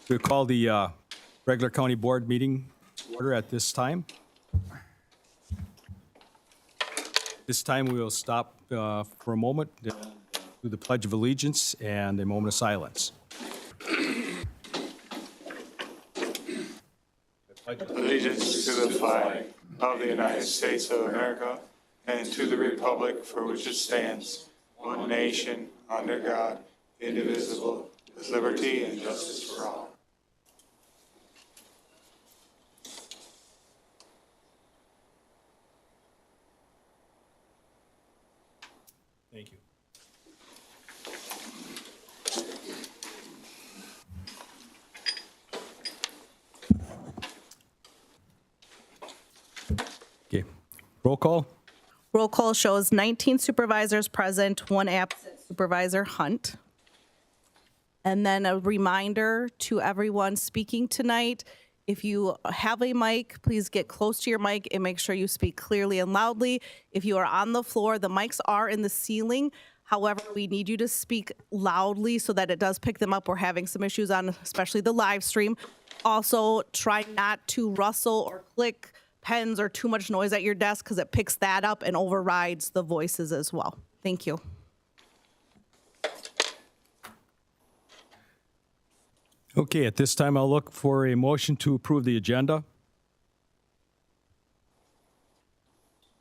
We'll call the regular county board meeting order at this time. This time we will stop for a moment to do the Pledge of Allegiance and a moment of silence. Allegiance to the flag of the United States of America and to the republic for which it stands, one nation, under God, indivisible, with liberty and justice for all. Thank you. Okay, roll call. Roll call shows 19 supervisors present, 1 absent, Supervisor Hunt. And then a reminder to everyone speaking tonight, if you have a mic, please get close to your mic and make sure you speak clearly and loudly. If you are on the floor, the mics are in the ceiling. However, we need you to speak loudly so that it does pick them up. We're having some issues on especially the live stream. Also, try not to rustle or click pens or too much noise at your desk because it picks that up and overrides the voices as well. Thank you. Okay, at this time I'll look for a motion to approve the agenda.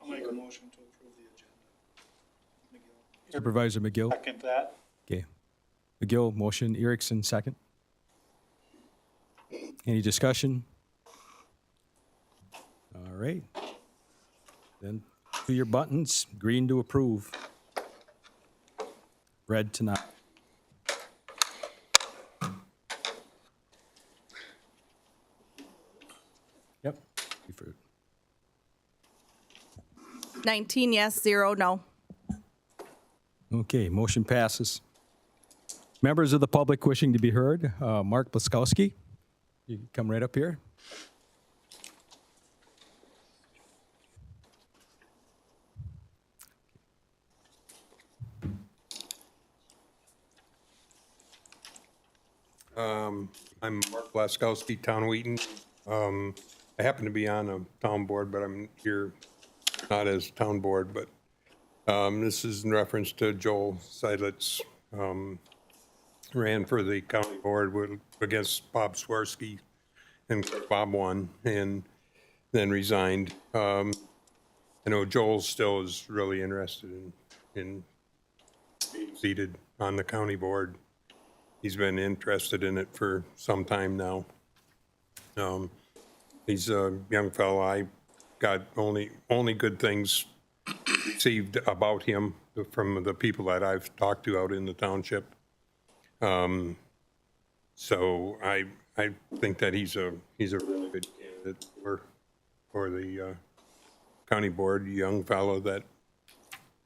I'll make a motion to approve the agenda. McGill. Supervisor McGill. Second that. Okay. McGill, motion. Erickson, second. Any discussion? All right. Then to your buttons. Green to approve. Red to not. Yep. 19 yes, 0 no. Okay, motion passes. Members of the public wishing to be heard, Mark Blaskowski, you can come right up here. I'm Mark Blaskowski, Town of Wheaton. I happen to be on a town board, but I'm here not as town board, but this is in reference to Joel Seidlitz, ran for the county board against Bob Swirsky, and Bob won and then resigned. I know Joel still is really interested in being seated on the county board. He's been interested in it for some time now. He's a young fellow. I got only good things received about him from the people that I've talked to out in the township. So I think that he's a really good candidate for the county board. Young fellow that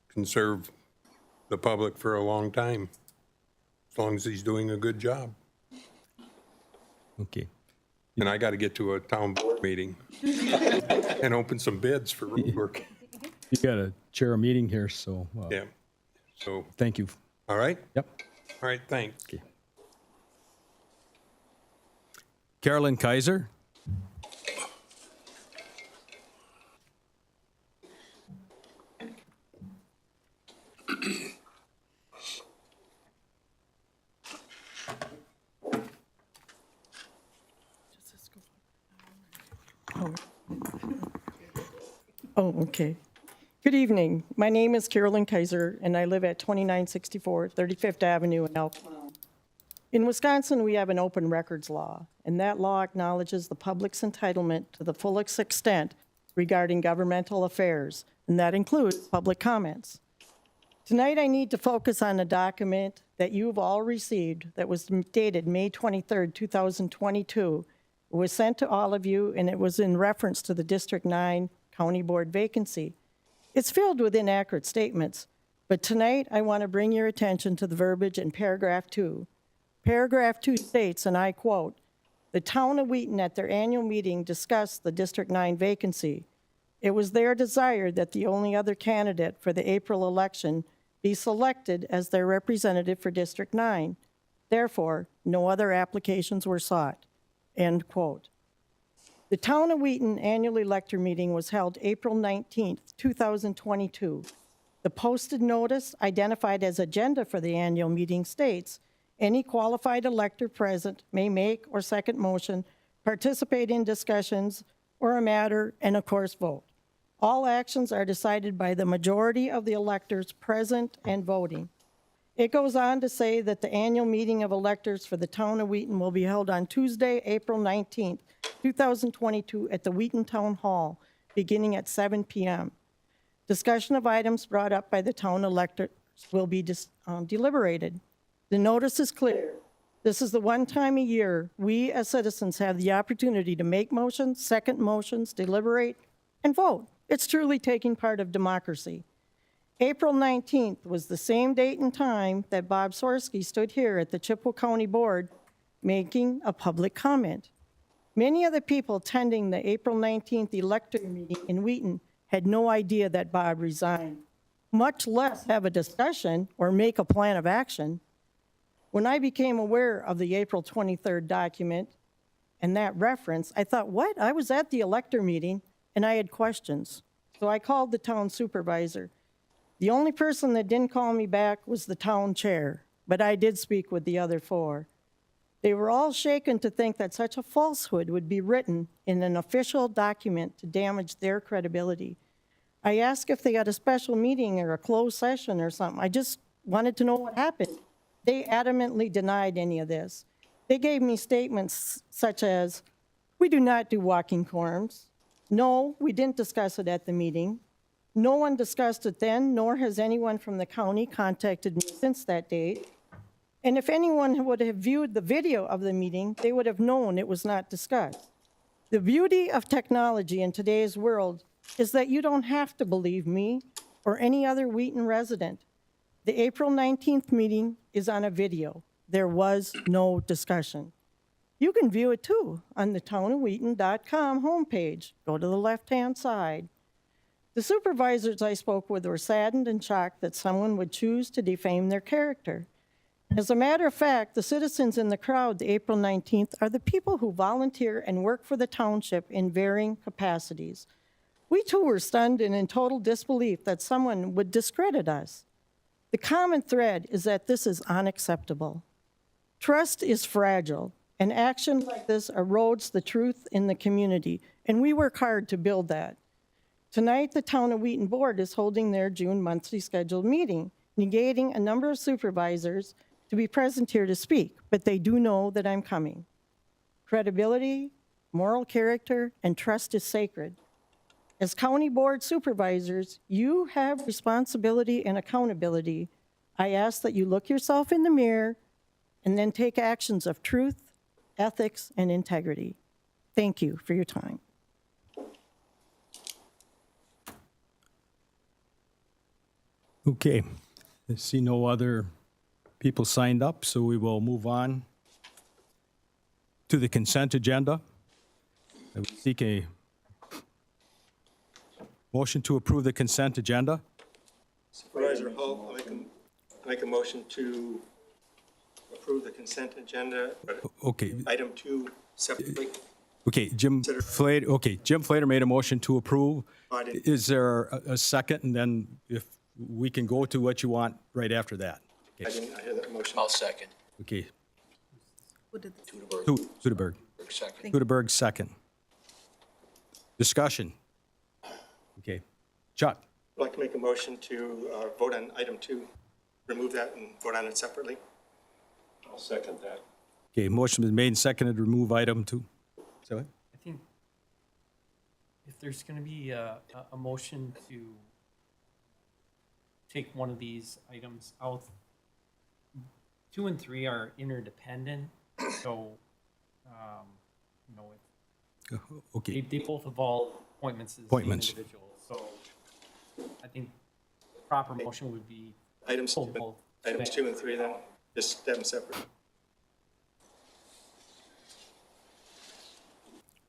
can serve the public for a long time, as long as he's doing a good job. Okay. And I got to get to a town board meeting and open some bids for road work. You got to chair a meeting here, so Yeah. So, thank you. all right. Yep. All right. Thanks. Okay. Carolyn Kaiser. Oh, okay. Good evening. My name is Carolyn Kaiser, and I live at 2964 35th Avenue in Elk Mound. In Wisconsin, we have an open records law, and that law acknowledges the public's entitlement to the fullest extent regarding governmental affairs, and that includes public comments. Tonight, I need to focus on a document that you've all received that was dated May 23rd, 2022. It was sent to all of you, and it was in reference to the District 9 County Board vacancy. It's filled with inaccurate statements, but tonight I want to bring your attention to the verbiage in paragraph 2. Paragraph 2 states, and I quote, "The town of Wheaton at their annual meeting discussed the District 9 vacancy. It was their desire that the only other candidate for the April election be selected as their representative for District 9. Therefore, no other applications were sought." End quote. The Town of Wheaton annual elector meeting was held April 19th, 2022. The posted notice identified as agenda for the annual meeting states, "Any qualified elector present may make or second motion, participate in discussions or a matter, and of course vote. All actions are decided by the majority of the electors present and voting." It goes on to say that the annual meeting of electors for the Town of Wheaton will be held on Tuesday, April 19th, 2022 at the Wheaton Town Hall, beginning at 7 p.m. Discussion of items brought up by the town electors will be deliberated. The notice is clear. This is the one time a year we as citizens have the opportunity to make motions, second motions, deliberate, and vote. It's truly taking part of democracy. April 19th was the same date and time that Bob Swirsky stood here at the Chippewa County Board making a public comment. Many of the people attending the April 19th elector meeting in Wheaton had no idea that Bob resigned, much less have a discussion or make a plan of action. When I became aware of the April 23rd document and that reference, I thought, what? I was at the elector meeting and I had questions. So I called the town supervisor. The only person that didn't call me back was the town chair, but I did speak with the other four. They were all shaken to think that such a falsehood would be written in an official document to damage their credibility. I asked if they had a special meeting or a closed session or something. I just wanted to know what happened. They adamantly denied any of this. They gave me statements such as, "We do not do walking quorums. No, we didn't discuss it at the meeting. No one discussed it then, nor has anyone from the county contacted me since that date. And if anyone would have viewed the video of the meeting, they would have known it was not discussed." The beauty of technology in today's world is that you don't have to believe me or any other Wheaton resident. The April 19th meeting is on a video. There was no discussion. You can view it too on the townofwheaton.com homepage. Go to the left-hand side. The supervisors I spoke with were saddened and shocked that someone would choose to defame their character. As a matter of fact, the citizens in the crowd the April 19th are the people who volunteer and work for the township in varying capacities. We too were stunned and in total disbelief that someone would discredit us. The common thread is that this is unacceptable. Trust is fragile, and action like this erodes the truth in the community, and we work hard to build that. Tonight, the Town of Wheaton Board is holding their June monthly scheduled meeting, negating a number of supervisors to be present here to speak, but they do know that I'm coming. Credibility, moral character, and trust is sacred. As county board supervisors, you have responsibility and accountability. I ask that you look yourself in the mirror and then take actions of truth, ethics, and integrity. Thank you for your time. Okay, I see no other people signed up, so we will move on to the consent agenda. I would seek a motion to approve the consent agenda. Supervisor Hull, I make a motion to approve the consent agenda, Okay, item 2 separately. okay, Jim Flater made a motion to approve. I didn't. Is there a second? And then if we can go to what you want right after that. I did not hear that motion. I'll second. Okay, Tudeberg. Sudeberg. Second. Sudeberg, second. Discussion. Okay, Chuck. I'd like to make a motion to vote on item 2, remove that and vote on it separately. I'll second that. Okay, motion been made and seconded to remove item 2. So, I think if there's going to be a motion to take one of these items out, 2 and 3 are interdependent, so, you know, okay, they both involve appointments as Appointments. individuals. So I think the proper motion would be Items pull both. 2 and 3 then, just have them separate.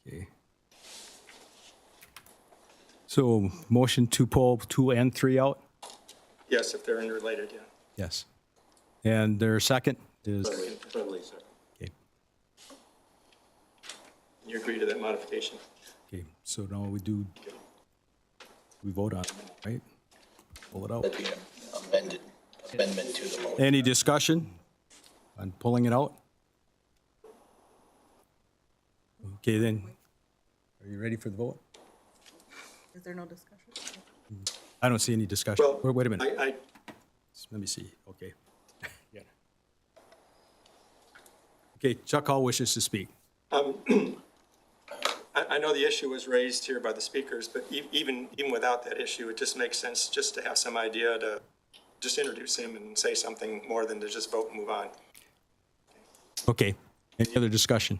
okay. So motion to pull 2 and 3 out? Yes, if they're interrelated, yeah. Yes. And their second? is, Friendly, sir. okay, You agree to that modification? okay, so now we vote on it, right? Pull it out. That'd be an amendment to the motion. Any discussion on pulling it out? Okay, then, are you ready for the vote? Is there no discussion? I don't see any discussion. Well, Wait a minute, I, let me see, okay. Yeah. Okay, Chuck Hall wishes to speak. I know the issue was raised here by the speakers, but even without that issue, it just makes sense just to have some idea to just introduce him and say something more than to just vote and move on. Okay, any other discussion?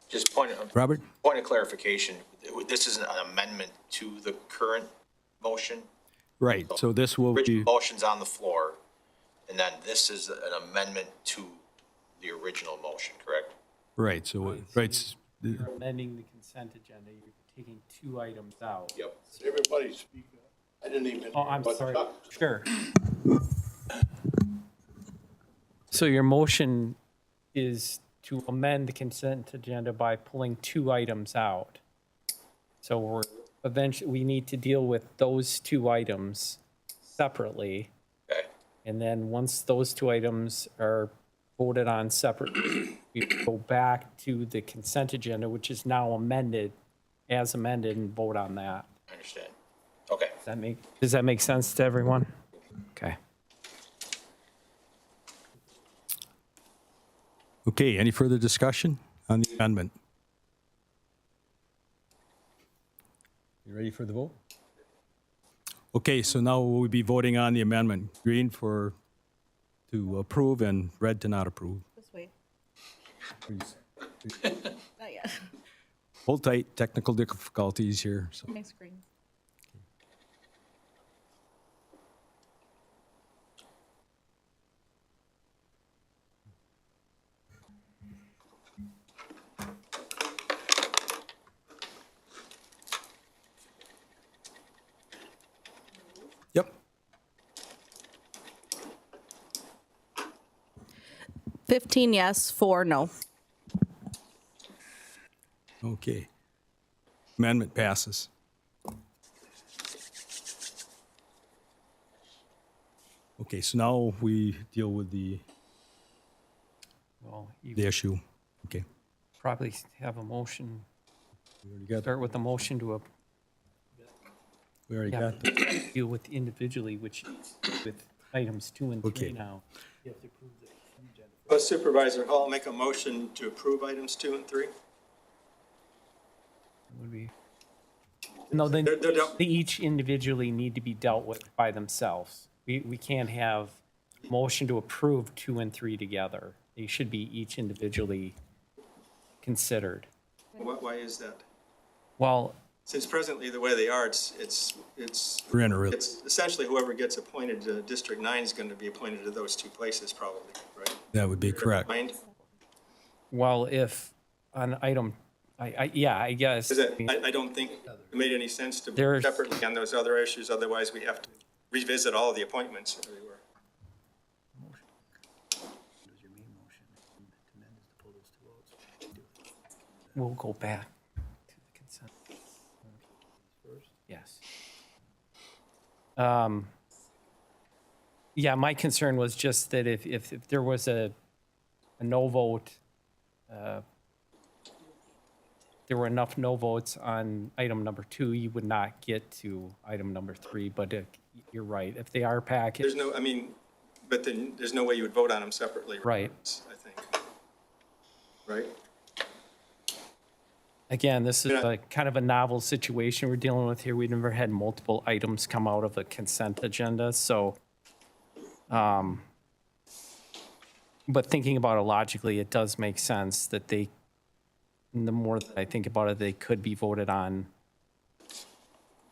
Just Robert? point of clarification, this is an amendment to the current motion? Right, so this will Original be, motion's on the floor, and then this is an amendment to the original motion, correct? right, so, right, You're amending the consent agenda, you're taking 2 items out. Yep. Everybody speak up. I didn't even. Oh, I'm but sorry. Chuck- Sure. So your motion is to amend the consent agenda by pulling 2 items out. So we need to deal with those 2 items separately. Okay. And then once those 2 items are voted on separately, we go back to the consent agenda, which is now amended, as amended, and vote on that. I understand. Okay. Does that make sense to everyone? Okay. okay, any further discussion on the amendment? You ready for the vote? Okay, so now we'll be voting on the amendment. Green to approve and red to not approve. This way. Please. Not yet. Hold tight, technical difficulties here, so. My screen. Yep. 15 yes, 4 no. Okay. Amendment passes. Okay, so now we deal with the Well, you issue. Okay. probably have a motion, We already got, start with a motion to we already yeah, got that. deal with individually, which is with items 2 and 3 Okay. now. Well, Supervisor Hall, make a motion to approve items 2 and 3. Would be. No, then They're they each individually need to be dealt with by themselves. We can't have motion to approve 2 and 3 together. They should be each individually considered. Why is that? Well, Since presently, the way they are, it's We're in a real, essentially whoever gets appointed to District 9 is going to be appointed to those 2 places probably, right? that would be correct. Mind? well, if on item, I guess. Is it, I don't think it made any sense to There's- separately on those other issues, otherwise we have to revisit all the appointments everywhere. We'll go back to the consent. Yes. Yeah, my concern was just that if there was a no vote, there were enough no votes on item number 2, you would not get to item number 3, but you're right, if they are packaged. There's no, I mean, but then there's no way you would vote on them separately. Right. I think. Right? Again, this is Yeah. a kind of a novel situation we're dealing with here. We've never had multiple items come out of a consent agenda, so. But thinking about it logically, it does make sense that the more that I think about it, they could be voted on,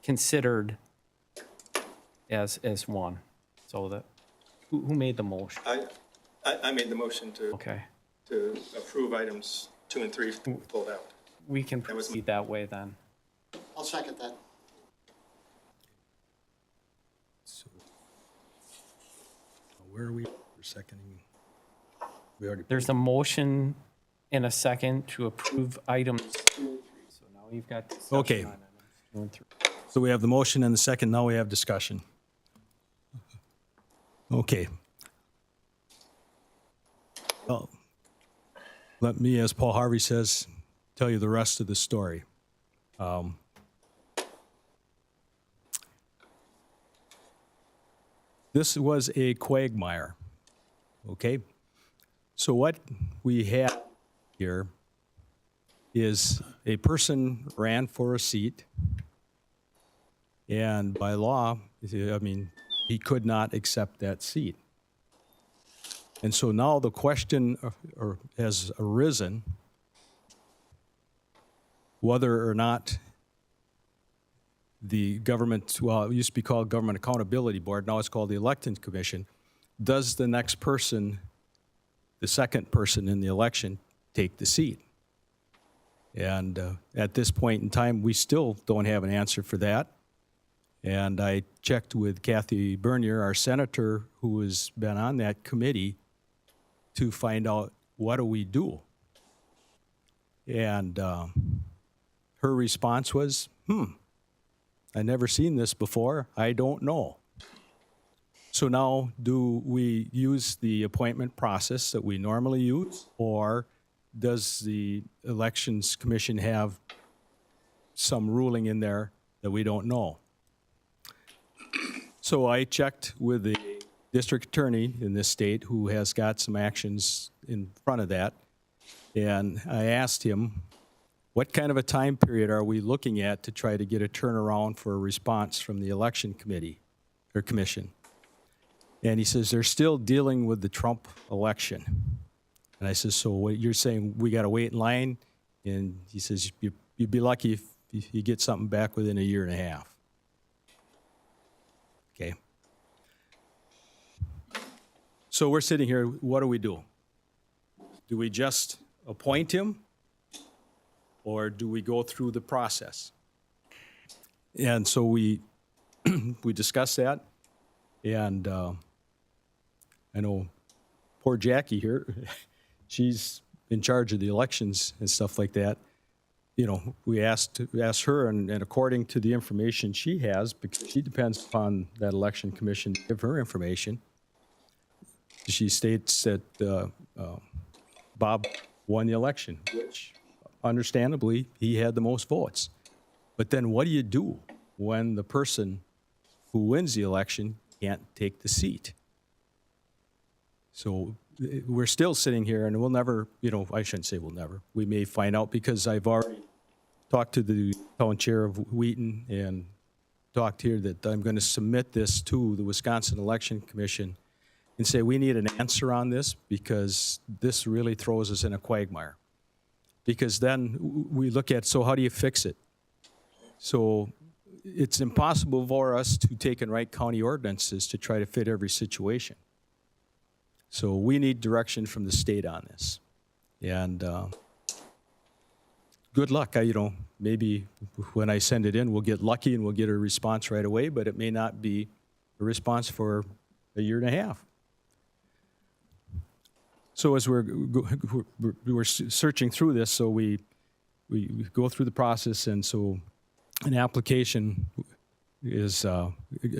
considered as one. So that, who made the motion? I made the motion Okay, to approve items 2 and 3 pulled out. we can That was- proceed that way then. I'll second that. where are we for seconding? We already, There's a motion and a second to approve items 2 and 3. So now we've got discussion Okay. on items 2 and 3. so we have the motion and the second, now we have discussion. Okay. Well, let me, as Paul Harvey says, tell you the rest of the story. This was a quagmire, okay? So what we have here is a person ran for a seat, and by law, I mean, he could not accept that seat. And so now the question has arisen whether or not the government, well, it used to be called Government Accountability Board, now it's called the Elections Commission, does the next person, the second person in the election, take the seat? And at this point in time, we still don't have an answer for that. And I checked with Kathy Bernier, our senator, who has been on that committee, to find out what do we do. And her response was, I never seen this before. I don't know. So now, do we use the appointment process that we normally use, or does the Elections Commission have some ruling in there that we don't know? So I checked with the district attorney in this state, who has got some actions in front of that, and I asked him, what kind of a time period are we looking at to try to get a turnaround for a response from the election committee or commission? And he says, they're still dealing with the Trump election. And I says, so what you're saying, we got to wait in line? And he says, you'd be lucky if you get something back within a year and a half. Okay. So we're sitting here, what do we do? Do we just appoint him? Or do we go through the process? And so we discussed that, and I know poor Jackie here, she's in charge of the elections and stuff like that. You know, we asked her, and according to the information she has, because she depends upon that election commission to give her information, she states that Bob won the election, which understandably, he had the most votes. But then what do you do when the person who wins the election can't take the seat? So we're still sitting here, and we'll never, I shouldn't say we'll never. We may find out, because I've already talked to the town chair of Wheaton and talked here that I'm going to submit this to the Wisconsin Election Commission and say we need an answer on this, because this really throws us in a quagmire. Because then we look at, so how do you fix it? So it's impossible for us to take and write county ordinances to try to fit every situation. So we need direction from the state on this. And good luck. Maybe when I send it in, we'll get lucky and we'll get a response right away, but it may not be a response for a year and a half. So as we're searching through this, so we go through the process, and so an application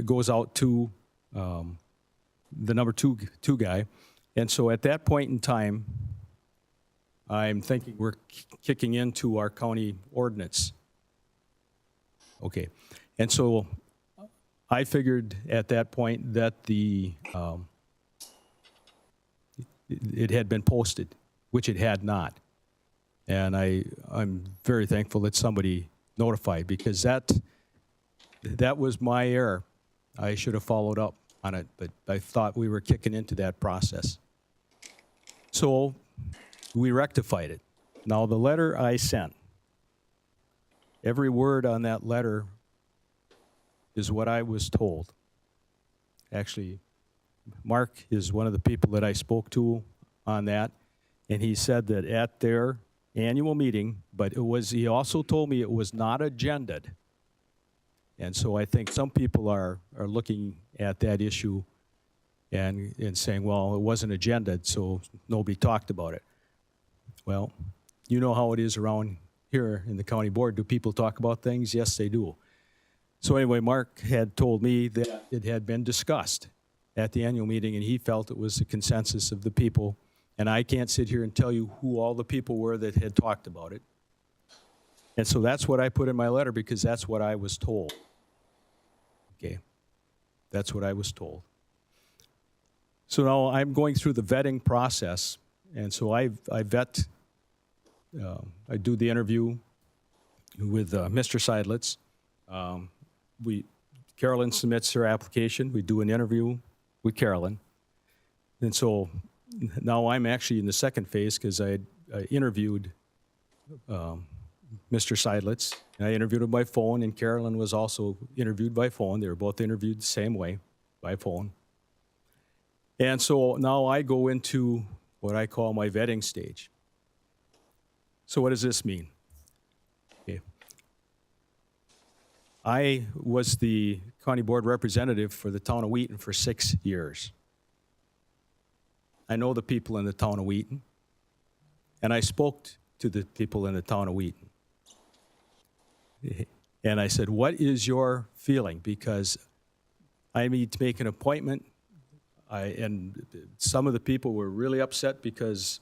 goes out to the number two guy, and so at that point in time, I'm thinking we're kicking into our county ordinance. Okay, and so I figured at that point that it had been posted, which it had not. And I'm very thankful that somebody notified, because that was my error. I should have followed up on it, but I thought we were kicking into that process. So we rectified it. Now, the letter I sent, every word on that letter is what I was told. Actually, Mark is one of the people that I spoke to on that, and he said that at their annual meeting, but he also told me it was not agended. And so I think some people are looking at that issue and saying, well, it wasn't agended, so nobody talked about it. Well, you know how it is around here in the county board. Do people talk about things? Yes, they do. So anyway, Mark had told me that it had been discussed at the annual meeting, and he felt it was the consensus of the people. And I can't sit here and tell you who all the people were that had talked about it. And so that's what I put in my letter, because that's what I was told. Okay, that's what I was told. So now I'm going through the vetting process, and so I vet, I do the interview with Mr. Seidlitz. Carolyn submits her application. We do an interview with Carolyn. And so now I'm actually in the second phase, because I interviewed Mr. Seidlitz. And I interviewed him by phone, and Carolyn was also interviewed by phone. They were both interviewed the same way, by phone. And so now I go into what I call my vetting stage. So what does this mean? Okay. I was the county board representative for the town of Wheaton for 6 years. I know the people in the town of Wheaton, and I spoke to the people in the town of Wheaton. And I said, what is your feeling? Because I need to make an appointment. And some of the people were really upset because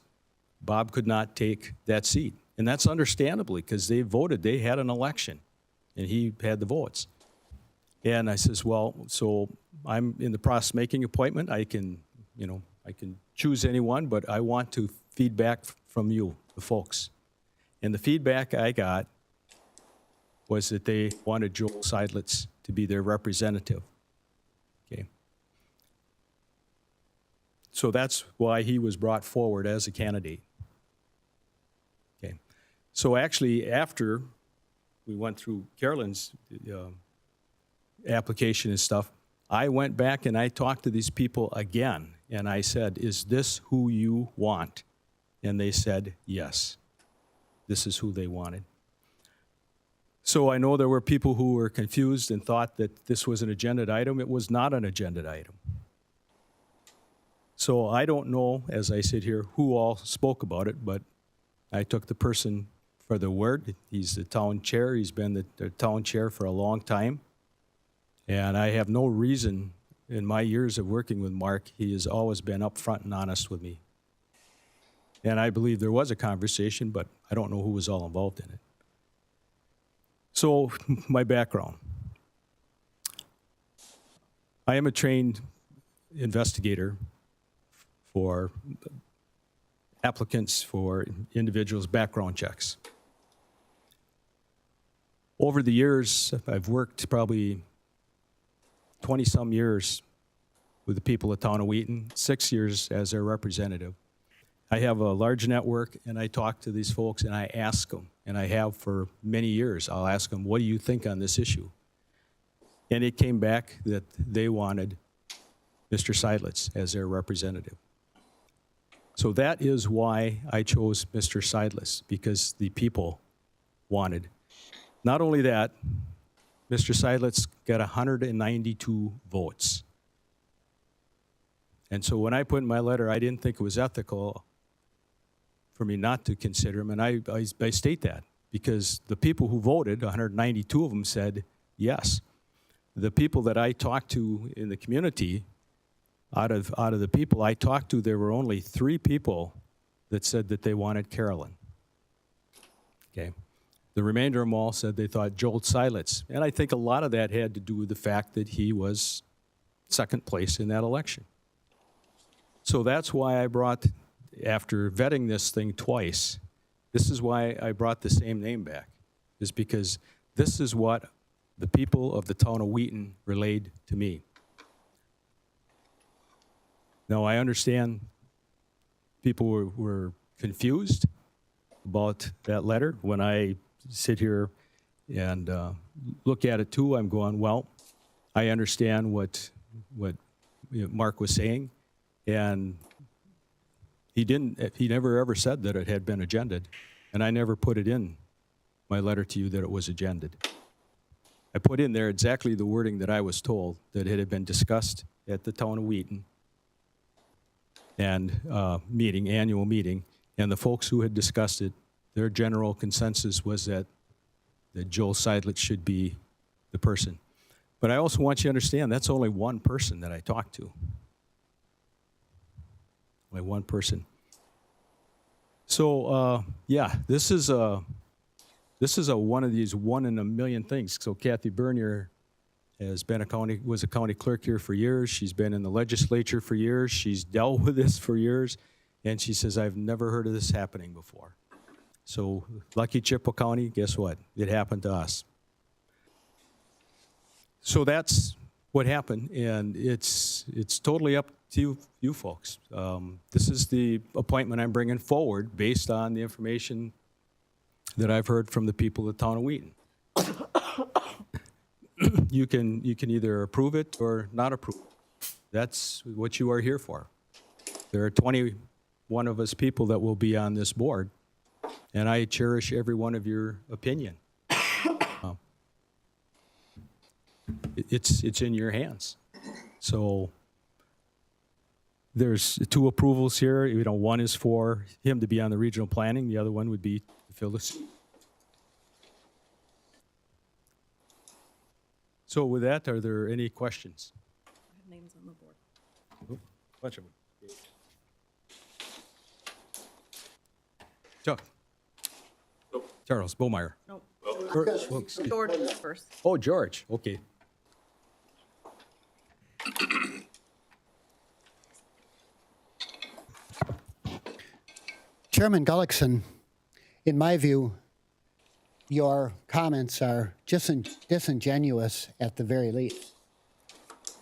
Bob could not take that seat. And that's understandably, because they voted, they had an election, and he had the votes. And I says, well, so I'm in the process of making an appointment. I can choose anyone, but I want to feedback from you, the folks. And the feedback I got was that they wanted Joel Seidlitz to be their representative. Okay. So that's why he was brought forward as a candidate. Okay. So actually, after we went through Carolyn's application and stuff, I went back and I talked to these people again, and I said, is this who you want? And they said, yes, this is who they wanted. So I know there were people who were confused and thought that this was an agenda item. It was not an agenda item. So I don't know, as I sit here, who all spoke about it, but I took the person for the word. He's the town chair. He's been the town chair for a long time. And I have no reason in my years of working with Mark, he has always been upfront and honest with me. And I believe there was a conversation, but I don't know who was all involved in it. So my background. I am a trained investigator for applicants for individuals' background checks. Over the years, I've worked probably 20-some years with the people of town of Wheaton, 6 years as their representative. I have a large network, and I talk to these folks, and I ask them, and I have for many years. I'll ask them, what do you think on this issue? And it came back that they wanted Mr. Seidlitz as their representative. So that is why I chose Mr. Seidlitz, because the people wanted. Not only that, Mr. Seidlitz got 192 votes. And so when I put in my letter, I didn't think it was ethical for me not to consider him, and I state that, because the people who voted, 192 of them, said yes. The people that I talked to in the community, out of the people I talked to, there were only 3 people that said that they wanted Carolyn. Okay. The remainder of them all said they thought Joel Seidlitz. And I think a lot of that had to do with the fact that he was second place in that election. So that's why I brought, after vetting this thing twice, this is why I brought the same name back, is because this is what the people of the town of Wheaton relayed to me. Now, I understand people were confused about that letter. When I sit here and look at it too, I'm going, well, I understand what Mark was saying, and he never ever said that it had been agended, and I never put it in my letter to you that it was agended. I put in there exactly the wording that I was told, that it had been discussed at the town of Wheaton, and annual meeting, and the folks who had discussed it, their general consensus was that Joel Seidlitz should be the person. But I also want you to understand that's only one person that I talked to. Only one person. So yeah, this is a one of these one in a million things. So Kathy Bernier was a county clerk here for years. She's been in the legislature for years. She's dealt with this for years, and she says, I've never heard of this happening before. So lucky Chippewa County, guess what? It happened to us. So that's what happened, and it's totally up to you folks. This is the appointment I'm bringing forward based on the information that I've heard from the people of the town of Wheaton. You can either approve it or not approve it. That's what you are here for. There are 21 of us people that will be on this board, and I cherish every one of your opinion. It's in your hands. So there's 2 approvals here. One is for him to be on the regional planning. The other one would be to fill the seat. So with that, are there any questions? Names on the board. Oh, bunch of them. Chuck. Charles Bomeyer. No, Excuse- George first. Oh, George, okay. Chairman Gullickson, in my view, your comments are disingenuous at the very least.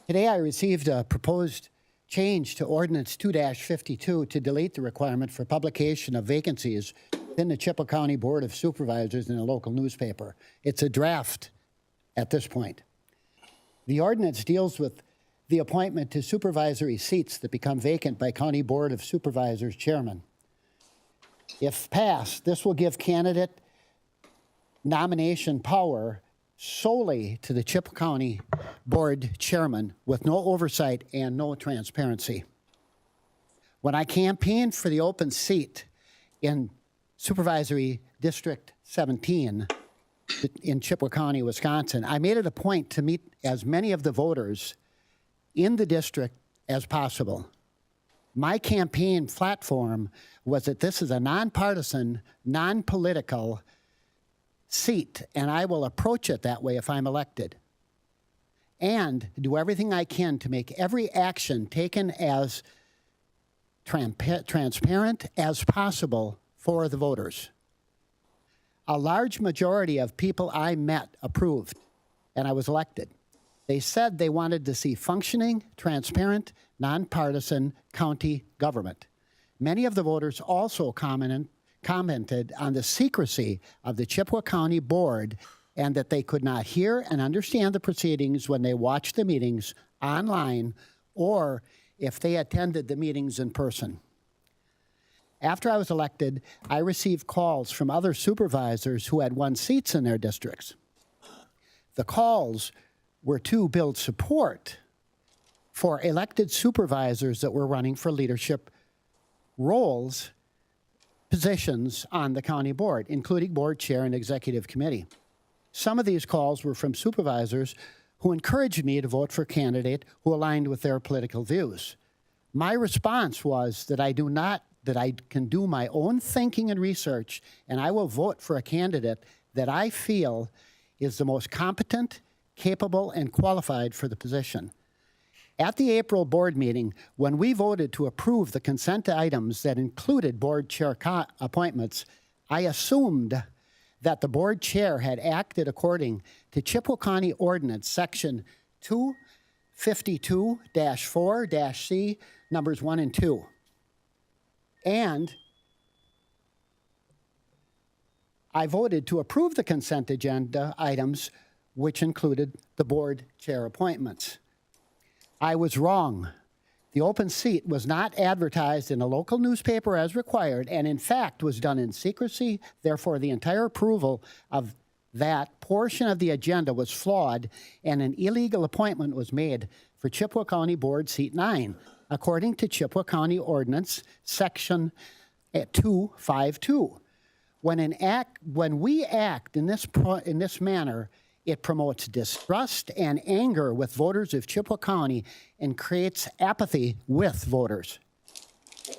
Today I received a proposed change to Ordinance 2-52 to delete the requirement for publication of vacancies within the Chippewa County Board of Supervisors in a local newspaper. It's a draft at this point. The ordinance deals with the appointment to supervisory seats that become vacant by County Board of Supervisors chairman. If passed, this will give candidate nomination power solely to the Chippewa County Board chairman with no oversight and no transparency. When I campaigned for the open seat in Supervisory District 17 in Chippewa County, Wisconsin, I made it a point to meet as many of the voters in the district as possible. My campaign platform was that this is a nonpartisan, non-political seat, and I will approach it that way if I'm elected, and do everything I can to make every action taken as transparent as possible for the voters. A large majority of people I met approved, and I was elected. They said they wanted to see functioning, transparent, nonpartisan county government. Many of the voters also commented on the secrecy of the Chippewa County Board and that they could not hear and understand the proceedings when they watched the meetings online or if they attended the meetings in person. After I was elected, I received calls from other supervisors who had won seats in their districts. The calls were to build support for elected supervisors that were running for leadership roles, positions on the county board, including board chair and executive committee. Some of these calls were from supervisors who encouraged me to vote for a candidate who aligned with their political views. My response was that I can do my own thinking and research, and I will vote for a candidate that I feel is the most competent, capable, and qualified for the position. At the April board meeting, when we voted to approve the consent items that included board chair appointments, I assumed that the board chair had acted according to Chippewa County Ordinance Section 252-4-C, numbers 1 and 2. And I voted to approve the consent agenda items, which included the board chair appointments. I was wrong. The open seat was not advertised in a local newspaper as required, and in fact was done in secrecy. Therefore, the entire approval of that portion of the agenda was flawed, and an illegal appointment was made for Chippewa County Board Seat 9, according to Chippewa County Ordinance, Section 252. When we act in this manner, it promotes distrust and anger with voters of Chippewa County and creates apathy with voters.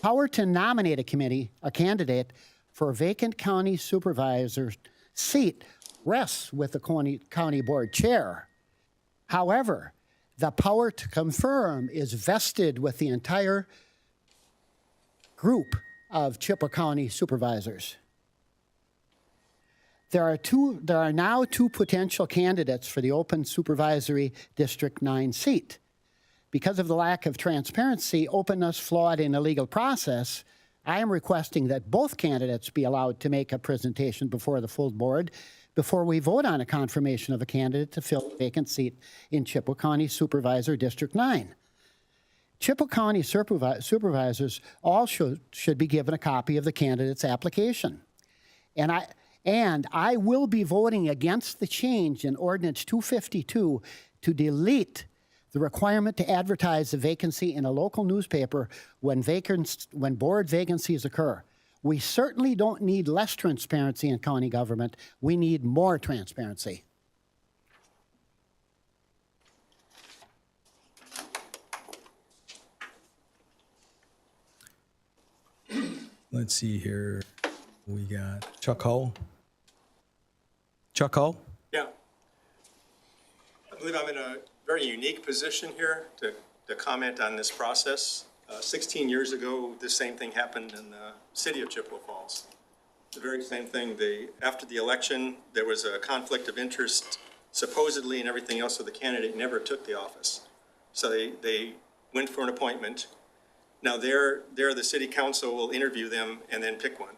Power to nominate a candidate for a vacant county supervisor seat rests with the county board chair. However, the power to confirm is vested with the entire group of Chippewa County supervisors. There are now two potential candidates for the open supervisory District 9 seat. Because of the lack of transparency, openness, flawed, and illegal process, I am requesting that both candidates be allowed to make a presentation before the full board before we vote on a confirmation of a candidate to fill a vacant seat in Chippewa County Supervisor District 9. Chippewa County supervisors all should be given a copy of the candidate's application. And I will be voting against the change in Ordinance 252 to delete the requirement to advertise the vacancy in a local newspaper when board vacancies occur. We certainly don't need less transparency in county government. We need more transparency. Let's see here. We got Chuck Hull. Chuck Hull? Yeah. I believe I'm in a very unique position here to comment on this process. 16 years ago, the same thing happened in the city of Chippewa Falls. The very same thing. After the election, there was a conflict of interest, supposedly, and everything else, so the candidate never took the office. So they went for an appointment. Now the city council will interview them and then pick one.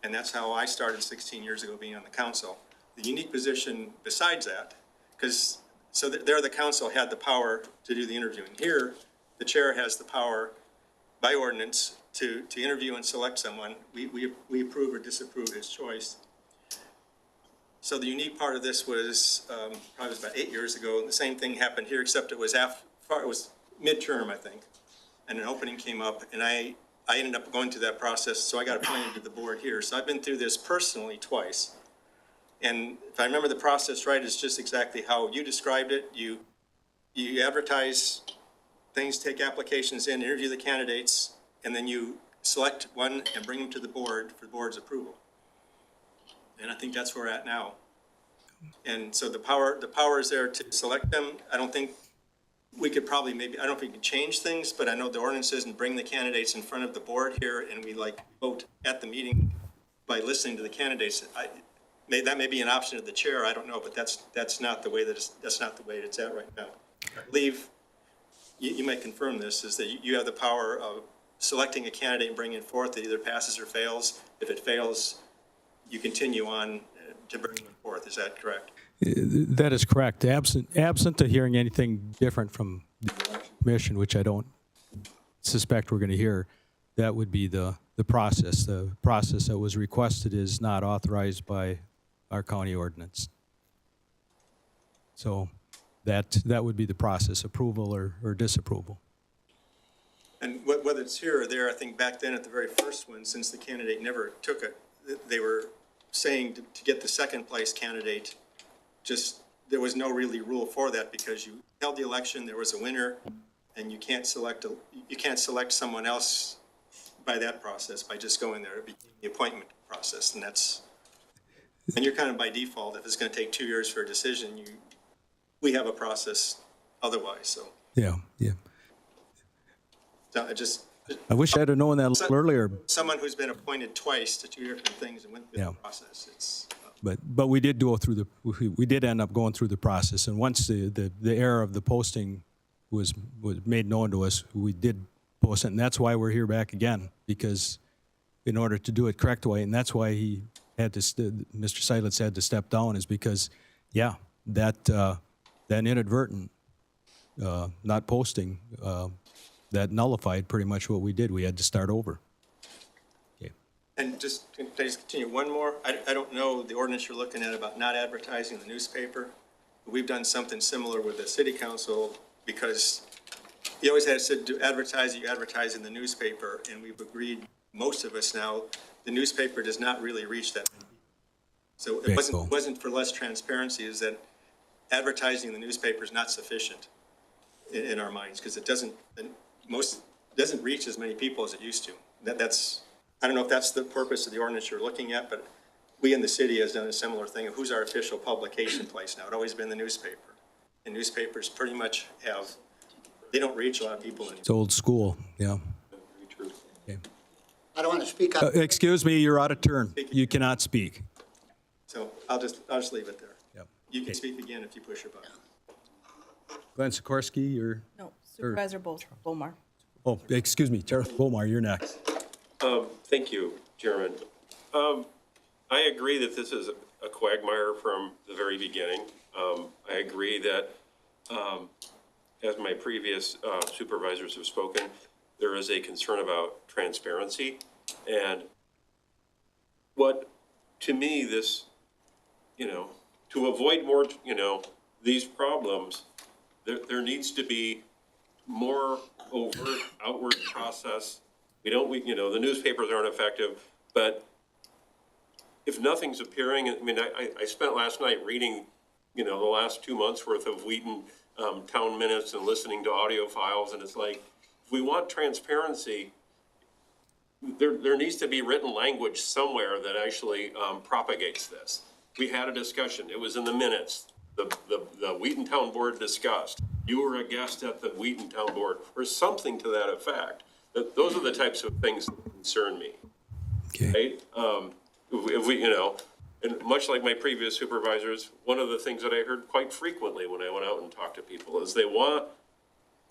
And that's how I started 16 years ago being on the council. The unique position besides that, there the council had the power to do the interviewing. Here, the chair has the power by ordinance to interview and select someone. We approve or disapprove his choice. So the unique part of this was probably about 8 years ago. The same thing happened here, except it was midterm, I think, and an opening came up, and I ended up going through that process, so I got appointed to the board here. So I've been through this personally twice. And if I remember the process right, it's just exactly how you described it. You advertise things, take applications in, interview the candidates, and then you select one and bring them to the board for the board's approval. And I think that's where we're at now. And so the power is there to select them. I don't think we could probably I don't know if we can change things, but I know the ordinance is and bring the candidates in front of the board here, and we vote at the meeting by listening to the candidates. That may be an option of the chair. I don't know, but that's not the way that's not the way it's at right now. I believe you might confirm this, is that you have the power of selecting a candidate and bringing it forth. It either passes or fails. If it fails, you continue on to bring them forth. Is that correct? That is correct. Absent to hearing anything different from the election commission, which I don't suspect we're going to hear, that would be the process. The process that was requested is not authorized by our county ordinance. So that would be the process, approval or disapproval. And whether it's here or there, I think back then at the very first one, since the candidate never took it, they were saying to get the second place candidate, there was no really rule for that, because you held the election, there was a winner, and you can't select someone else by that process, by just going there. It became the appointment process, and you're kind of by default, if it's going to take 2 years for a decision, we have a process otherwise, so. Yeah. So I wish I'd have known that a little earlier. Someone who's been appointed twice to 2 different things and went through the process, But we did go through we did end up going through the process, and once the error of the posting was made known to us, we did post it, and that's why we're here back again, because in order to do it correct way, and that's why he had to Mr. Seidlitz had to step down, is because that inadvertent not posting that nullified pretty much what we did. We had to start over. And can I just continue one more? I don't know the ordinance you're looking at about not advertising the newspaper. We've done something similar with the city council, because You always had said to advertise, you advertise in the newspaper, and we've agreed, most of us now, the newspaper does not really reach that many people. So Okay, it cool. wasn't for less transparency, is that advertising in the newspaper is not sufficient in our minds, because it doesn't reach as many people as it used to. That's, I don't know if that's the purpose of the ordinance you're looking at, but we in the city has done a similar thing of who's our official publication place now. It's always been the newspaper. And newspapers pretty much they don't reach a lot of people anymore. It's old school, yeah. Okay. I don't want to speak up. Excuse me, you're out of turn. You cannot speak. So I'll just leave it there. Yep. You can speak again if you push your button. Glenn Sikorsky, you're, No, Supervisor Bomar. oh, excuse me, Charles Bomar, you're next. Thank you, Chairman. I agree that this is a quagmire from the very beginning. I agree that, as my previous supervisors have spoken, there is a concern about transparency. And what, to me, this, to avoid more, these problems, there needs to be more overt, outward process. The newspapers aren't effective, but if nothing's appearing, I spent last night reading, the last 2 months worth of Wheaton town minutes and listening to audio files, and it's like, if we want transparency, there needs to be written language somewhere that actually propagates this. We had a discussion, it was in the minutes, the Wheaton Town Board discussed. You were a guest at the Wheaton Town Board, or something to that effect. Those are the types of things that concern me. Okay. Right? If we, and much like my previous supervisors, one of the things that I heard quite frequently when I went out and talked to people is they want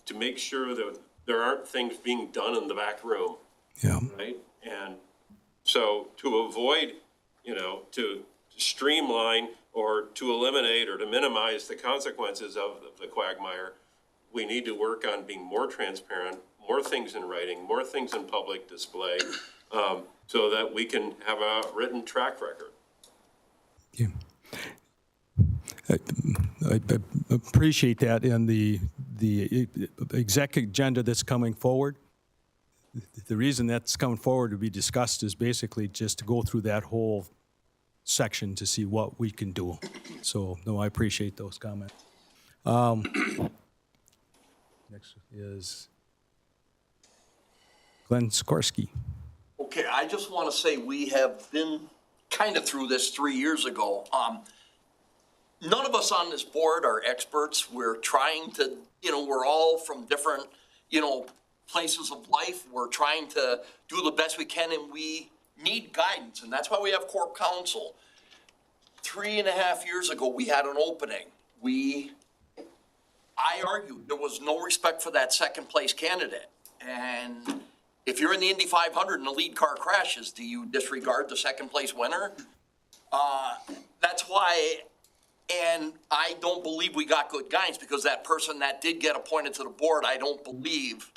to make sure that there aren't things being done in the back room. Yeah. Right? And so to avoid, to streamline or to eliminate or to minimize the consequences of the quagmire, we need to work on being more transparent, more things in writing, more things in public display, so that we can have a written track record. Yeah. I appreciate that, and the exec agenda that's coming forward. The reason that's coming forward to be discussed is basically just to go through that whole section to see what we can do. So, no, I appreciate those comments. Next is Glenn Sikorsky. Okay, I just want to say we have been kind of through this 3 years ago. None of us on this board are experts. We're trying to, we're all from different, places of life. We're trying to do the best we can, and we need guidance, and that's why we have Corp Counsel. 3.5 years ago, we had an opening. I argued there was no respect for that second place candidate, and if you're in the Indy 500 and the lead car crashes, do you disregard the second place winner? That's why, and I don't believe we got good guidance, because that person that did get appointed to the board, I don't believe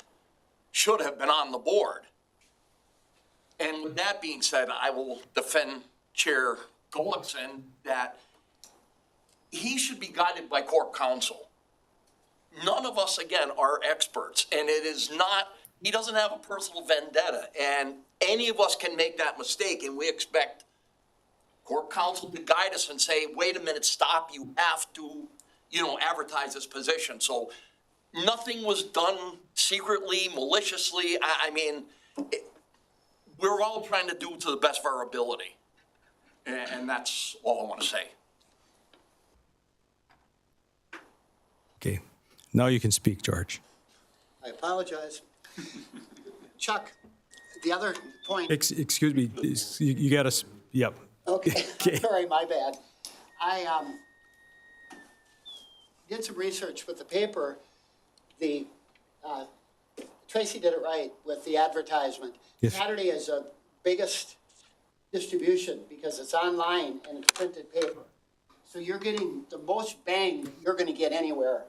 should have been on the board. And with that being said, I will defend Chair Gullickson that he should be guided by Corp Counsel. None of us, again, are experts, and it is not, he doesn't have a personal vendetta, and any of us can make that mistake, and we expect Corp Counsel to guide us and say, wait a minute, stop, you have to, advertise this position. So nothing was done secretly, maliciously. We're all trying to do to the best of our ability, and that's all I want to say. Okay. Now you can speak, George. I apologize. Chuck, the other point. Excuse me. You got to. Yep. Okay, Okay. sorry, my bad. I did some research with the paper. Tracy did it right with the advertisement. Yes. Saturday is the biggest distribution because it's online and it's printed paper. So you're getting the most bang that you're going to get anywhere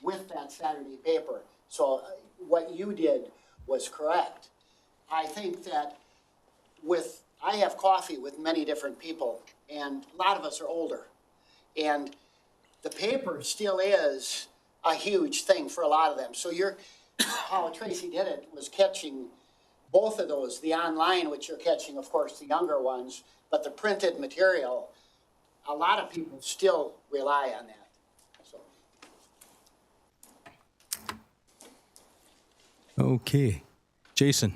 with that Saturday paper. So what you did was correct. I think that I have coffee with many different people, and a lot of us are older. And the paper still is a huge thing for a lot of them. So how Tracy did it was catching both of those, the online, which you're catching, of course, the younger ones, but the printed material, a lot of people still rely on that. So. Okay. Jason?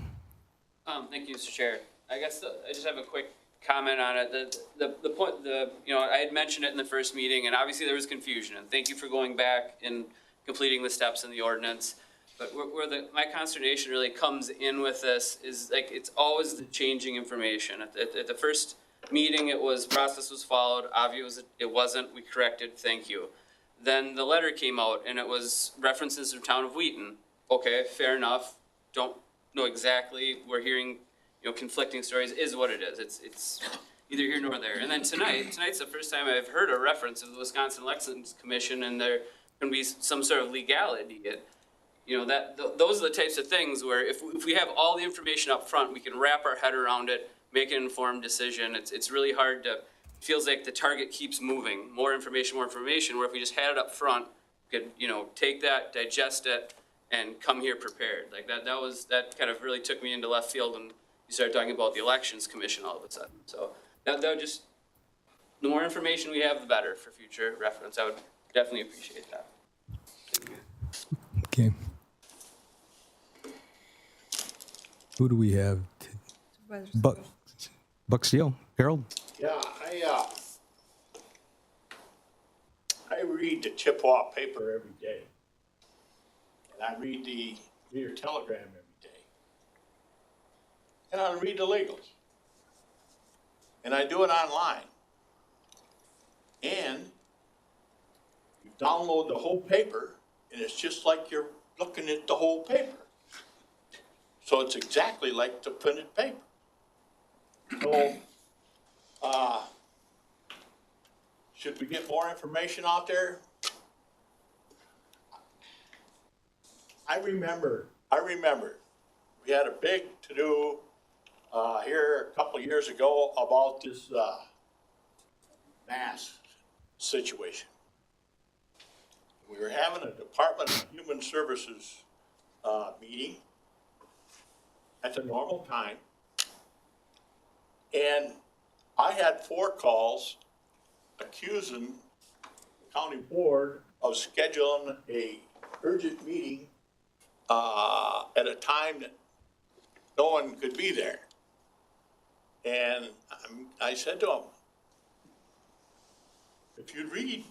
Thank you, Mr. Chair. I guess I just have a quick comment on it. The point, I had mentioned it in the first meeting, and obviously there was confusion, and thank you for going back and completing the steps in the ordinance. But my consternation really comes in with this is like, it's always the changing information. At the first meeting, process was followed. Obviously, it wasn't. We corrected. Thank you. Then the letter came out, and it was references to the town of Wheaton. Okay, fair enough. Don't know exactly. We're hearing, conflicting stories. Is what it is. It's neither here nor there. And then tonight's the first time I've heard a reference of the Wisconsin Elections Commission, and there can be some sort of legality. Those are the types of things where if we have all the information up front, we can wrap our head around it, make an informed decision. It's really hard to, it feels like the target keeps moving. More information, where if we just had it up front, we could, take that, digest it, and come here prepared. Like that kind of really took me into left field when you started talking about the Elections Commission all of a sudden. So that would just, the more information we have, the better for future reference. I would definitely appreciate that. Okay. Who do we have? Buck Steele, Harold? Yeah, I read the Chippewa paper every day. And I read the Leader Telegram every day. And I read the legals. And I do it online. And you download the whole paper, and it's just like you're looking at the whole paper. So it's exactly like the printed paper. So, should we get more information out there? I remember, we had a big to-do here a couple of years ago about this mask situation. We were having a Department of Human Services meeting at the normal time, and I had 4 calls accusing the county board of scheduling a urgent meeting at a time that no one could be there. And I said to him, if you read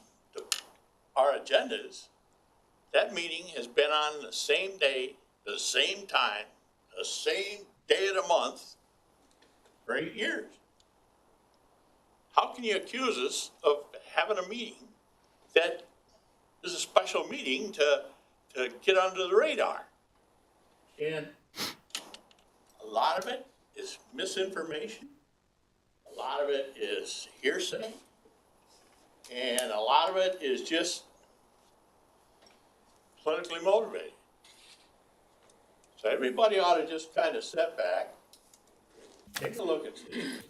our agendas, that meeting has been on the same day, the same time, the same day of the month for 8 years. How can you accuse us of having a meeting that is a special meeting to get under the radar? And a lot of it is misinformation. A lot of it is hearsay. And a lot of it is just politically motivated. So everybody ought to just kind of step back, take a look at this,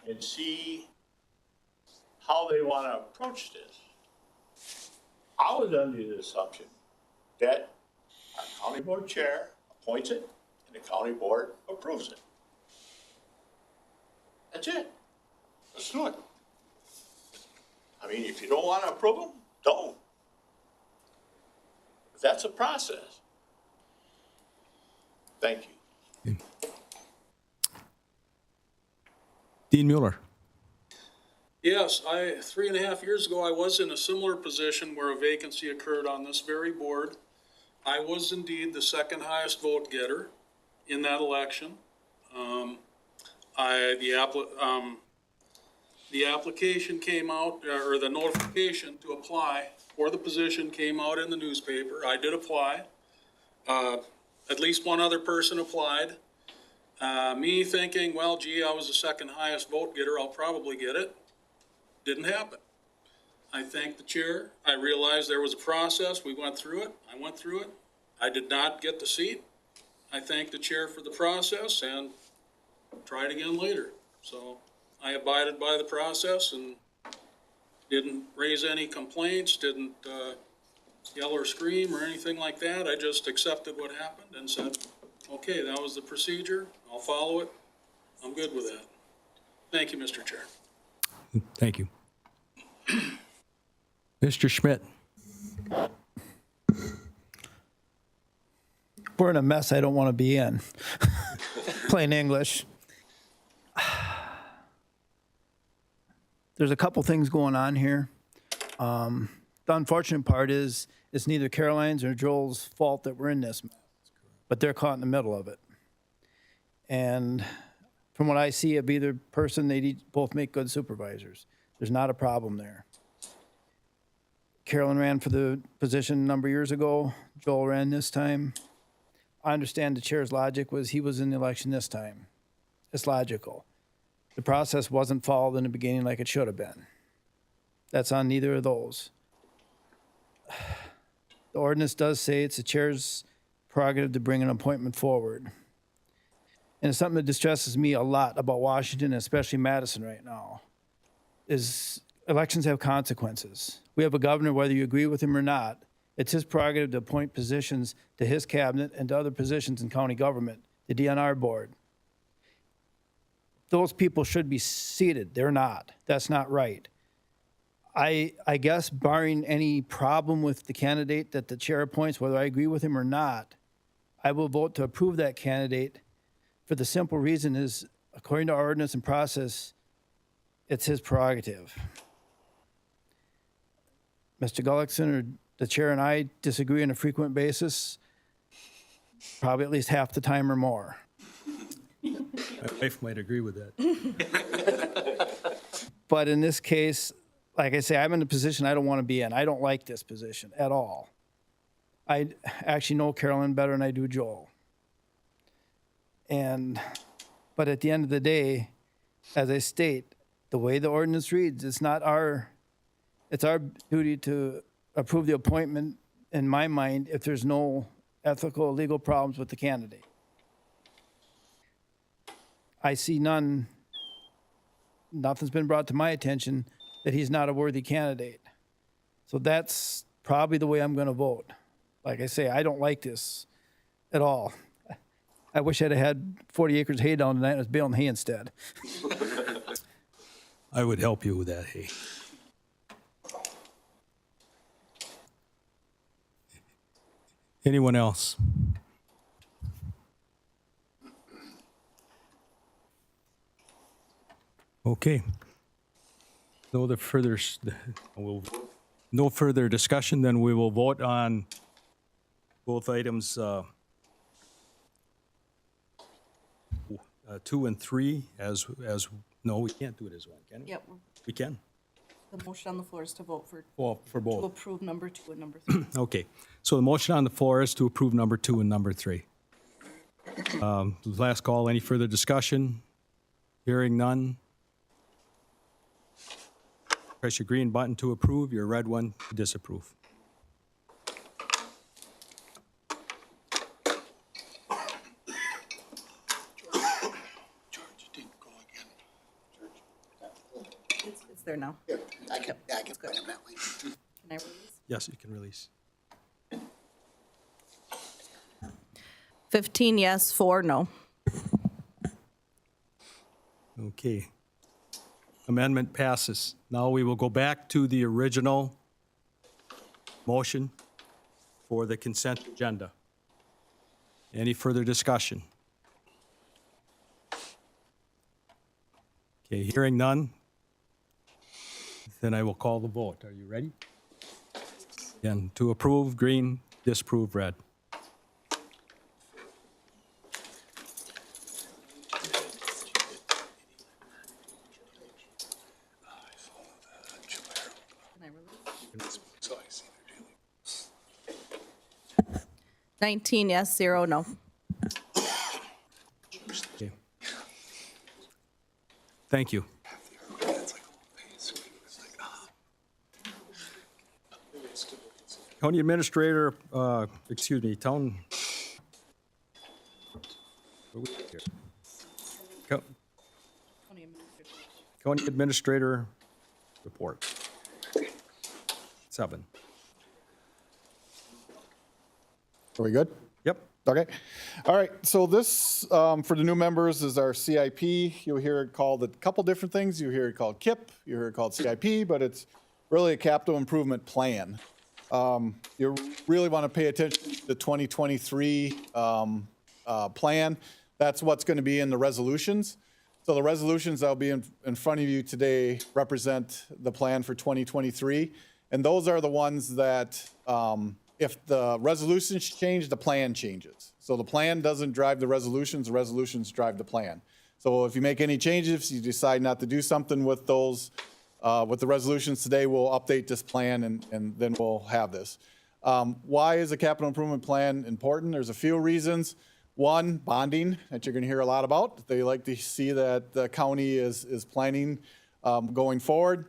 and see how they want to approach this. I was under the assumption that our county board chair appoints it and the county board approves it. That's it. Let's do it. I mean, if you don't want to approve them, don't. But that's a process. Thank you. Dean Mueller. Yes, 3.5 years ago, I was in a similar position where a vacancy occurred on this very board. I was indeed the second highest vote getter in that election. The application came out, or the notification to apply for the position came out in the newspaper. I did apply. At least one other person applied. Me thinking, well, gee, I was the second highest vote getter, I'll probably get it. Didn't happen. I thanked the chair. I realized there was a process. We went through it. I went through it. I did not get the seat. I thanked the chair for the process and tried again later. So I abided by the process and didn't raise any complaints, didn't yell or scream or anything like that. I just accepted what happened and said, okay, that was the procedure. I'll follow it. I'm good with that. Thank you, Mr. Chair. Thank you. Mr. Schmidt. We're in a mess I don't want to be in. Plain English. There's a couple things going on here. The unfortunate part is it's neither Caroline's or Joel's fault that we're in this mess, but they're caught in the middle of it. And from what I see of either person, they both make good supervisors. There's not a problem there. Carolyn ran for the position a number of years ago. Joel ran this time. I understand the chair's logic was he was in the election this time. It's logical. The process wasn't followed in the beginning like it should have been. That's on neither of those. The ordinance does say it's the chair's prerogative to bring an appointment forward. And it's something that distresses me a lot about Washington, especially Madison right now, is elections have consequences. We have a governor, whether you agree with him or not, it's his prerogative to appoint positions to his cabinet and to other positions in county government, the DNR board. Those people should be seated. They're not. That's not right. I guess barring any problem with the candidate that the chair appoints, whether I agree with him or not, I will vote to approve that candidate for the simple reason is, according to our ordinance and process, it's his prerogative. Mr. Gullickson or the chair and I disagree on a frequent basis, probably at least half the time or more. My wife might agree with that. But in this case, like I say, I'm in a position I don't want to be in. I don't like this position at all. I actually know Carolyn better than I do Joel. But at the end of the day, as I state, the way the ordinance reads, it's our duty to approve the appointment, in my mind, if there's no ethical or legal problems with the candidate. I see none. Nothing's been brought to my attention that he's not a worthy candidate. So that's probably the way I'm going to vote. Like I say, I don't like this at all. I wish I'd have had 40 acres of hay down tonight and was baling hay instead. I would help you with that, hey. Anyone else? Okay. No further discussion, then we will vote on both items 2 and 3 as no, we can't do it as one, can we? Yep. We can. The motion on the floor is to vote for, Well, for to both. approve number 2 and number 3. Okay. So the motion on the floor is to approve number 2 and number 3. Last call, any further discussion? Hearing none. Press your green button to approve, your red one to disapprove. It's there now. Here, I can put him that way. Can I release? Yes, you can release. 15 yes, 4 no. Okay. Amendment passes. Now we will go back to the original motion for the consent agenda. Any further discussion? Okay, hearing none, then I will call the vote. Are you ready? Again, to approve, green, disapprove, red. Can I release? 19 yes, 0 no. Okay. Thank you. County Administrator, Town. County Administrator report. 7. Are we good? Yep. Okay. All right. So this, for the new members, is our CIP. You'll hear it called a couple different things. You hear it called KIP. You hear it called CIP, but it's really a capital improvement plan. You really want to pay attention to the 2023 plan. That's what's going to be in the resolutions. So the resolutions that'll be in front of you today represent the plan for 2023. And those are the ones that, if the resolutions change, the plan changes. So the plan doesn't drive the resolutions drive the plan. So if you make any changes, you decide not to do something with those, with the resolutions today, we'll update this plan and then we'll have this. Why is a capital improvement plan important? There's a few reasons. One, bonding, that you're going to hear a lot about. They like to see that the county is planning going forward.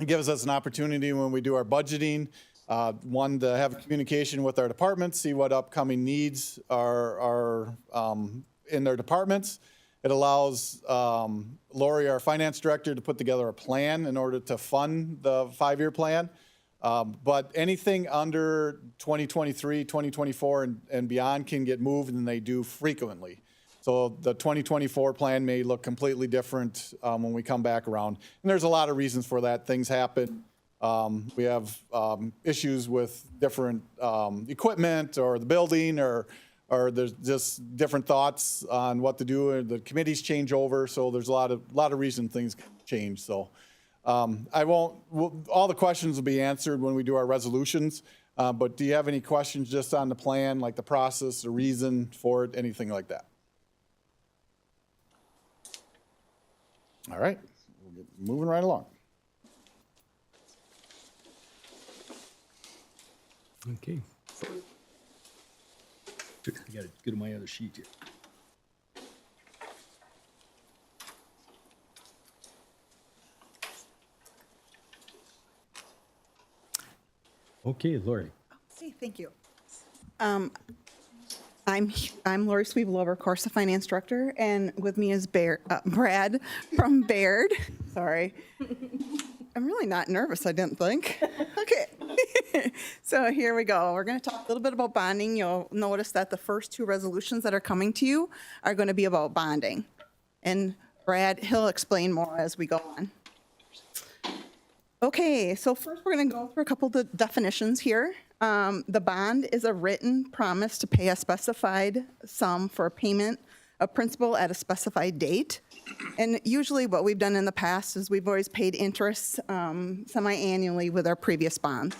It gives us an opportunity when we do our budgeting, one, to have communication with our departments, see what upcoming needs are in their departments. It allows Lori, our finance director, to put together a plan in order to fund the 5-year plan. But anything under 2023, 2024, and beyond can get moved, and they do frequently. So the 2024 plan may look completely different when we come back around. And there's a lot of reasons for that. Things happen. We have issues with different equipment or the building, or there's just different thoughts on what to do. The committees change over, so there's a lot of reasons things change. So all the questions will be answered when we do our resolutions. But do you have any questions just on the plan, like the process, the reason for it, anything like that? All right, we'll get moving right along. Okay. I got to go to my other sheet here. Okay, Lori. Okay, thank you. I'm Lori Sweeblover, of course, the finance director, and with me is Brad from Baird. Sorry. I'm really not nervous, I didn't think. Okay. So here we go. We're going to talk a little bit about bonding. You'll notice that the first 2 resolutions that are coming to you are going to be about bonding. And Brad, he'll explain more as we go on. Okay, so first we're going to go through a couple of definitions here. The bond is a written promise to pay a specified sum for payment of principal at a specified date. And usually what we've done in the past is we've always paid interest semi-annually with our previous bonds.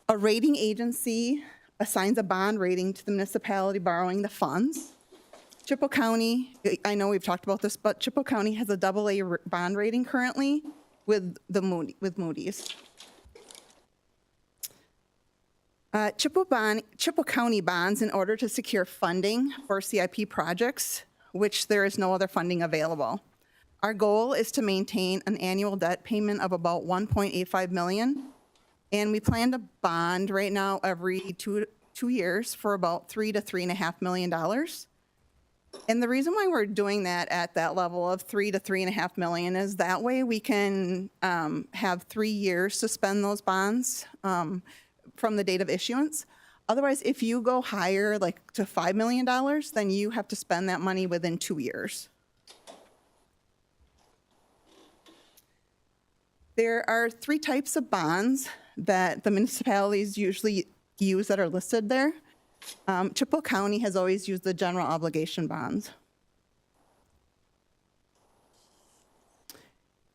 A rating agency assigns a bond rating to the municipality borrowing the funds. Chippewa County, I know we've talked about this, but Chippewa County has a AA bond rating currently with Moody's. Chippewa County bonds in order to secure funding for CIP projects, which there is no other funding available. Our goal is to maintain an annual debt payment of about $1.85 million, and we plan to bond right now every two years for about $3 to $3.5 million. And the reason why we're doing that at that level of $3 to $3.5 million is that way we can have 3 years to spend those bonds from the date of issuance. Otherwise, if you go higher, like to $5 million, then you have to spend that money within 2 years. There are 3 types of bonds that the municipalities usually use that are listed there. Chippewa County has always used the general obligation bonds.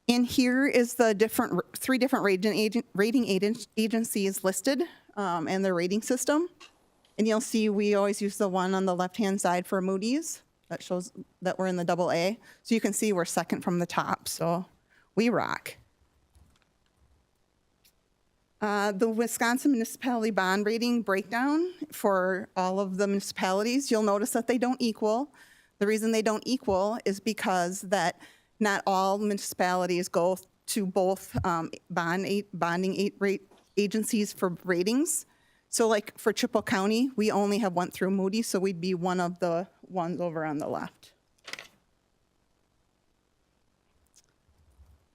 And here is the 3 different rating agencies listed and their rating system. And you'll see we always use the one on the left-hand side for Moody's. That shows that we're in the AA. So you can see we're second from the top, so we rock. The Wisconsin Municipality Bond Rating breakdown for all of the municipalities, you'll notice that they don't equal. The reason they don't equal is because that not all municipalities go to both bonding agencies for ratings. So like for Chippewa County, we only have went through Moody's, so we'd be one of the ones over on the left.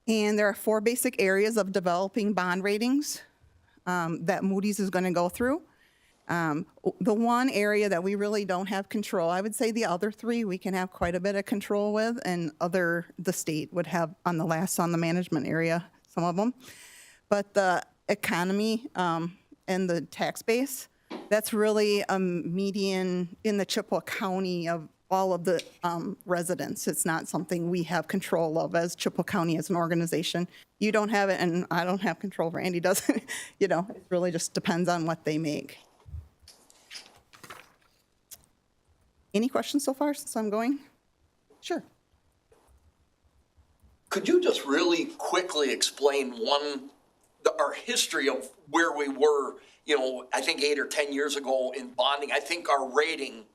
And there are 4 basic areas of developing bond ratings that Moody's is going to go through. The one area that we really don't have control, I would say the other three we can have quite a bit of control with, and the state would have on the management area, some of them. But the economy and the tax base, that's really a median in the Chippewa County of all of the residents. It's not something we have control of as Chippewa County as an organization. You don't have it, and I don't have control. Randy doesn't. It really just depends on what they make. Any questions so far since I'm going? Sure. Could you just really quickly explain our history of where we were, I think 8 or 10 years ago in bonding? I think our rating,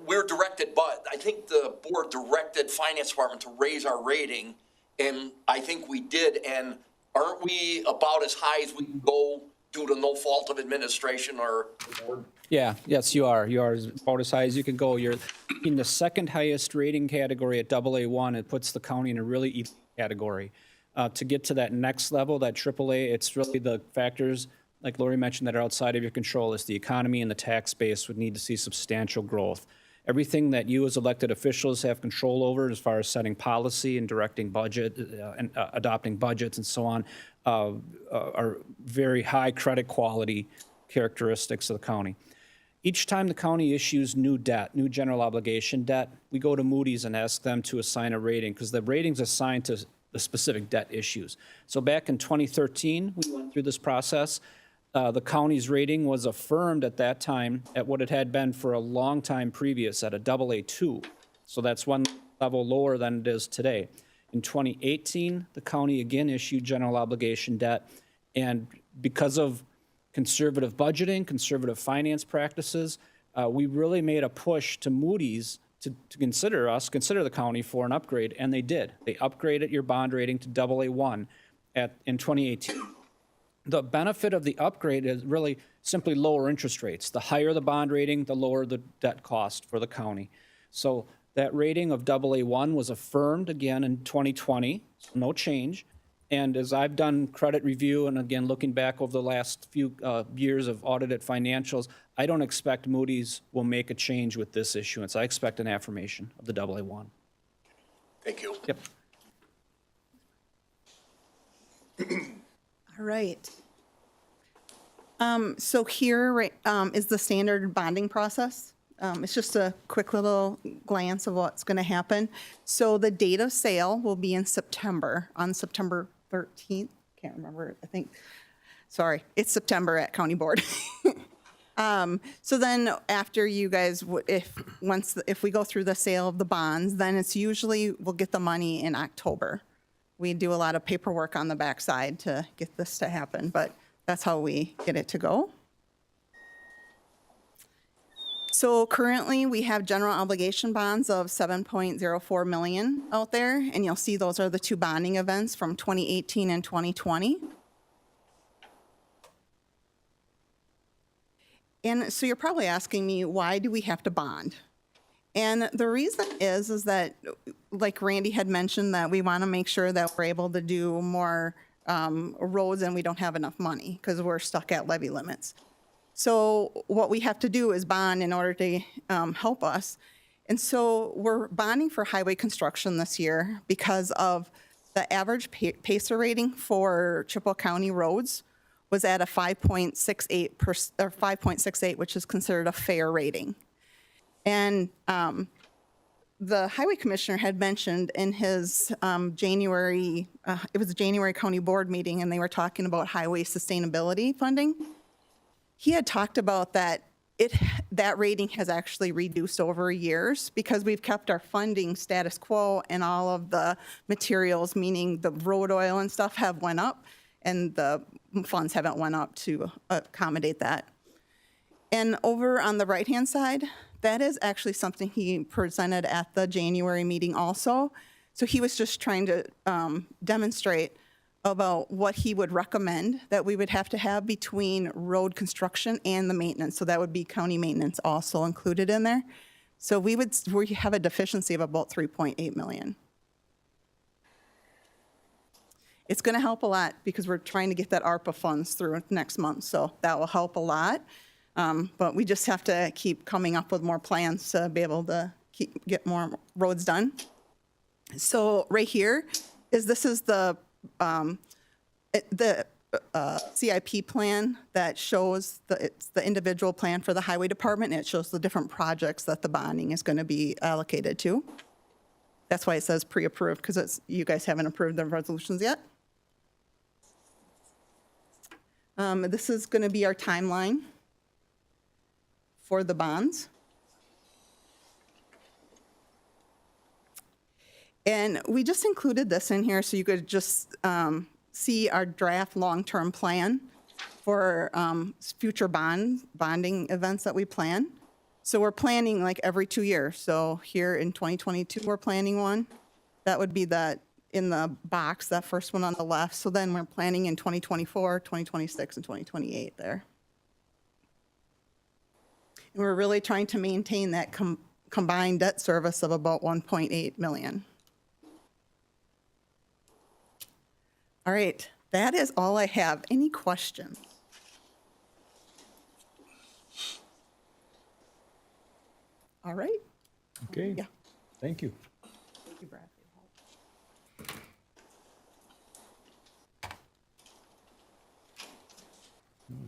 we're directed, but I think the board directed finance department to raise our rating, and I think we did. And aren't we about as high as we can go due to no fault of administration or the board? Yeah, yes, you are. You are about as high as you can go. You're in the second highest rating category at AA1. It puts the county in a really elite category. To get to that next level, that AAA, it's really the factors, like Lori mentioned, that are outside of your control. Is the economy and the tax base would need to see substantial growth. Everything that you as elected officials have control over as far as setting policy and directing budget and adopting budgets and so on are very high credit quality characteristics of the county. Each time the county issues new debt, new general obligation debt, we go to Moody's and ask them to assign a rating because the rating's assigned to the specific debt issues. So back in 2013, we went through this process. The county's rating was affirmed at that time at what it had been for a long time previous at a AA2. So that's one level lower than it is today. In 2018, the county again issued general obligation debt, and because of conservative budgeting, conservative finance practices, we really made a push to Moody's to consider the county for an upgrade, and they did. They upgraded your bond rating to AA1 in 2018. The benefit of the upgrade is really simply lower interest rates. The higher the bond rating, the lower the debt cost for the county. So that rating of AA1 was affirmed again in 2020, no change. And as I've done credit review, and again, looking back over the last few years of audited financials, I don't expect Moody's will make a change with this issuance. I expect an affirmation of the AA1. Thank you. Yep. All right. So here is the standard bonding process. It's just a quick little glance of what's going to happen. So the date of sale will be in September, on September 13th. Can't remember, I think. Sorry, it's September at County Board. So then after you guys, if we go through the sale of the bonds, then it's usually we'll get the money in October. We do a lot of paperwork on the backside to get this to happen, but that's how we get it to go. So currently we have general obligation bonds of 7.04 million out there, and you'll see those are the two bonding events from 2018 and 2020. And so you're probably asking me, why do we have to bond? And the reason is that, like Randy had mentioned, that we want to make sure that we're able to do more roads and we don't have enough money because we're stuck at levy limits. So what we have to do is bond in order to help us. And so we're bonding for highway construction this year because of the average PACER rating for Chippewa County roads was at a 5.68, which is considered a fair rating. And the highway commissioner had mentioned in his January, it was a January County Board meeting, and they were talking about highway sustainability funding. He had talked about that that rating has actually reduced over years because we've kept our funding status quo, and all of the materials, meaning the road oil and stuff, have went up, and the funds haven't went up to accommodate that. And over on the right-hand side, that is actually something he presented at the January meeting also. So he was just trying to demonstrate about what he would recommend that we would have to have between road construction and the maintenance. So that would be county maintenance also included in there. So we have a deficiency of about 3.8 million. It's going to help a lot because we're trying to get that ARPA funds through next month, so that will help a lot. But we just have to keep coming up with more plans to be able to get more roads done. So right here is this is the CIP plan that shows it's the individual plan for the highway department, and it shows the different projects that the bonding is going to be allocated to. That's why it says pre-approved, because you guys haven't approved the resolutions yet. This is going to be our timeline for the bonds. And we just included this in here so you could just see our draft long-term plan for future bonding events that we plan. So we're planning like every 2 years. So here in 2022, we're planning one. That would be that in the box, that first one on the left. So then we're planning in 2024, 2026, and 2028 there. And we're really trying to maintain that combined debt service of about 1.8 million. All right, that is all I have. Any questions? All right. Okay. Yeah. Thank you. Thank you, Brad.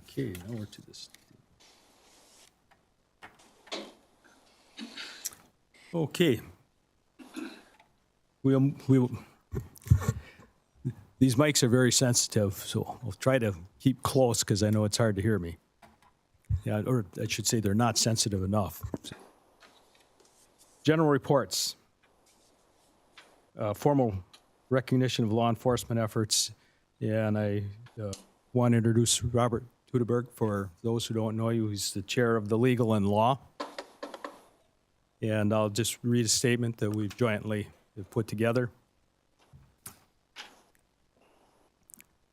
Okay, now we're to this. Okay. These mics are very sensitive, so I'll try to keep close because I know it's hard to hear me. Yeah, or I should say they're not sensitive enough. General reports. Formal recognition of law enforcement efforts, and I want to introduce Robert Tudeberg. For those who don't know you, he's the chair of the Legal and Law. And I'll just read a statement that we've jointly put together.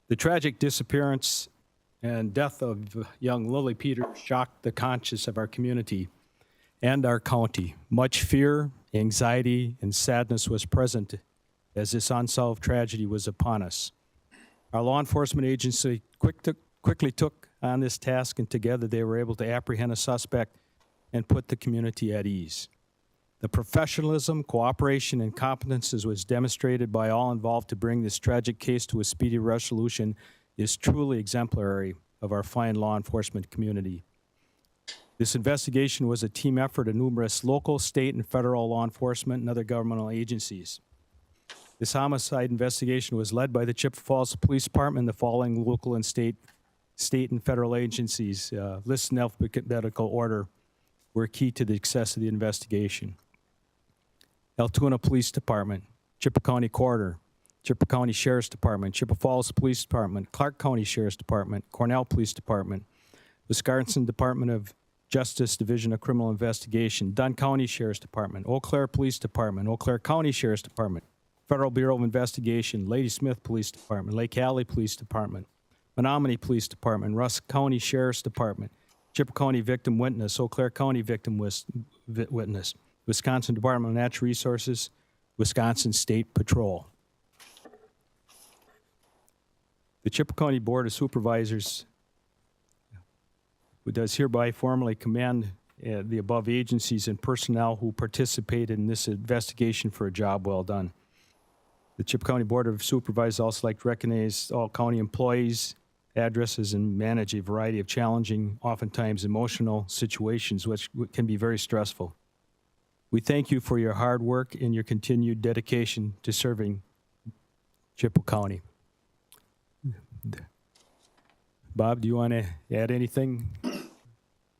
The tragic disappearance and death of young Lily Peters shocked the conscience of our community and our county. Much fear, anxiety, and sadness was present as this unsolved tragedy was upon us. Our law enforcement agency quickly took on this task, and together they were able to apprehend a suspect and put the community at ease. The professionalism, cooperation, and competences was demonstrated by all involved to bring this tragic case to a speedy resolution is truly exemplary of our fine law enforcement community. This investigation was a team effort of numerous local, state, and federal law enforcement and other governmental agencies. This homicide investigation was led by the Chippewa Falls Police Department and the following local and state and federal agencies, listed in alphabetical order, were key to the success of the investigation. Altoona Police Department, Chippewa County Coroner, Chippewa County Sheriff's Department, Chippewa Falls Police Department, Clark County Sheriff's Department, Cornell Police Department, Wisconsin Department of Justice Division of Criminal Investigation, Dunn County Sheriff's Department, Eau Claire Police Department, Eau Claire County Sheriff's Department, Federal Bureau of Investigation, Ladysmith Police Department, Lake Alley Police Department, Menominee Police Department, Rusk County Sheriff's Department, Chippewa County Victim Witness, Eau Claire County Victim Witness, Wisconsin Department of Natural Resources, Wisconsin State Patrol. The Chippewa County Board of Supervisors who does hereby formally commend the above agencies and personnel who participated in this investigation for a job well done. The Chippewa County Board of Supervisors also like to recognize all county employees, addresses, and manage a variety of challenging, oftentimes emotional situations which can be very stressful. We thank you for your hard work and your continued dedication to serving Chippewa County. Bob, do you want to add anything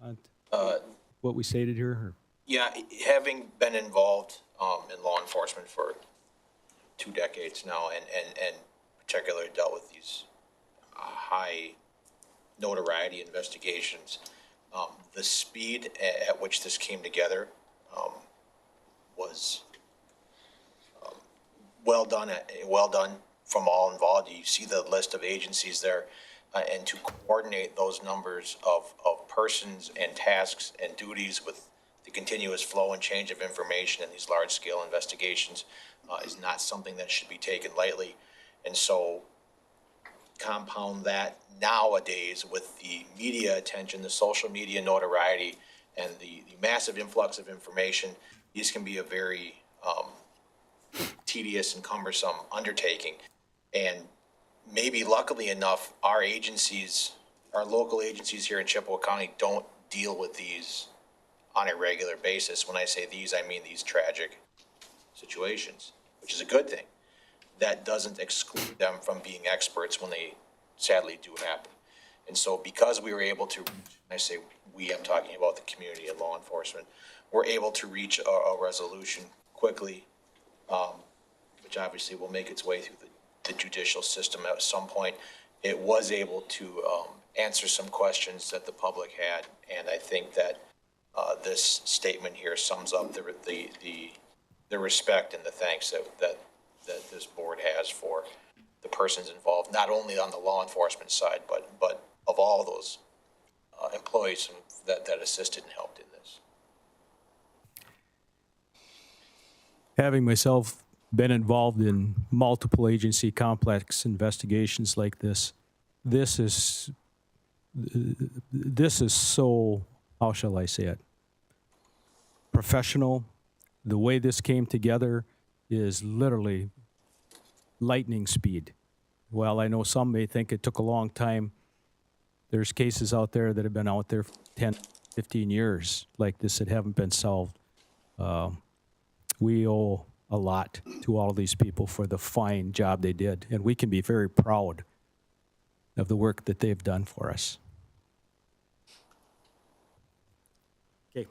on what we stated here? Or? Yeah, having been involved in law enforcement for 2 decades now, and particularly dealt with these high notoriety investigations, the speed at which this came together was well done from all involved. You see the list of agencies there, and to coordinate those numbers of persons and tasks and duties with the continuous flow and change of information in these large-scale investigations is not something that should be taken lightly. And so compound that nowadays with the media attention, the social media notoriety, and the massive influx of information, these can be a very tedious and cumbersome undertaking. And maybe luckily enough, our agencies, our local agencies here in Chippewa County don't deal with these on a regular basis. When I say these, I mean these tragic situations, which is a good thing. That doesn't exclude them from being experts when they sadly do happen. And so because we were able to, when I say we, I'm talking about the community and law enforcement, we're able to reach a resolution quickly, which obviously will make its way through the judicial system at some point. It was able to answer some questions that the public had, and I think that this statement here sums up the respect and the thanks that this board has for the persons involved, not only on the law enforcement side, but of all those employees that assisted and helped in this. Having myself been involved in multiple agency complex investigations like this, this is so, how shall I say it, professional. The way this came together is literally lightning speed. While I know some may think it took a long time, there's cases out there that have been out there for 10, 15 years like this that haven't been solved. We owe a lot to all of these people for the fine job they did, and we can be very proud of the work that they've done for us. Okay.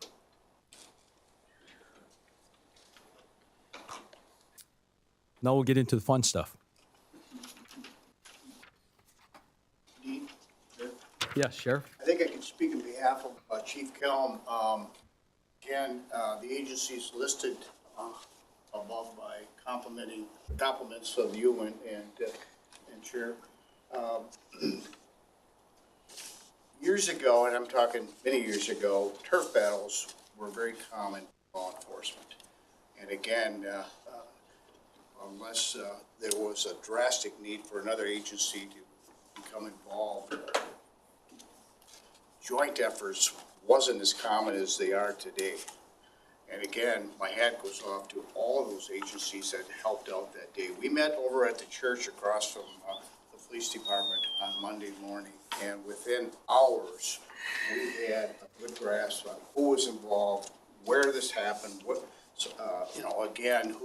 Now we'll get into the fun stuff. Yes, Sheriff. I think I can speak on behalf of Chief Kelm. Again, the agencies listed above by compliments of you and Chair. Years ago, and I'm talking many years ago, turf battles were very common in law enforcement. And again, unless there was a drastic need for another agency to become involved, joint efforts wasn't as common as they are today. And again, my hat goes off to all of those agencies that helped out that day. We met over at the church across from the police department on Monday morning, and within hours, we had a good grasp on who was involved, where this happened, what, again,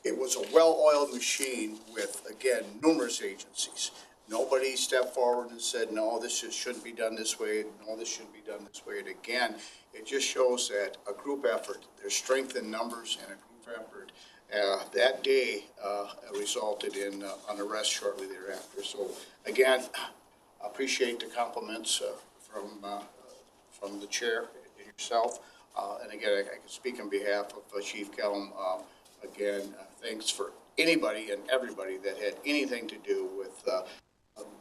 it was a well-oiled machine with, again, numerous agencies. Nobody stepped forward and said, no, this shouldn't be done this way. No, this shouldn't be done this way. And again, it just shows that a group effort, there's strength in numbers and a group effort. That day resulted in an arrest shortly thereafter. So again, I appreciate the compliments from the chair and yourself. And again, I can speak on behalf of Chief Kelm. Again, thanks for anybody and everybody that had anything to do with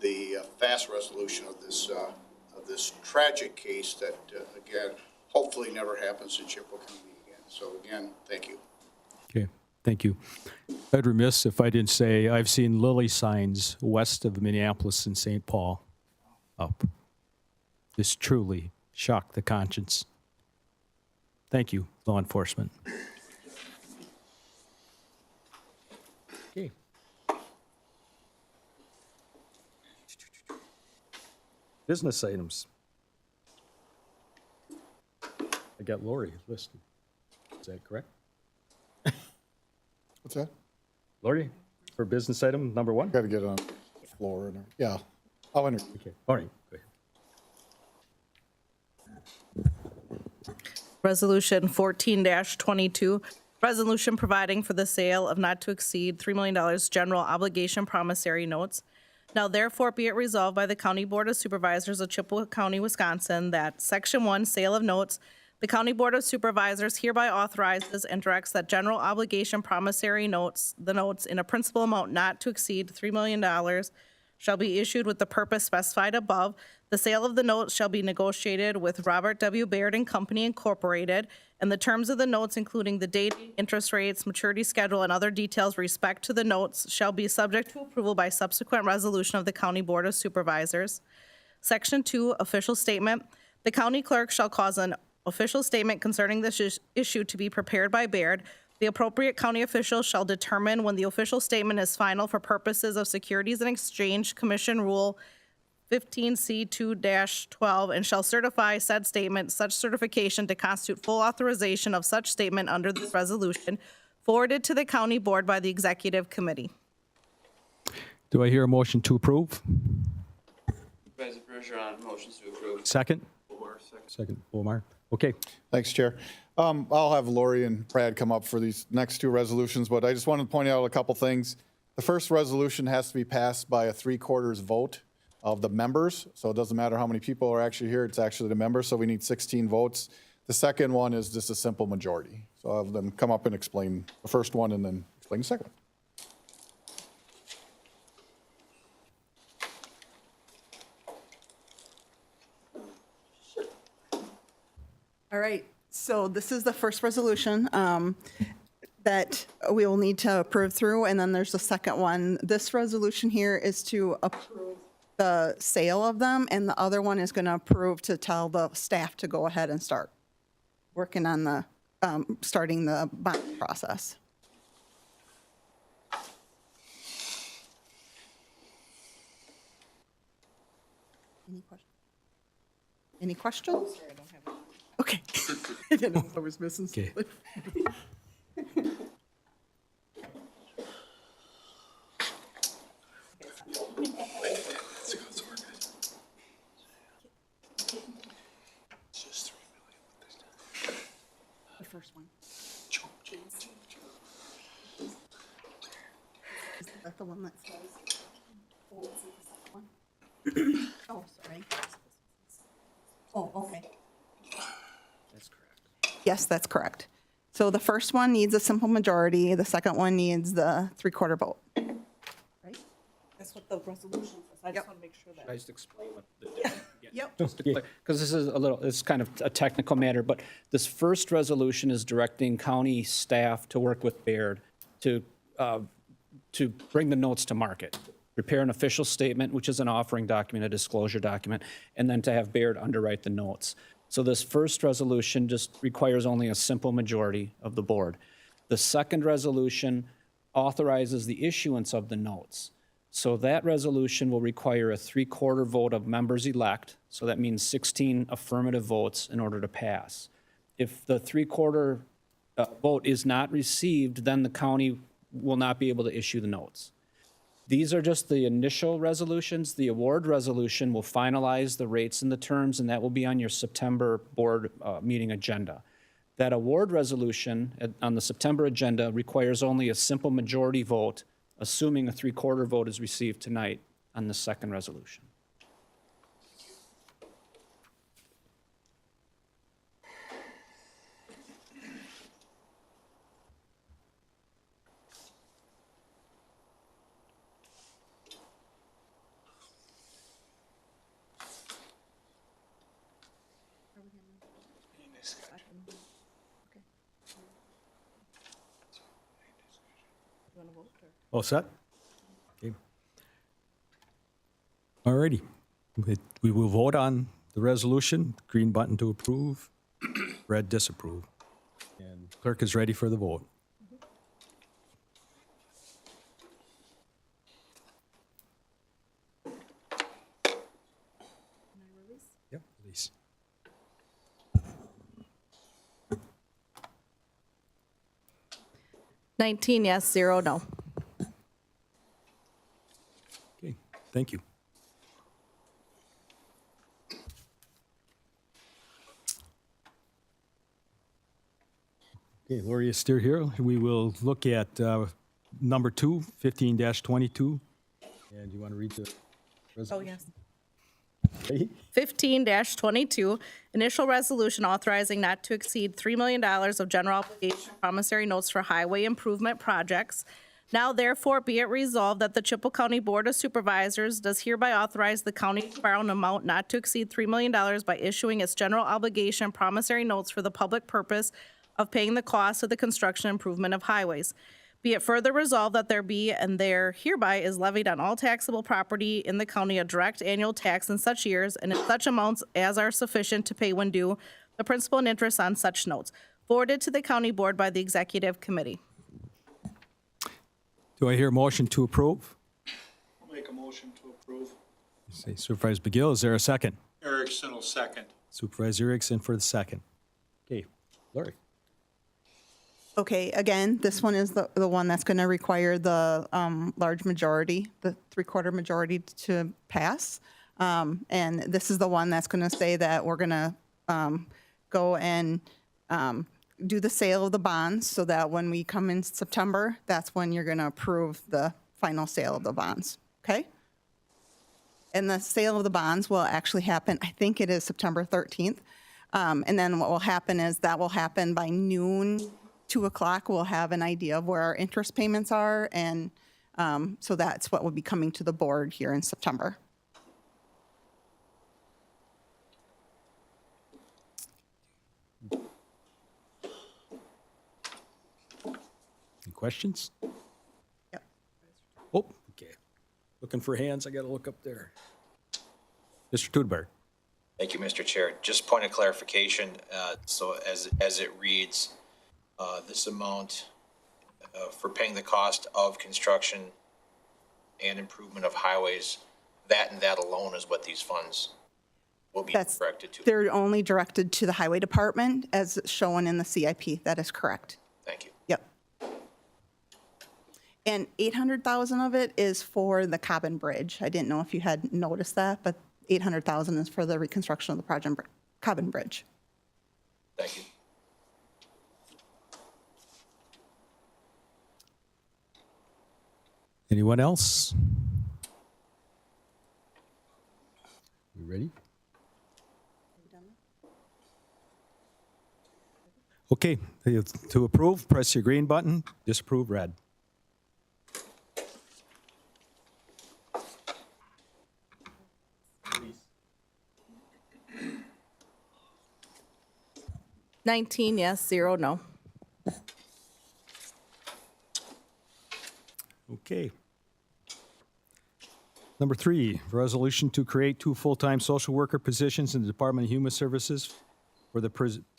the fast resolution of this tragic case that, again, hopefully never happens in Chippewa County again. So again, thank you. Okay, thank you. I'd remiss if I didn't say I've seen lily signs west of Minneapolis and St. Paul up. This truly shocked the conscience. Thank you, law enforcement. Okay. Business items. I got Lori listed. Is that correct? What's that? Lori, for business item number one? Got to get it on the floor. Yeah. I'll enter. Okay, all right. Go ahead. Resolution 14-22, resolution providing for the sale of not to exceed $3 million general obligation promissory notes. Now therefore be it resolved by the County Board of Supervisors of Chippewa County, Wisconsin, that Section 1, Sale of Notes, the County Board of Supervisors hereby authorizes and directs that general obligation promissory notes, the notes in a principal amount not to exceed $3 million, shall be issued with the purpose specified above. The sale of the notes shall be negotiated with Robert W. Baird and Company Incorporated, and the terms of the notes, including the date, interest rates, maturity schedule, and other details with respect to the notes, shall be subject to approval by subsequent resolution of the County Board of Supervisors. Section 2, official statement. The county clerk shall cause an official statement concerning this issue to be prepared by Baird. The appropriate county official shall determine when the official statement is final for purposes of Securities and Exchange Commission Rule 15C2-12 and shall certify said statement, such certification to constitute full authorization of such statement under this resolution, forwarded to the county board by the executive committee. Do I hear a motion to approve? Supervisor Bergeron, motions to approve. Second? Second, Omar. Okay. Thanks, Chair. I'll have Lori and Brad come up for these next two resolutions, but I just wanted to point out a couple things. The first resolution has to be passed by a 3/4 vote of the members, so it doesn't matter how many people are actually here, it's actually the members, so we need 16 votes. The second one is just a simple majority. So I'll have them come up and explain the first one and then explain the second one. All right, so this is the first resolution that we will need to approve through, and then there's the second one. This resolution here is to approve the sale of them, and the other one is going to approve to tell the staff to go ahead and start working on the, starting the bond process. Any questions? Any questions? Okay. I didn't know if I was missing something. The first one. Is that the one that says? Oh, sorry. Oh, okay. Yes, that's correct. So the first one needs a simple majority, the second one needs the 3/4 vote. Right? That's what the resolution says. I just want to make sure that. Should I just explain what the difference? Yep. Because this is it's kind of a technical matter, but this first resolution is directing county staff to work with Baird to bring the notes to market, prepare an official statement, which is an offering document, a disclosure document, and then to have Baird underwrite the notes. So this first resolution just requires only a simple majority of the board. The second resolution authorizes the issuance of the notes. So that resolution will require a 3/4 vote of members elect. So that means 16 affirmative votes in order to pass. If the 3/4 vote is not received, then the county will not be able to issue the notes. These are just the initial resolutions. The award resolution will finalize the rates and the terms, and that will be on your September board meeting agenda. That award resolution on the September agenda requires only a simple majority vote, assuming a 3/4 vote is received tonight on the second resolution. All set? Okay. All righty. We will vote on the resolution. Green button to approve, red disapprove. And clerk is ready for the vote. Yep, release. $19 yes, 0 no. Okay, thank you. Okay, Lori is still here. We will look at number 2, 15-22. And you want to read the resolution? Oh, yes. 15-22, initial resolution authorizing not to exceed $3 million of general obligation promissory notes for highway improvement projects. Now therefore be it resolved that the Chippewa County Board of Supervisors does hereby authorize the county to borrow an amount not to exceed $3 million by issuing its general obligation promissory notes for the public purpose of paying the cost of the construction improvement of highways. Be it further resolved that there be and there hereby is levied on all taxable property in the county a direct annual tax in such years and in such amounts as are sufficient to pay when due the principal and interest on such notes, forwarded to the county board by the executive committee. Do I hear a motion to approve? I'll make a motion to approve. Say Supervisor McGill, is there a second? Erickson will second. Supervisor Erickson for the second. Okay, Lori. Okay, again, this one is the one that's going to require the large majority, the three-quarter majority to pass. And this is the one that's going to say that we're going to go and do the sale of the bonds so that when we come in September, that's when you're going to approve the final sale of the bonds, okay? And the sale of the bonds will actually happen, I think it is September 13th. And then what will happen is that will happen by noon, 2 o'clock, we'll have an idea of where our interest payments are. And so that's what will be coming to the board here in September. Any questions? Yep. Oh, okay. Looking for hands, I gotta look up there. Mr. Tudor. Thank you, Mr. Chair. Just point of clarification, so as it reads, this amount for paying the cost of construction and improvement of highways, that and that alone is what these funds will be directed to. They're only directed to the highway department as shown in the CIP. That is correct. Thank you. Yep. And 800,000 of it is for the Cobbin Bridge. I didn't know if you had noticed that, but 800,000 is for the reconstruction of the project Cobbin Bridge. Thank you. Anyone else? You ready? Okay, to approve, press your green button. Disapprove, red. $19 yes, 0 no. Okay. Number 3, resolution to create 2 full-time social worker positions in the Department of Human Services for the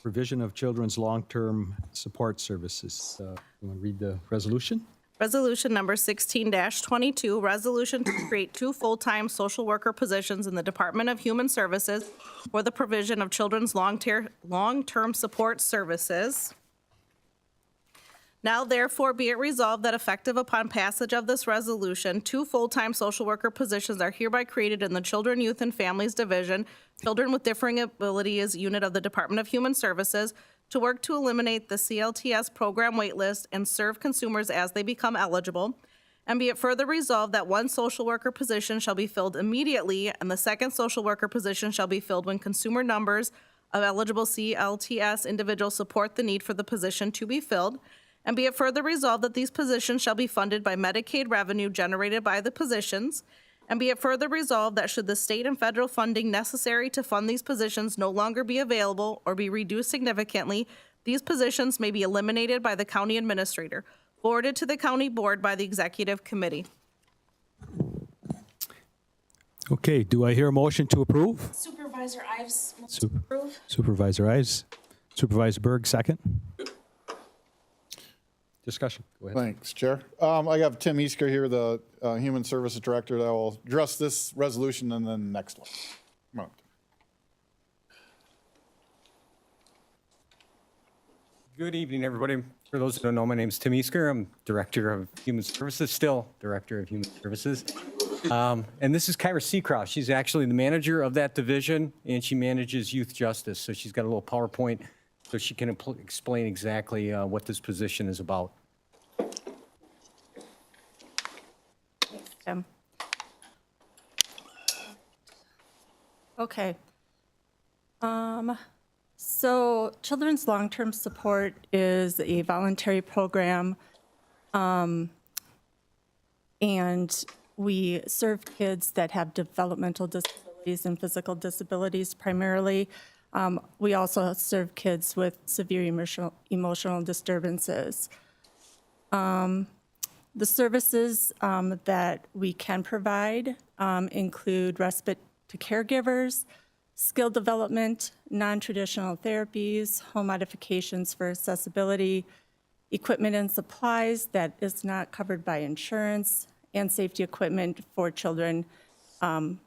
provision of children's long-term support services. You want to read the resolution? Resolution number 16-22, resolution to create 2 full-time social worker positions in the Department of Human Services for the provision of children's long-term support services. Now therefore be it resolved that effective upon passage of this resolution, 2 full-time social worker positions are hereby created in the Children, Youth, and Families Division, Children with Differing Abilities Unit of the Department of Human Services, to work to eliminate the CLTS program waitlist and serve consumers as they become eligible. And be it further resolved that 1 social worker position shall be filled immediately, and the 2nd social worker position shall be filled when consumer numbers of eligible CLTS individuals support the need for the position to be filled. And be it further resolved that these positions shall be funded by Medicaid revenue generated by the positions. And be it further resolved that should the state and federal funding necessary to fund these positions no longer be available or be reduced significantly, these positions may be eliminated by the county administrator, forwarded to the county board by the executive committee. Okay, do I hear a motion to approve? Supervisor Ives, approve. Supervisor Ives. Supervisor Berg, second. Discussion. Go ahead. Thanks, Chair. I have Tim Easker here, the Human Services Director, that will address this resolution and then the next one. Come on. Good evening, everybody. For those who don't know, my name is Tim Easker. I'm Director of Human Services, still Director of Human Services. And this is Kyra Seacroft. She's actually the manager of that division, and she manages youth justice. So she's got a little PowerPoint so she can explain exactly what this position is about. Okay. So Children's Long-Term Support is a voluntary program And we serve kids that have developmental disabilities and physical disabilities primarily. We also serve kids with severe emotional disturbances. The services that we can provide include respite to caregivers, skill development, non-traditional therapies, home modifications for accessibility, equipment and supplies that is not covered by insurance, and safety equipment for children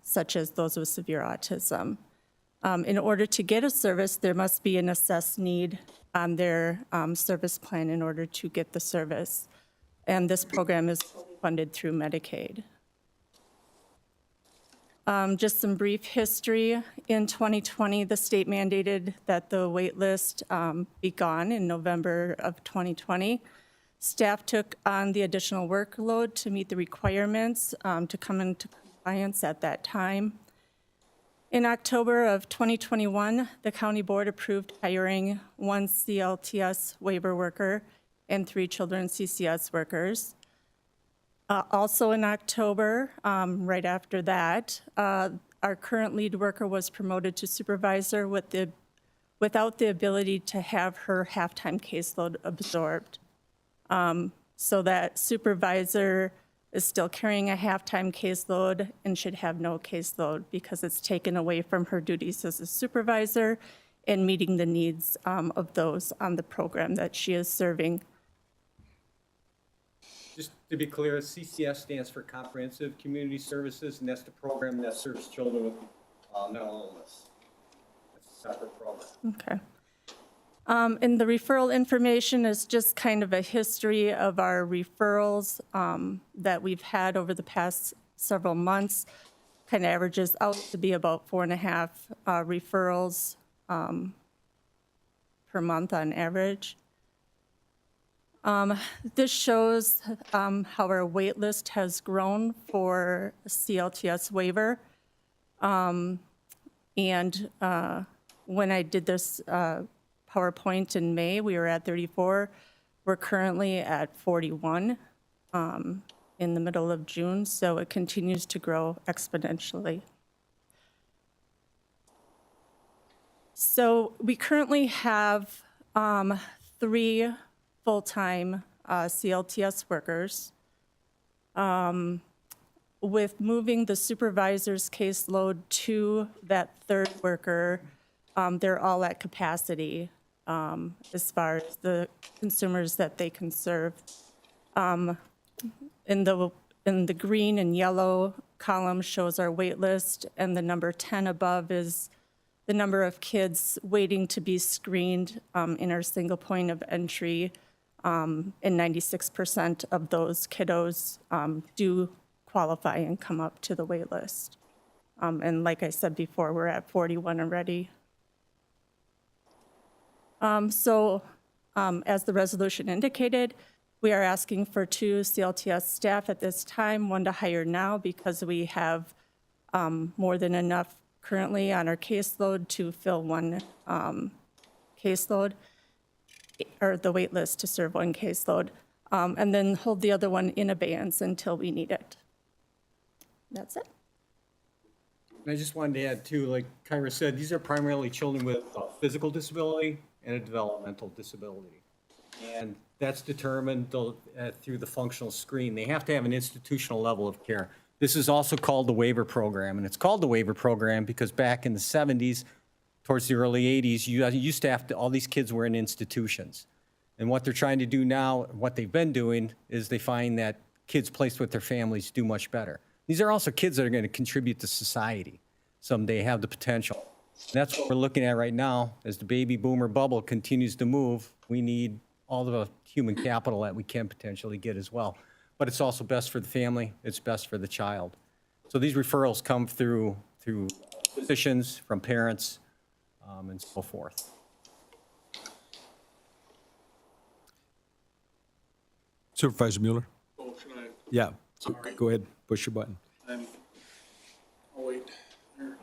such as those with severe autism. In order to get a service, there must be an assessed need on their service plan in order to get the service. And this program is funded through Medicaid. Just some brief history. In 2020, the state mandated that the wait list be gone in November of 2020. Staff took on the additional workload to meet the requirements to come into compliance at that time. In October of 2021, the county board approved hiring 1 CLTS waiver worker and 3 children's CCS workers. Also in October, right after that, our current lead worker was promoted to supervisor without the ability to have her half-time caseload absorbed. So that supervisor is still carrying a half-time caseload and should have no caseload because it's taken away from her duties as a supervisor and meeting the needs of those on the program that she is serving. Just to be clear, CCS stands for Comprehensive Community Services, and that's the program that serves children with mental illness. It's a separate program. Okay. And the referral information is just kind of a history of our referrals that we've had over the past several months. Kind of averages out to be about 4.5 referrals per month on average. This shows how our wait list has grown for CLTS waiver. And when I did this PowerPoint in May, we were at 34. We're currently at 41 in the middle of June, so it continues to grow exponentially. So we currently have 3 full-time CLTS workers. With moving the supervisor's caseload to that 3rd worker, they're all at capacity as far as the consumers that they can serve. In the green and yellow column shows our wait list, and the number 10 above is the number of kids waiting to be screened in our single point of entry. And 96% of those kiddos do qualify and come up to the wait list. And like I said before, we're at 41 already. As the resolution indicated, we are asking for 2 CLTS staff at this time, 1 to hire now because we have more than enough currently on our caseload to fill 1 caseload, or the wait list to serve 1 caseload, and then hold the other one in abeyance until we need it. That's it. And I just wanted to add too, like Kyra said, these are primarily children with a physical disability and a developmental disability. And that's determined through the functional screen. They have to have an institutional level of care. This is also called the waiver program, and it's called the waiver program because back in the 70s, towards the early 80s, you used to have to, all these kids were in institutions. And what they're trying to do now, what they've been doing, is they find that kids placed with their families do much better. These are also kids that are going to contribute to society someday, have the potential. And that's what we're looking at right now. As the baby boomer bubble continues to move, we need all the human capital that we can potentially get as well. But it's also best for the family, it's best for the child. So these referrals come through physicians, from parents, and so forth. Supervisor Mueller? Oh, should I? Yeah, Sorry. go ahead, push your button. I'll wait. Here.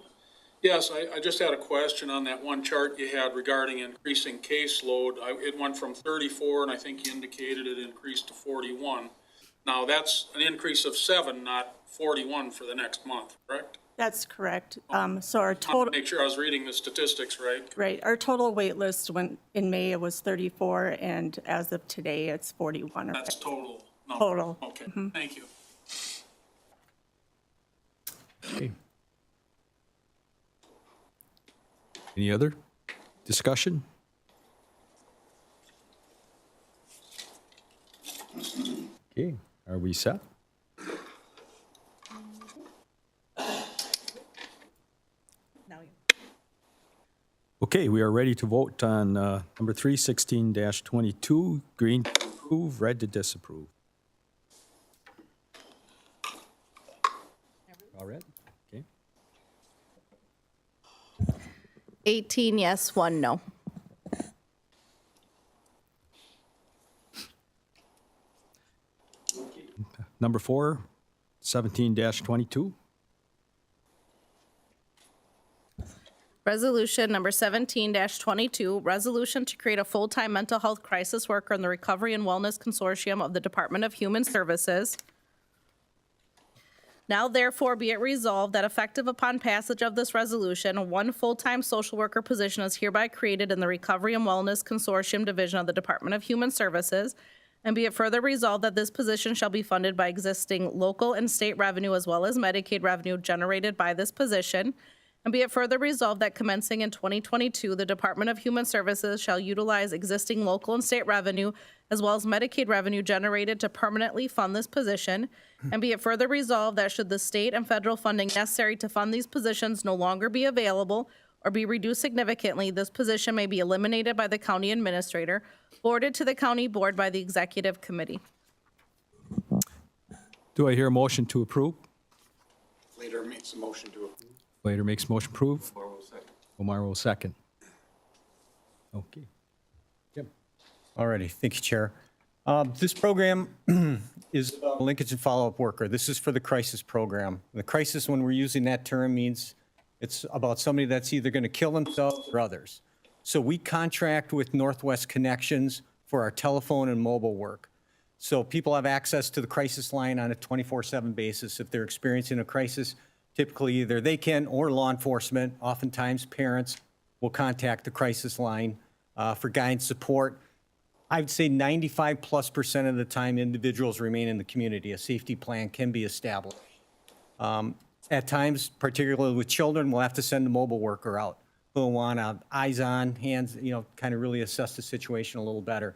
Yes, I just had a question on that one chart you had regarding increasing caseload. It went from 34, and I think you indicated it increased to 41. Now, that's an increase of 7, not 41 for the next month, correct? That's correct. So our I want total, to make sure I was reading the statistics right. right, our total wait list went, in May it was 34, and as of today, it's 41. That's total. No. Total. Okay, thank you. Okay. Any other discussion? Okay, are we set? Okay, we are ready to vote on number 3, 16-22, green to approve, red to disapprove. All right, okay. 18 yes, 1 no. Number 4, 17-22. Resolution number 17-22, resolution to create a full-time mental health crisis worker in the Recovery and Wellness Consortium of the Department of Human Services. Now therefore be it resolved that effective upon passage of this resolution, 1 full-time social worker position is hereby created in the Recovery and Wellness Consortium Division of the Department of Human Services. And be it further resolved that this position shall be funded by existing local and state revenue as well as Medicaid revenue generated by this position. And be it further resolved that commencing in 2022, the Department of Human Services shall utilize existing local and state revenue as well as Medicaid revenue generated to permanently fund this position. And be it further resolved that should the state and federal funding necessary to fund these positions no longer be available or be reduced significantly, this position may be eliminated by the county administrator, forwarded to the county board by the executive committee. Do I hear a motion to approve? Later makes a motion to approve. Later makes motion approve. Omar will second. Omar will second. Okay. All righty, thank you, Chair. This program is a linkage and follow-up worker. This is for the crisis program. The crisis, when we're using that term, means it's about somebody that's either going to kill themselves or others. So we contract with Northwest Connections for our telephone and mobile work. So people have access to the crisis line on a 24/7 basis. If they're experiencing a crisis, typically either they can or law enforcement, oftentimes parents, will contact the crisis line for guidance support. I'd say 95+% of the time individuals remain in the community. A safety plan can be established. At times, particularly with children, we'll have to send the mobile worker out who'll want eyes on, hands, kind of really assess the situation a little better.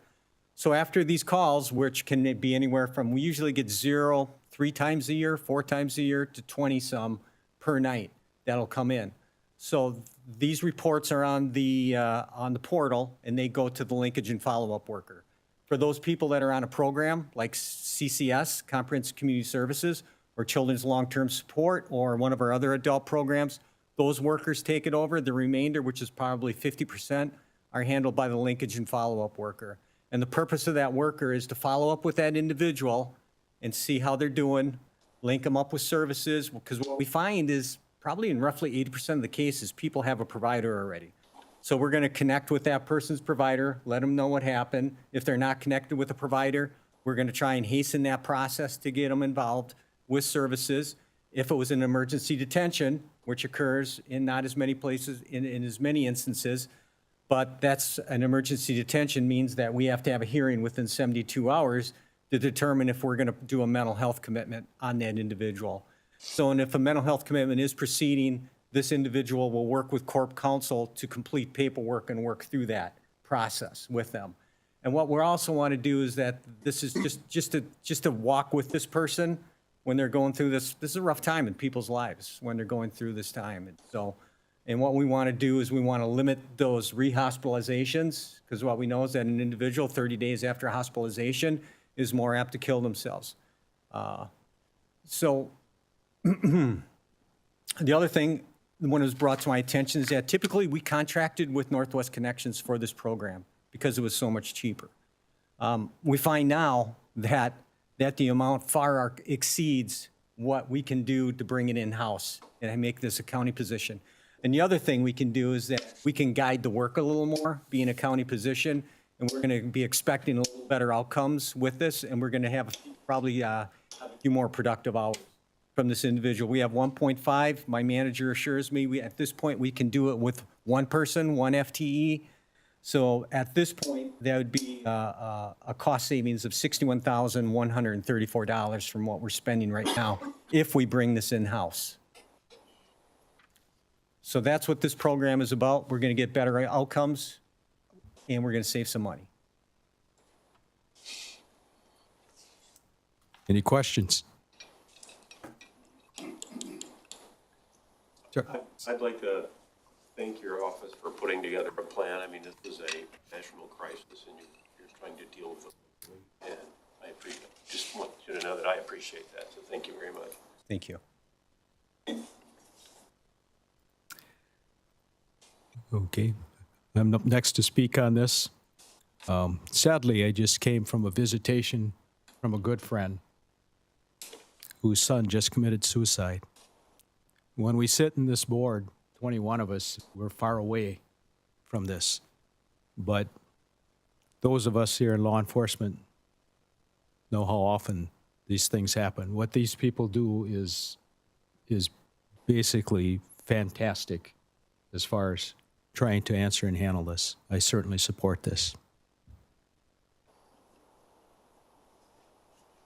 So after these calls, which can be anywhere from, we usually get 0 3 times a year, 4 times a year, to 20-some per night that'll come in. So these reports are on the portal, and they go to the linkage and follow-up worker. For those people that are on a program like CCS, Comprehensive Community Services, or Children's Long-Term Support, or one of our other adult programs, those workers take it over. The remainder, which is probably 50%, are handled by the linkage and follow-up worker. And the purpose of that worker is to follow up with that individual and see how they're doing, link them up with services, because what we find is probably in roughly 80% of the cases, people have a provider already. So we're going to connect with that person's provider, let them know what happened. If they're not connected with a provider, we're going to try and hasten that process to get them involved with services. If it was an emergency detention, which occurs in not as many places, in as many instances, but that's an emergency detention means that we have to have a hearing within 72 hours to determine if we're going to do a mental health commitment on that individual. So, and if a mental health commitment is proceeding, this individual will work with Corp Counsel to complete paperwork and work through that process with them. And what we also want to do is that this is just to walk with this person when they're going through this. This is a rough time in people's lives when they're going through this time. And so, and what we want to do is we want to limit those rehospitalizations, because what we know is that an individual 30 days after hospitalization is more apt to kill themselves. So the other thing, when it was brought to my attention, is that typically we contracted with Northwest Connections for this program because it was so much cheaper. We find now that the amount far exceeds what we can do to bring it in-house and make this a county position. And the other thing we can do is that we can guide the work a little more, being a county position, and we're going to be expecting a little better outcomes with this, and we're going to have a few probably a few more productive hours from this individual. We have 1.5. My manager assures me at this point we can do it with one person, one FTE. So at this point, that would be a cost savings of $61,134 from what we're spending right now if we bring this in-house. So that's what this program is about. We're going to get better outcomes, and we're going to save some money. Any questions? Sure. I'd like to thank your office for putting together a plan. I mean, this is a national crisis, and you're trying to deal with it. And I appreciate, just want you to know that I appreciate that. So thank you very much. Thank you. Okay. I'm up next to speak on this. Sadly, I just came from a visitation from a good friend whose son just committed suicide. When we sit in this board, 21 of us, we're far away from this. But those of us here in law enforcement know how often these things happen. What these people do is basically fantastic as far as trying to answer and handle this. I certainly support this.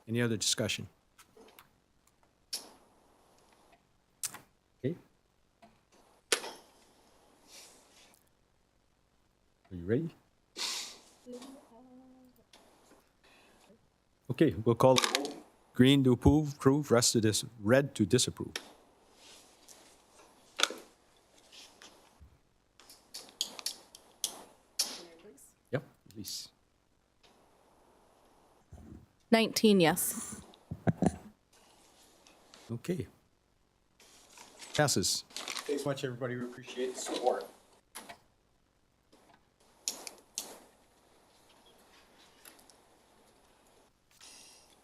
Any other discussion? Okay. Are you ready? Okay, we'll call the vote. Green to approve, red to disapprove. Yep, please. 19, yes. Okay. Passes. Thanks much, everybody. We appreciate the support.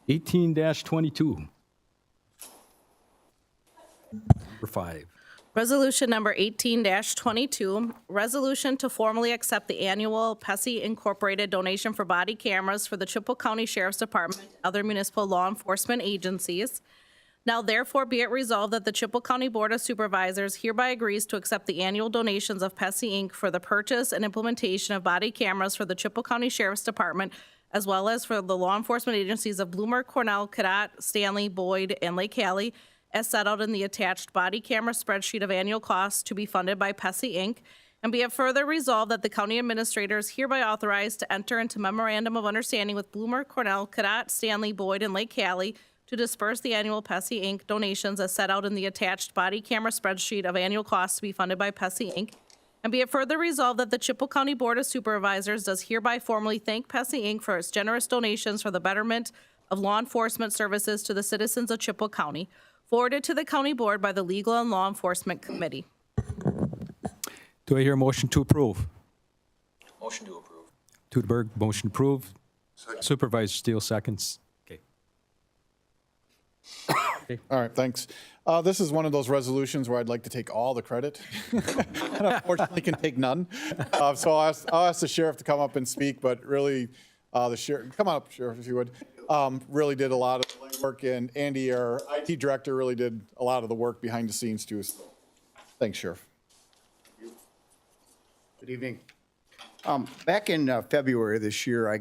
(18-22). Number 5. Resolution number 18-22, resolution to formally accept the annual Pessy Incorporated donation for body cameras for the Chippewa County Sheriff's Department and other municipal law enforcement agencies. Now therefore be it resolved that the Chippewa County Board of Supervisors hereby agrees to accept the annual donations of Pessy Inc. for the purchase and implementation of body cameras for the Chippewa County Sheriff's Department, as well as for the law enforcement agencies of Bloomer, Cornell, Cadott, Stanley, Boyd, and Lake Hallie, as set out in the attached body camera spreadsheet of annual costs to be funded by Pessy Inc. And be it further resolved that the county administrator is hereby authorized to enter into memorandum of understanding with Bloomer, Cornell, Cadott, Stanley, Boyd, and Lake Hallie to disperse the annual Pessy Inc. donations as set out in the attached body camera spreadsheet of annual costs to be funded by Pessy Inc. And be it further resolved that the Chippewa County Board of Supervisors does hereby formally thank Pessy Inc. for its generous donations for the betterment of law enforcement services to the citizens of Chippewa County, forwarded to the county board by the Legal and Law Enforcement Committee. Do I hear a motion to approve? Motion to approve. Teuteberg, motion approved. Supervisor Steele, seconds. All right, thanks. This is one of those resolutions where I'd like to take all the credit. And unfortunately can take none. So I'll ask the sheriff to come up and speak, but really, the sheriff, come on up, Sheriff, if you would. Really did a lot of work, and Andy, our IT director, really did a lot of the work behind the scenes too. So, thanks, Sheriff. Good evening. Back in February of this year, I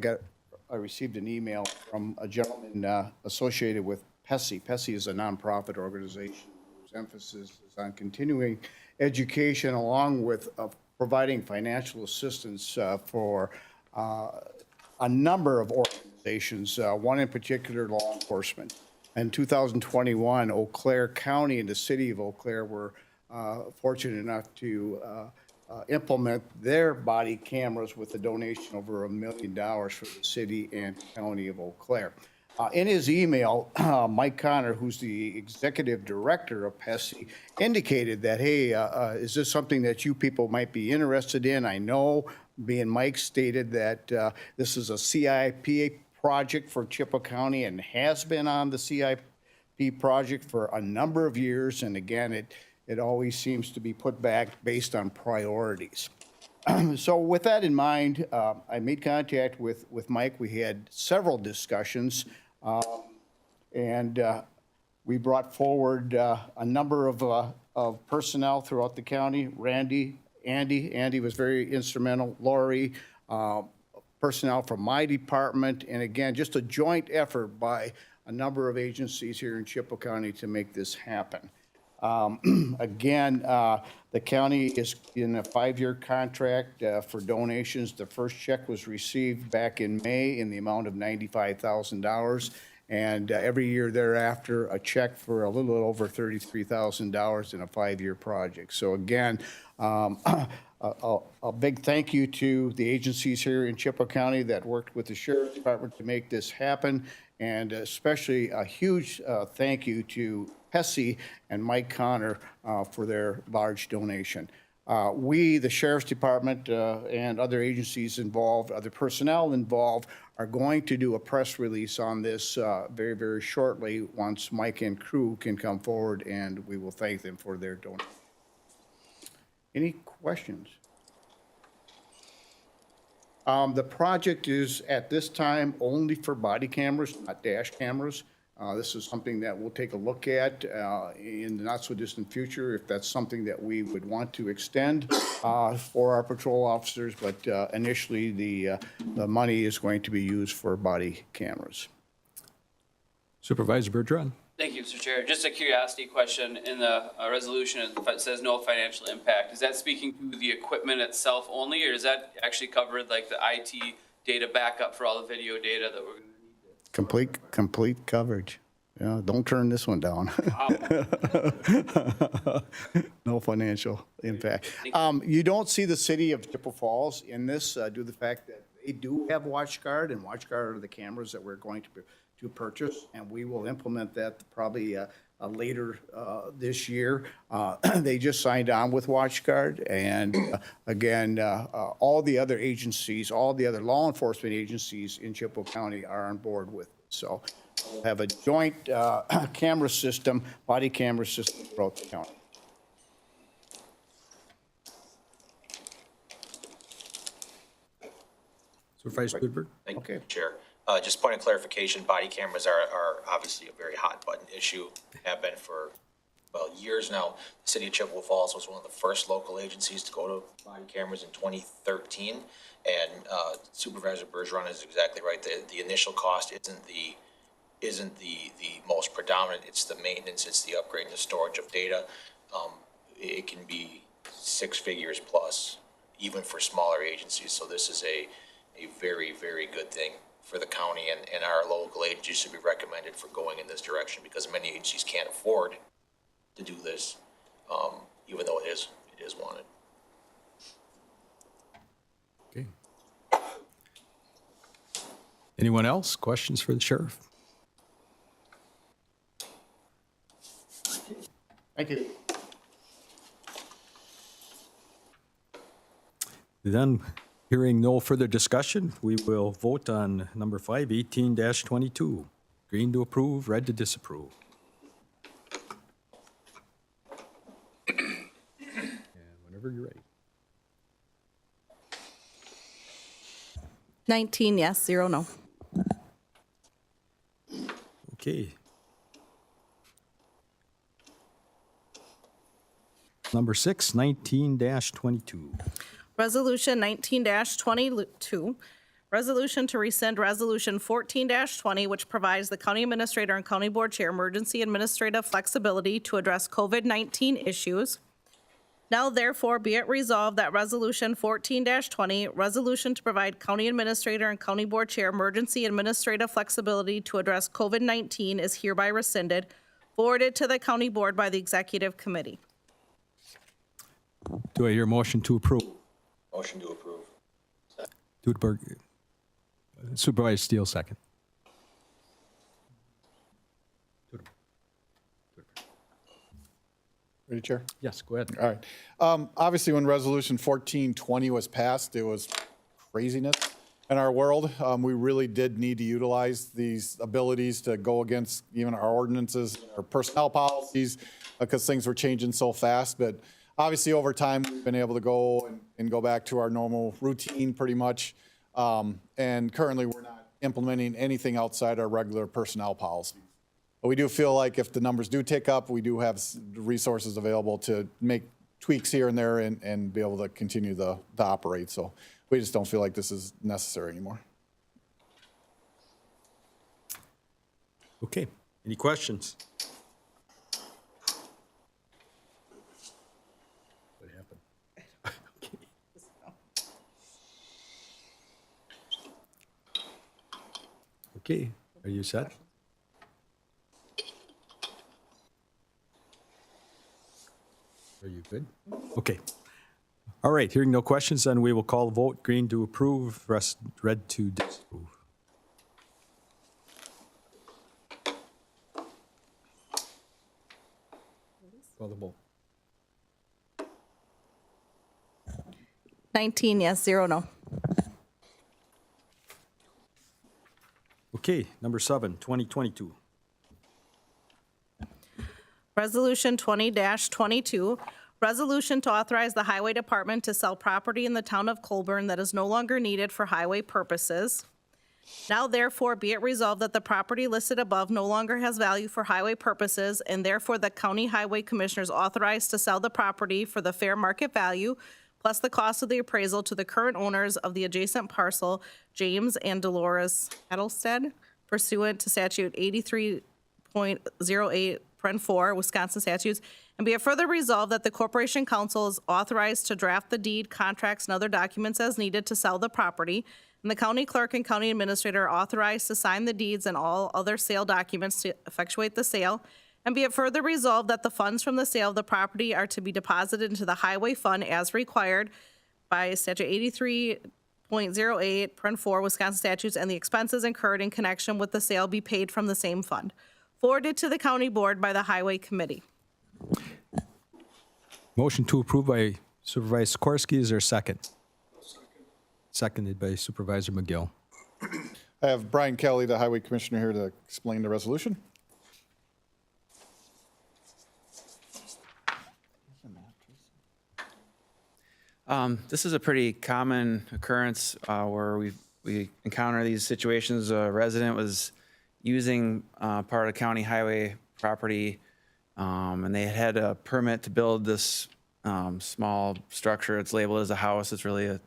received an email from a gentleman associated with Pessy. Pessy is a nonprofit organization whose emphasis is on continuing education along with providing financial assistance for a number of organizations, one in particular, law enforcement. In 2021, Eau Claire County and the city of Eau Claire were fortunate enough to implement their body cameras with a donation over $1 million for the city and county of Eau Claire. In his email, Mike Connor, who's the executive director of Pessy, indicated that, hey, is this something that you people might be interested in? I know, being Mike stated that this is a CIP project for Chippewa County and has been on the CIP project for a number of years. And again, it always seems to be put back based on priorities. So with that in mind, I made contact with Mike. We had several discussions. And we brought forward a number of personnel throughout the county. Andy was very instrumental, Lori, personnel from my department, and again, just a joint effort by a number of agencies here in Chippewa County to make this happen. Again, the county is in a 5-year contract for donations. The first check was received back in May in the amount of $95,000. And every year thereafter, a check for a little over $33,000 in a 5-year project. So again, a big thank you to the agencies here in Chippewa County that worked with the Sheriff's Department to make this happen. And especially a huge thank you to Hesse and Mike Connor for their large donation. We, the Sheriff's Department, and other agencies involved, other personnel involved, are going to do a press release on this very, very shortly once Mike and crew can come forward, and we will thank them for their donation. Any questions? The project is at this time only for body cameras, not dash cameras. This is something that we'll take a look at in the not so distant future if that's something that we would want to extend for our patrol officers. But initially, the money is going to be used for body cameras. Supervisor Bertrand. Thank you, Mr. Chair. Just a curiosity question. In the resolution, it says no financial impact. Is that speaking to the equipment itself only, or does that actually cover like the IT data backup for all the video data that we're going to need? Complete coverage. Yeah, don't turn this one down. No financial impact. You don't see the city of Chippewa Falls in this due to the fact that they do have WatchGuard, and WatchGuard are the cameras that we're going to purchase, and we will implement that probably later this year. They just signed on with WatchGuard, and again, all the other agencies, all the other law enforcement agencies in Chippewa County are on board with it. So we'll have a joint camera system, body camera system throughout the county. Supervisor Goodberg. Thank you, Chair. Just point of clarification, body cameras are obviously a very hot button issue, have been for, well, years now. The city of Chippewa Falls was one of the first local agencies to go to body cameras in 2013. And Supervisor Bergeron is exactly right. The initial cost isn't the most predominant. It's the maintenance, it's the upgrade and the storage of data. It can be 6 figures plus, even for smaller agencies. So this is a very, very good thing for the county, and our local agencies should be recommended for going in this direction because many agencies can't afford to do this, even though it is wanted. Okay. Anyone else? Questions for the sheriff? Thank you. Then, hearing no further discussion, we will vote on number 5, 18-22. Green to approve, red to disapprove. And whenever you're ready. 19 yes, 0 no. Okay. Number 6, 19-22. Resolution 19-22, resolution to rescind Resolution 14-20, which provides the county administrator and county board chair emergency administrative flexibility to address COVID-19 issues. Now therefore be it resolved that Resolution 14-20, resolution to provide county administrator and county board chair emergency administrative flexibility to address COVID-19 is hereby rescinded, forwarded to the county board by the executive committee. Do I hear a motion to approve? Motion to approve. Dudberg. Supervisor Steele, second. Ready, Chair? Yes, go ahead. All right. Obviously, when Resolution 1420 was passed, it was craziness in our world. We really did need to utilize these abilities to go against even our ordinances, our personnel policies, because things were changing so fast. But obviously, over time, we've been able to go and go back to our normal routine pretty much. And currently, we're not implementing anything outside our regular personnel policy. But we do feel like if the numbers do tick up, we do have resources available to make tweaks here and there and be able to continue to operate. So we just don't feel like this is necessary anymore. Okay, any questions? What happened? Okay, are you set? Are you good? Okay. All right, hearing no questions, then we will call the vote. Green to approve, red to disapprove. Call the vote. 19 yes, 0 no. Okay, number 7, 2022. Resolution 20-22, resolution to authorize the Highway Department to sell property in the town of Colburn that is no longer needed for highway purposes. Now therefore be it resolved that the property listed above no longer has value for highway purposes, and therefore the County Highway Commissioners authorized to sell the property for the fair market value plus the cost of the appraisal to the current owners of the adjacent parcel, James and Dolores Edelstead, pursuant to statute 83.08, Pren 4, Wisconsin statutes, and be it further resolved that the Corporation Council is authorized to draft the deed, contracts, and other documents as needed to sell the property, and the county clerk and county administrator are authorized to sign the deeds and all other sale documents to effectuate the sale, and be it further resolved that the funds from the sale of the property are to be deposited into the highway fund as required by statute 83.08, Pren 4, Wisconsin statutes, and the expenses incurred in connection with the sale be paid from the same fund. Forwarded to the county board by the highway committee. Motion to approve by Supervisor Sikorsky. Is there a second? Seconded by Supervisor McGill. I have Brian Kelly, the Highway Commissioner, here to explain the resolution. This is a pretty common occurrence where we encounter these situations. A resident was using part of county highway property, and they had a permit to build this small structure. It's labeled as a house. It's really a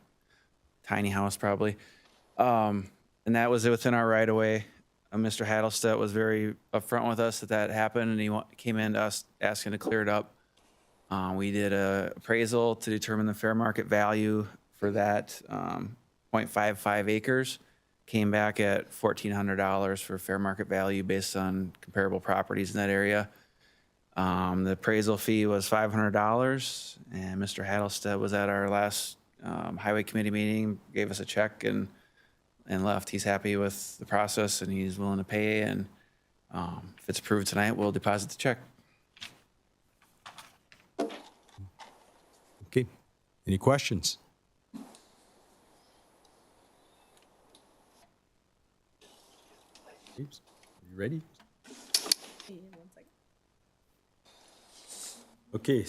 tiny house, probably. And that was within our right of way. Mr. Hattelstedt was very upfront with us that happened, and he came in to us asking to clear it up. We did a appraisal to determine the fair market value for that 0.55 acres. Came back at $1,400 for fair market value based on comparable properties in that area. The appraisal fee was $500, and Mr. Hattelstedt was at our last highway committee meeting, gave us a check and left. He's happy with the process and he's willing to pay, and if it's approved tonight, we'll deposit the check. Okay, any questions? Oops. You ready? Okay.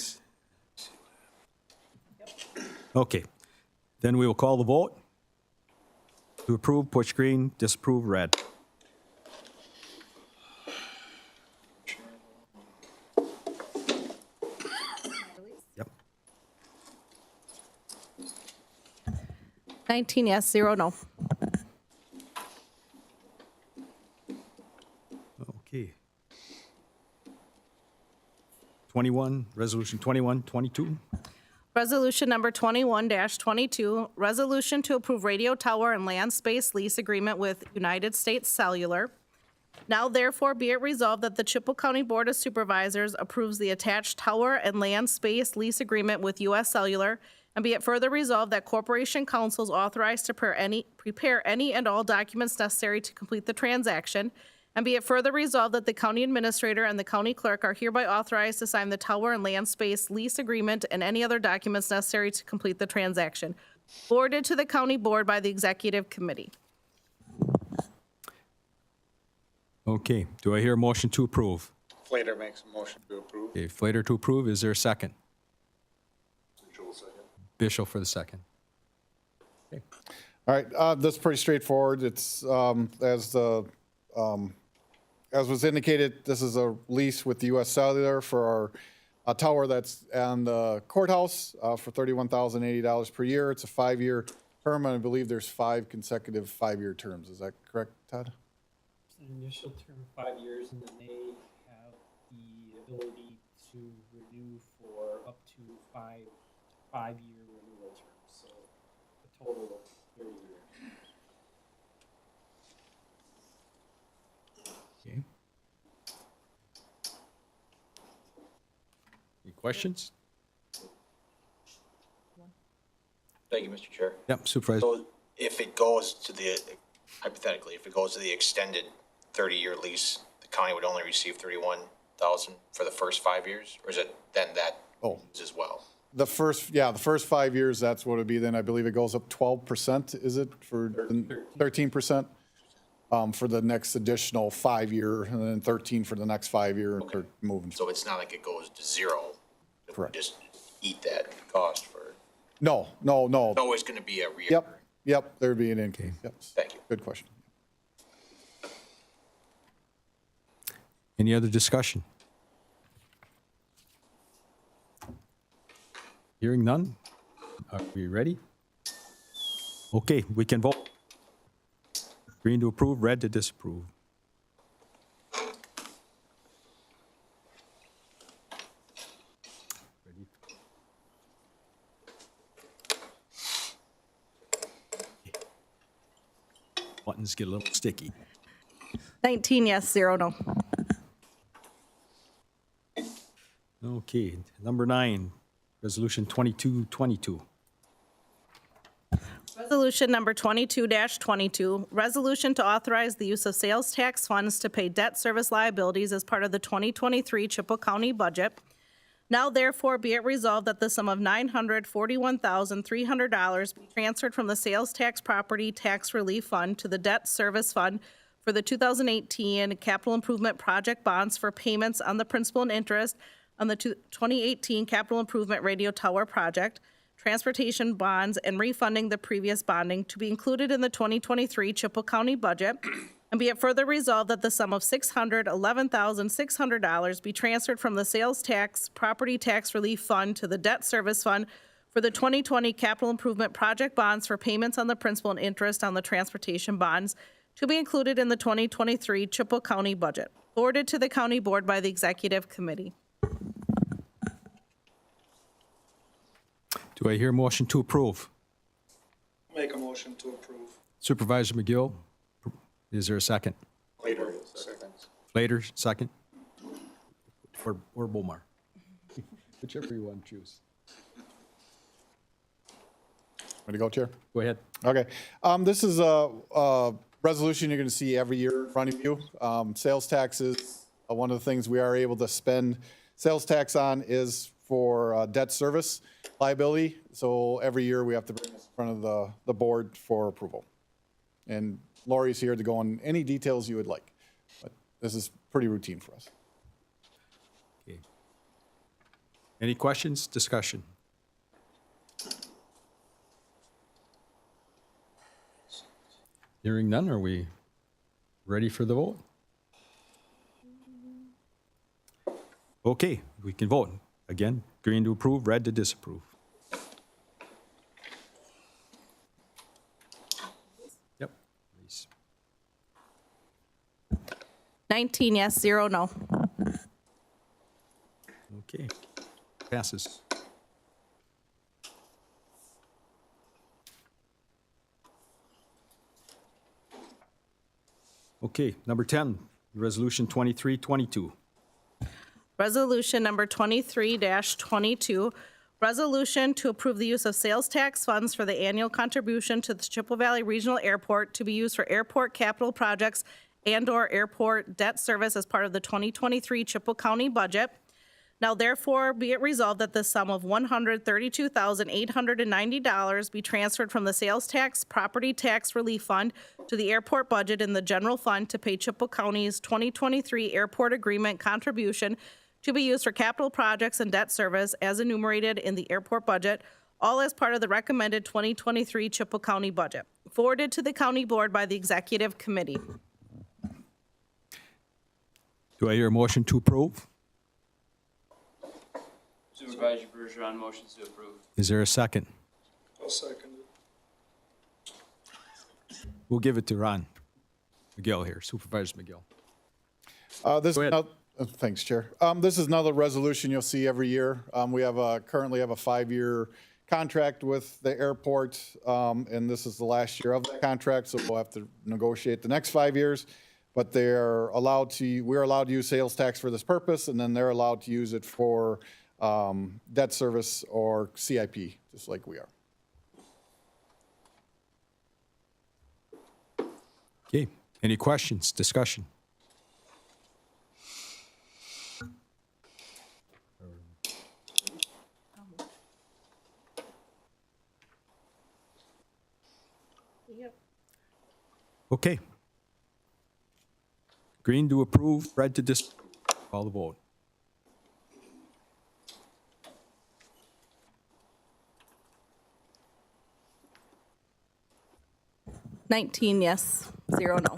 Okay. Then we will call the vote. To approve, push green. Disapprove, red. Yep. 19 yes, 0 no. Okay. 21, resolution 21-22. Resolution number 21-22, resolution to approve radio tower and land space lease agreement with United States Cellular. Now therefore be it resolved that the Chippewa County Board of Supervisors approves the attached tower and land space lease agreement with U.S. Cellular, and be it further resolved that Corporation Council is authorized to prepare any and all documents necessary to complete the transaction, and be it further resolved that the county administrator and the county clerk are hereby authorized to sign the tower and land space lease agreement and any other documents necessary to complete the transaction. Forwarded to the county board by the executive committee. Okay, do I hear a motion to approve? Flater makes a motion to approve. Okay, Flater to approve. Is there a second? Bishop for the second. Okay. All right, that's pretty straightforward. It's as the as was indicated, this is a lease with the U.S. Cellular for our tower that's on the courthouse for $31,080 per year. It's a 5-year term, and I believe there's 5 consecutive 5-year terms. Is that correct, Todd? Initial term 5 years, and then they have the ability to renew for up to five-year renewal terms. So a total of 30 years. Okay. Any questions? Thank you, Mr. Chair. Yep, Supervisor. So if it goes to the, hypothetically, if it goes to the extended 30-year lease, the county would only receive $31,000 for the first 5 years, or is it then that as well? The first 5 years, that's what it'd be. Then I believe it goes up 12%, is it, for 13%? For the next additional 5-year, and then 13 for the next 5-year, or moving. So it's not like it goes to zero. It Correct. would just eat that cost for, No. it's always going to be a real. Yep, there'd be an increase. Yep. Thank you. Good question. Any other discussion? Hearing none. Are we ready? Okay, we can vote. Green to approve, red to disapprove. Ready? Buttons get a little sticky. 19 yes, 0 no. Okay, number 9, Resolution 2222. Resolution number 22-22, resolution to authorize the use of sales tax funds to pay debt service liabilities as part of the 2023 Chippewa County budget. Now therefore be it resolved that the sum of $941,300 be transferred from the sales tax property tax relief fund to the debt service fund for the 2018 capital improvement project bonds for payments on the principal and interest on the 2018 capital improvement radio tower project, transportation bonds, and refunding the previous bonding to be included in the 2023 Chippewa County budget. And be it further resolved that the sum of $611,600 be transferred from the sales tax property tax relief fund to the debt service fund for the 2020 capital improvement project bonds for payments on the principal and interest on the transportation bonds to be included in the 2023 Chippewa County budget, forwarded to the county board by the executive committee. Do I hear a motion to approve? Make a motion to approve. Supervisor McGill, is there a second? Later, second. Later, second? Or Bomar? Whichever you want to choose. Ready to go, Chair? Go ahead. Okay. This is a resolution you're going to see every year in front of you. Sales taxes, one of the things we are able to spend sales tax on is for debt service liability. So every year we have to bring this in front of the board for approval. And Lori's here to go on any details you would like. But this is pretty routine for us. Okay. Any questions, discussion? Hearing none, are we ready for the vote? Okay, we can vote. Again, green to approve, red to disapprove. Yep. Please. 19 yes, 0 no. Okay, passes. Okay, number 10, Resolution 2322. Resolution number 23-22, resolution to approve the use of sales tax funds for the annual contribution to the Chippewa Valley Regional Airport to be used for airport capital projects and/or airport debt service as part of the 2023 Chippewa County budget. Now therefore be it resolved that the sum of $132,890 be transferred from the sales tax property tax relief fund to the airport budget in the general fund to pay Chippewa County's 2023 airport agreement contribution to be used for capital projects and debt service as enumerated in the airport budget, all as part of the recommended 2023 Chippewa County budget, forwarded to the county board by the executive committee. Do I hear a motion to approve? Supervisor Bergeron motions to approve. Is there a second? I'll second it. We'll give it to Ron McGill here, Supervisor McGill. This Go ahead. Thanks, Chair. This is another resolution you'll see every year. We currently have a 5-year contract with the airport, and this is the last year of the contract, so we'll have to negotiate the next 5 years. But we're allowed to use sales tax for this purpose, and then they're allowed to use it for debt service or CIP, just like we are. Okay, any questions, discussion? Okay. Green to approve, red to disapprove. Call the vote. Nineteen yes, 0 no.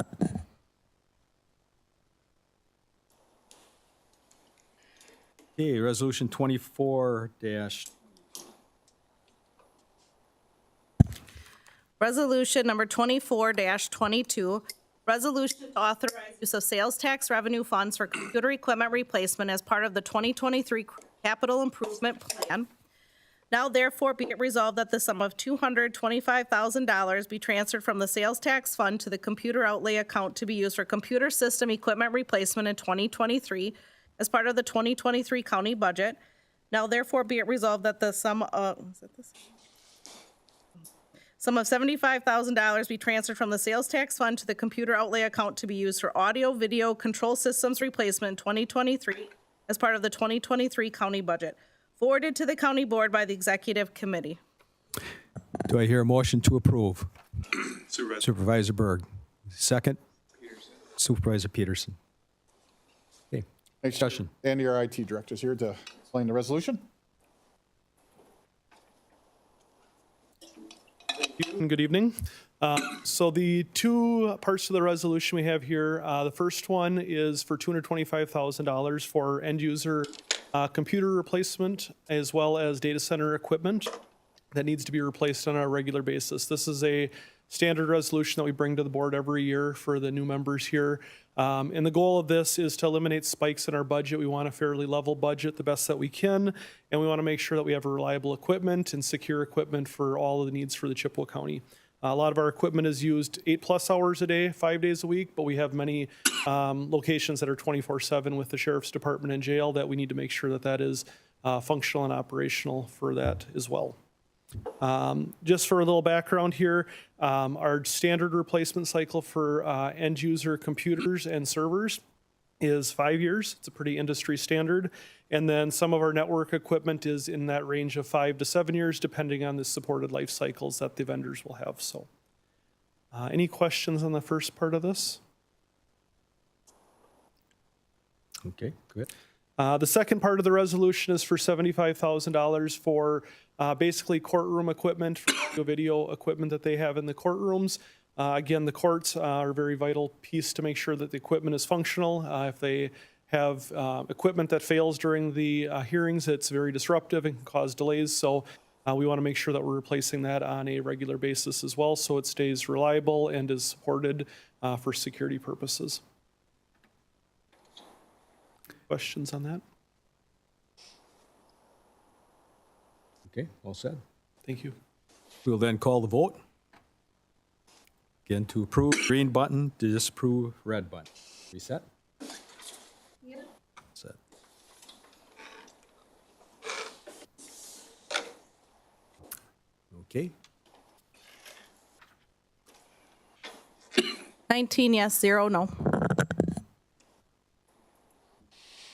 Okay, resolution 24 dash. Resolution number 24-22, resolution to authorize use of sales tax revenue funds for computer equipment replacement as part of the 2023 capital improvement plan. Now therefore be it resolved that the sum of $225,000 be transferred from the sales tax fund to the computer outlay account to be used for computer system equipment replacement in 2023 as part of the 2023 county budget. Now therefore be it resolved that the sum of $75,000 be transferred from the sales tax fund to the computer outlay account to be used for audio, video, control systems replacement in 2023 as part of the 2023 county budget, forwarded to the county board by the executive committee. Do I hear a motion to approve? Supervisor Berg. Second? Supervisor Peterson. Okay, discussion. And your IT director is here to explain the resolution. Good evening. So the two parts of the resolution we have here, the first one is for $225,000 for end user computer replacement as well as data center equipment that needs to be replaced on a regular basis. This is a standard resolution that we bring to the board every year for the new members here. And the goal of this is to eliminate spikes in our budget. We want a fairly level budget the best that we can, and we want to make sure that we have reliable equipment and secure equipment for all of the needs for the Chippewa County. A lot of our equipment is used 8+ hours a day, 5 days a week, but we have many locations that are 24/7 with the sheriff's department and jail that we need to make sure that that is functional and operational for that as well. Just for a little background here, our standard replacement cycle for end user computers and servers is 5 years. It's a pretty industry standard. And then some of our network equipment is in that range of 5 to 7 years, depending on the supported life cycles that the vendors will have. So any questions on the first part of this? Okay, good. The second part of the resolution is for $75,000 for basically courtroom equipment, for video equipment that they have in the courtrooms. Again, the courts are a very vital piece to make sure that the equipment is functional. If they have equipment that fails during the hearings, it's very disruptive and can cause delays. So we want to make sure that we're replacing that on a regular basis as well, so it stays reliable and is supported for security purposes. Questions on that? Okay, all said. Thank you. We'll then call the vote. Again, to approve, green button, to disapprove, red button. Reset? Yeah. Set. Okay. 19 yes, 0 no.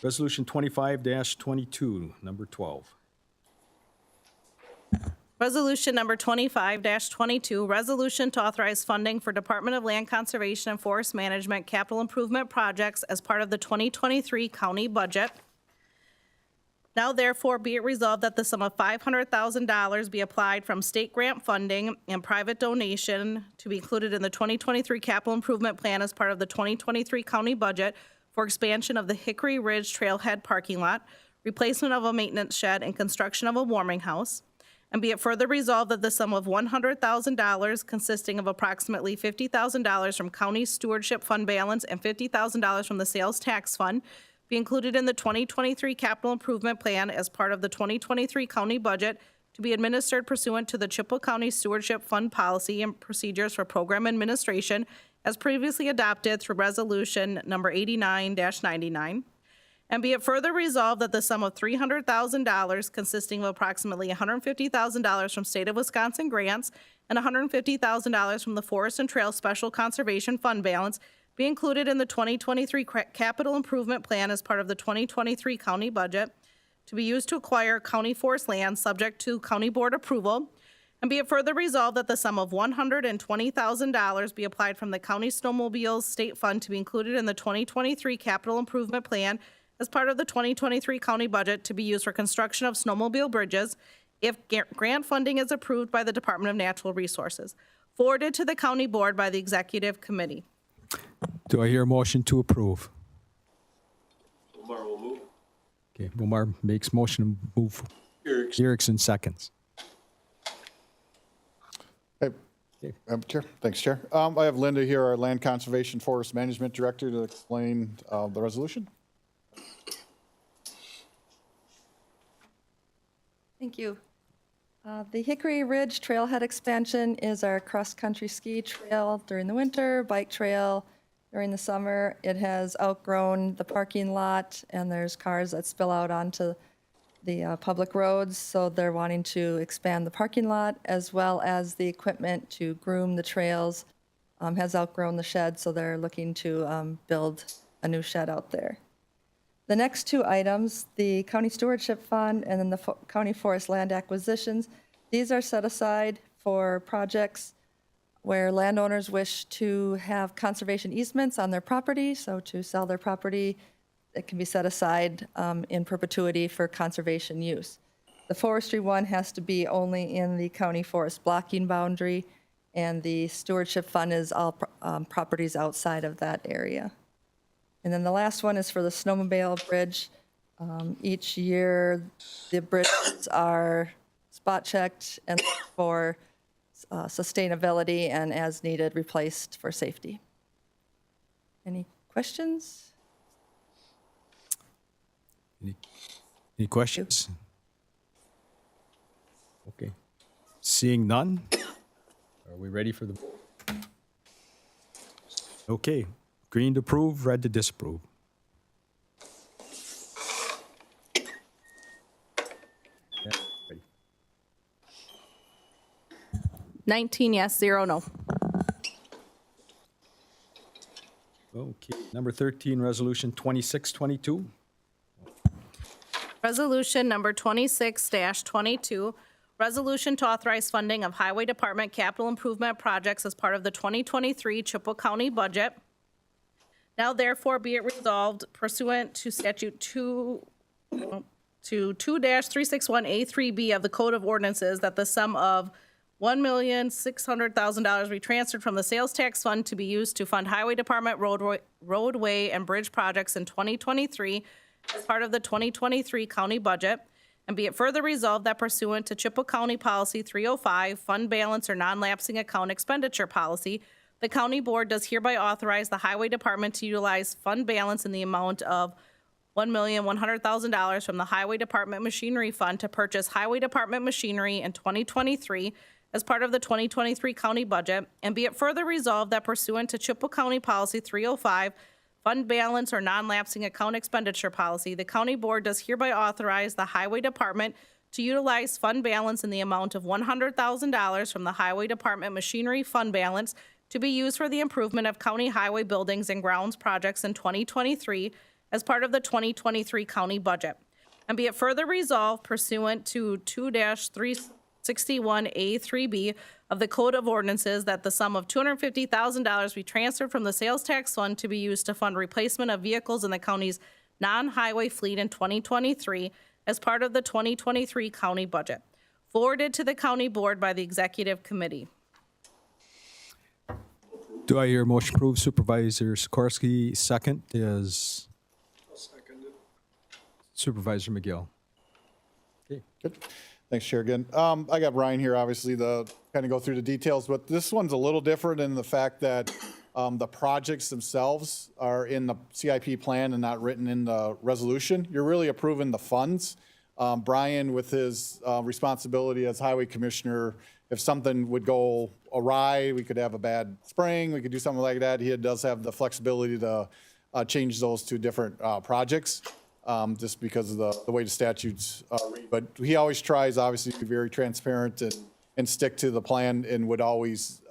Resolution 25-22, number 12. Resolution number 25-22, resolution to authorize funding for Department of Land Conservation and Forest Management capital improvement projects as part of the 2023 county budget. Now therefore be it resolved that the sum of $500,000 be applied from state grant funding and private donation to be included in the 2023 capital improvement plan as part of the 2023 county budget, for expansion of the Hickory Ridge Trailhead parking lot, replacement of a maintenance shed, and construction of a warming house. And be it further resolved that the sum of $100,000 consisting of approximately $50,000 from county stewardship fund balance and $50,000 from the sales tax fund be included in the 2023 capital improvement plan as part of the 2023 county budget to be administered pursuant to the Chippewa County Stewardship Fund policy and procedures for program administration as previously adopted through resolution number 89-99. And be it further resolved that the sum of $300,000 consisting of approximately $150,000 from state of Wisconsin grants and $150,000 from the Forest and Trail Special Conservation Fund balance be included in the 2023 capital improvement plan as part of the 2023 county budget to be used to acquire county forest land subject to county board approval. And be it further resolved that the sum of $120,000 be applied from the county snowmobiles state fund to be included in the 2023 capital improvement plan as part of the 2023 county budget to be used for construction of snowmobile bridges if grant funding is approved by the Department of Natural Resources, forwarded to the county board by the executive committee. Do I hear a motion to approve? Omar will move. Okay, Omar makes motion to move. Erickson seconds. Hey, Chair. Thanks, Chair. I have Linda here, our Land Conservation Forest Management Director, to explain the resolution. Thank you. The Hickory Ridge Trailhead expansion is our cross-country ski trail during the winter, bike trail during the summer. It has outgrown the parking lot, and there's cars that spill out onto the public roads, so they're wanting to expand the parking lot as well as the equipment to groom the trails has outgrown the shed, so they're looking to build a new shed out there. The next two items, the County Stewardship Fund and then the County Forest Land Acquisitions, these are set aside for projects where landowners wish to have conservation easements on their property, so to sell their property, it can be set aside in perpetuity for conservation use. The forestry one has to be only in the county forest blocking boundary, and the stewardship fund is all properties outside of that area. And then the last one is for the snowmobile bridge. Each year, the bridges are spot checked and for sustainability and as needed replaced for safety. Any questions? Any questions? Okay. Seeing none, are we ready for the vote? Okay. Green to approve, red to disapprove. Yeah, ready. 19 yes, 0 no. Okay. Number 13, resolution 2622. Resolution number 26-22, resolution to authorize funding of Highway Department capital improvement projects as part of the 2023 Chippewa County budget. Now therefore be it resolved pursuant to statute 2-361A3B of the Code of Ordinances that the sum of $1,600,000 be transferred from the sales tax fund to be used to fund Highway Department roadway and bridge projects in 2023 as part of the 2023 county budget. And be it further resolved that pursuant to Chippewa County Policy 305, Fund Balance or Non-Lapsing Account Expenditure Policy, the county board does hereby authorize the Highway Department to utilize fund balance in the amount of $1,100,000 from the Highway Department Machinery Fund to purchase Highway Department machinery in 2023 as part of the 2023 county budget. And be it further resolved that pursuant to Chippewa County Policy 305, Fund Balance or Non-Lapsing Account Expenditure Policy, the county board does hereby authorize the Highway Department to utilize fund balance in the amount of $100,000 from the Highway Department Machinery Fund Balance to be used for the improvement of county highway buildings and grounds projects in 2023 as part of the 2023 county budget. And be it further resolved pursuant to 2-361A3B of the Code of Ordinances that the sum of $250,000 be transferred from the sales tax fund to be used to fund replacement of vehicles in the county's non-highway fleet in 2023 as part of the 2023 county budget, forwarded to the county board by the executive committee. Do I hear a motion approved? Supervisor Sikorsky, second is Supervisor McGill. Good. Thanks, Chair, again. I got Ryan here, obviously, to kind of go through the details, but this one's a little different in the fact that the projects themselves are in the CIP plan and not written in the resolution. You're really approving the funds. Brian, with his responsibility as Highway Commissioner, if something would go awry, we could have a bad spring, we could do something like that. He does have the flexibility to change those to different projects. Just because of the way the statutes read. But he always tries, obviously, to be very transparent and stick to the plan and would always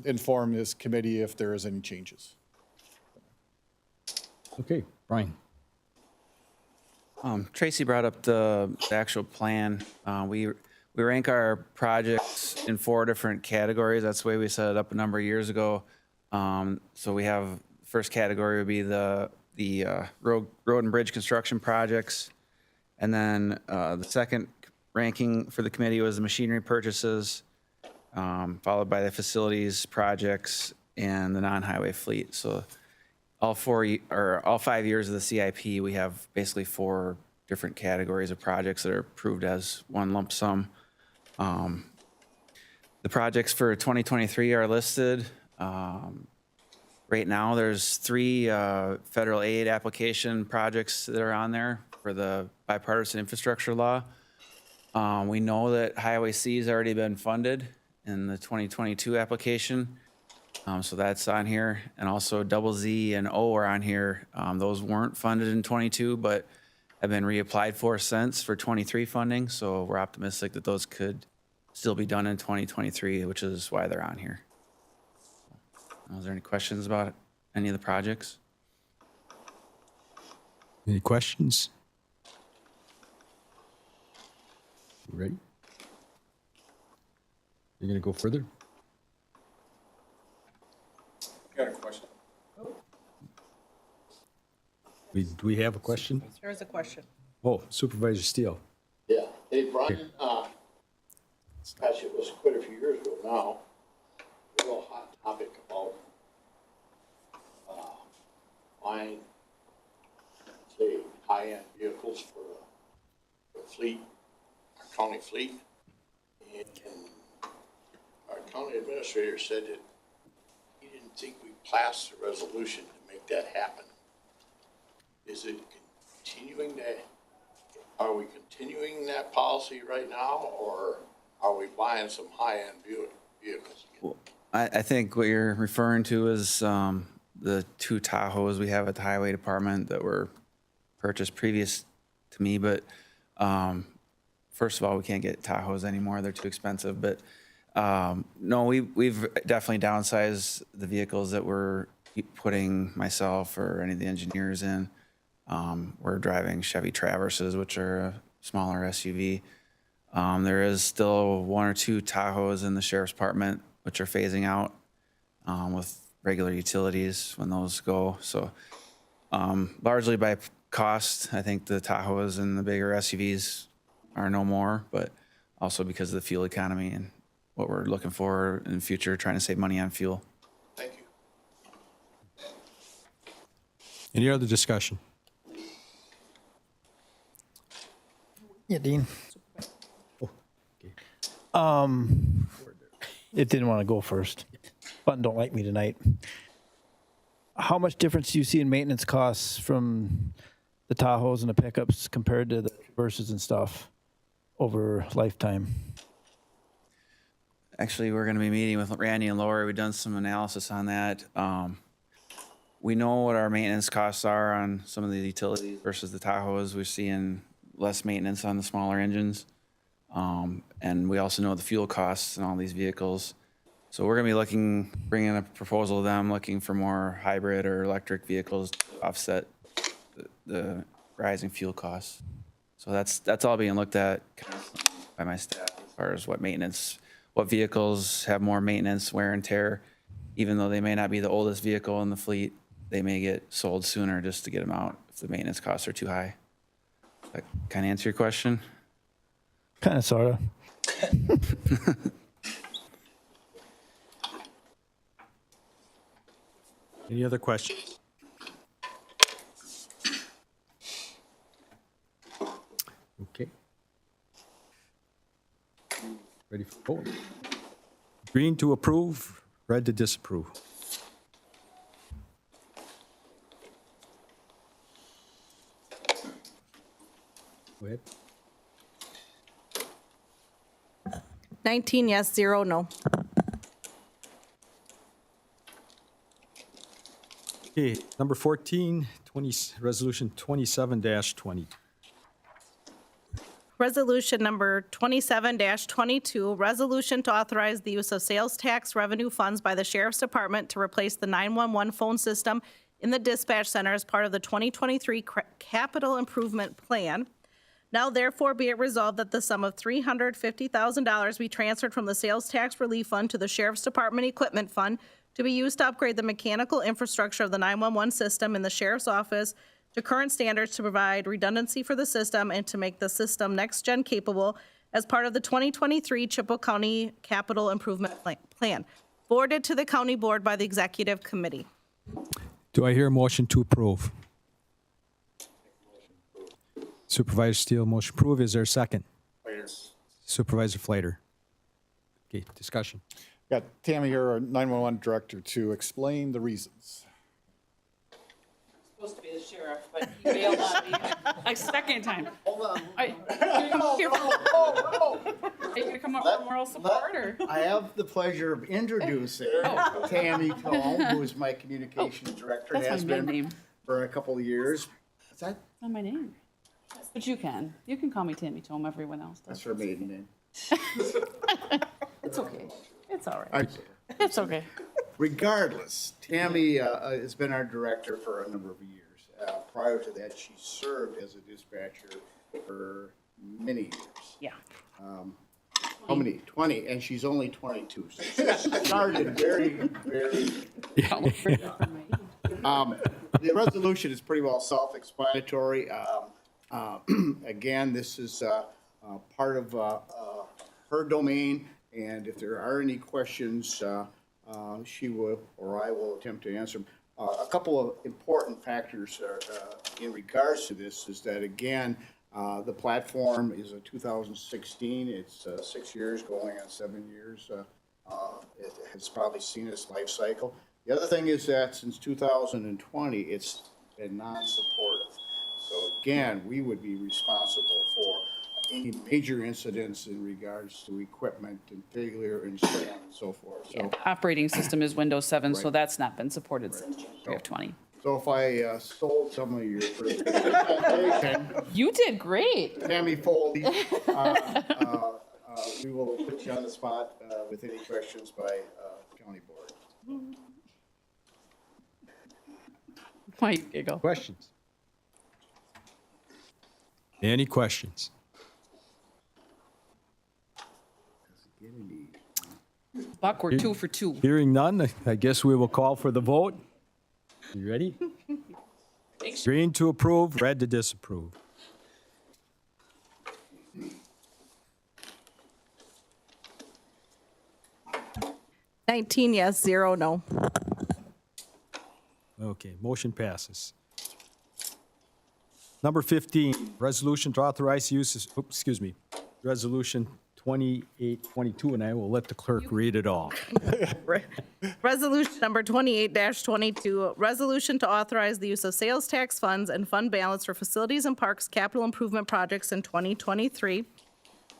inform this committee if there is any changes. Okay, Brian. Tracy brought up the actual plan. We rank our projects in 4 different categories. That's the way we set it up a number of years ago. So we have, first category would be the road and bridge construction projects. And then the second ranking for the committee was the machinery purchases, followed by the facilities projects and the non-highway fleet. So all 5 years of the CIP, we have basically 4 different categories of projects that are approved as one lump sum. The projects for 2023 are listed. Right now, there's 3 federal aid application projects that are on there for the bipartisan infrastructure law. We know that Highway C has already been funded in the 2022 application, so that's on here. And also double Z and O are on here. Those weren't funded in 22, but have been reapplied for since for 23 funding. So we're optimistic that those could still be done in 2023, which is why they're on here. Is there any questions about any of the projects? Any questions? You ready? You're going to go further? Got a question. Do we have a question? There's a question. Oh, Supervisor Steele. Yeah. Hey, Brian, gosh, it was quite a few years ago now, a real hot topic about buying, say, high-end vehicles for the fleet, our county fleet. And our county administrator said that he didn't think we passed the resolution to make that happen. Is it continuing that? Are we continuing that policy right now, or are we buying some high-end vehicles? Well, I think what you're referring to is the 2 Tahoes we have at the Highway Department that were purchased previous to me. But first of all, we can't get Tahoes anymore. They're too expensive. But no, we've definitely downsized the vehicles that we're putting myself or any of the engineers in. We're driving Chevy Traverses, which are a smaller SUV. There is still 1 or 2 Tahoes in the Sheriff's Department, which are phasing out with regular utilities when those go. So largely by cost, I think the Tahoes and the bigger SUVs are no more, but also because of the fuel economy and what we're looking for in the future, trying to save money on fuel. Thank you. Any other discussion? Yeah, Dean. It didn't want to go first. Button don't like me tonight. How much difference do you see in maintenance costs from the Tahoes and the pickups compared to the Verses and stuff over lifetime? Actually, we're going to be meeting with Randy and Lori. We've done some analysis on that. We know what our maintenance costs are on some of the utilities versus the Tahoes. We're seeing less maintenance on the smaller engines. And we also know the fuel costs in all these vehicles. So we're going to be bringing a proposal to them, looking for more hybrid or electric vehicles to offset the rising fuel costs. So that's all being looked at by my staff as far as what vehicles have more maintenance, wear and tear. Even though they may not be the oldest vehicle in the fleet, they may get sold sooner just to get them out if the maintenance costs are too high. That kind of answer your question? Kind of, sort of. Any other questions? Okay. Ready for vote? Green to approve, red to disapprove. Go ahead. 19 yes, 0 no. Okay, number 14, resolution 27-20. Resolution number 27-22, resolution to authorize the use of sales tax revenue funds by the Sheriff's Department to replace the 911 phone system in the dispatch center as part of the 2023 capital improvement plan. Now therefore be it resolved that the sum of $350,000 be transferred from the sales tax relief fund to the Sheriff's Department Equipment Fund to be used to upgrade the mechanical infrastructure of the 911 system in the Sheriff's Office to current standards to provide redundancy for the system and to make the system next-gen capable as part of the 2023 Chippewa County Capital Improvement Plan, forwarded to the County Board by the Executive Committee. Do I hear a motion to approve? Supervisor Steele, motion approve. Is there a second? Supervisor Flater. Okay, discussion. Got Tammy here, our 911 director, to explain the reasons. Supposed to be the sheriff, but he bailed on me a second time. Hold on. Are you gonna come up for moral support, or? I have the pleasure of introducing Tammy Tome, who is my communications director, That's has my been name. for a couple of years. What's that? That's not my name. But you can call me Tammy Tome, everyone else does. That's her maiden name. It's okay. It's all right. I- It's okay. Regardless, Tammy has been our director for a number of years. Prior to that, she served as a dispatcher for many years. Yeah. How many? 20, and she's only 22. So she started very, very. The resolution is pretty well self-explanatory. Again, this is part of her domain, and if there are any questions, she will, or I will attempt to answer them. A couple of important factors in regards to this is that, again, the platform is a 2016. It's 6 years going on 7 years. It has probably seen its life cycle. The other thing is that since 2020, it's been non-supportive. So again, we would be responsible for any major incidents in regards to equipment and failure and so on and so forth. So, Operating system is Windows 7, so Right. that's not been supported since January of 20. so if I stole some of your You did great. Tammy Foley, we will put you on the spot with any questions by county board. Why you giggle? Questions? Any questions? Buck, we're 2 for 2. Hearing none, I guess we will call for the vote. You ready? Green to approve, red to disapprove. 19 yes, 0 no. Okay, motion passes. Number 15, resolution to authorize use, resolution 2822, and I will let the clerk read it all. Resolution number 28-22, resolution to authorize the use of sales tax funds and fund balance for facilities and parks capital improvement projects in 2023.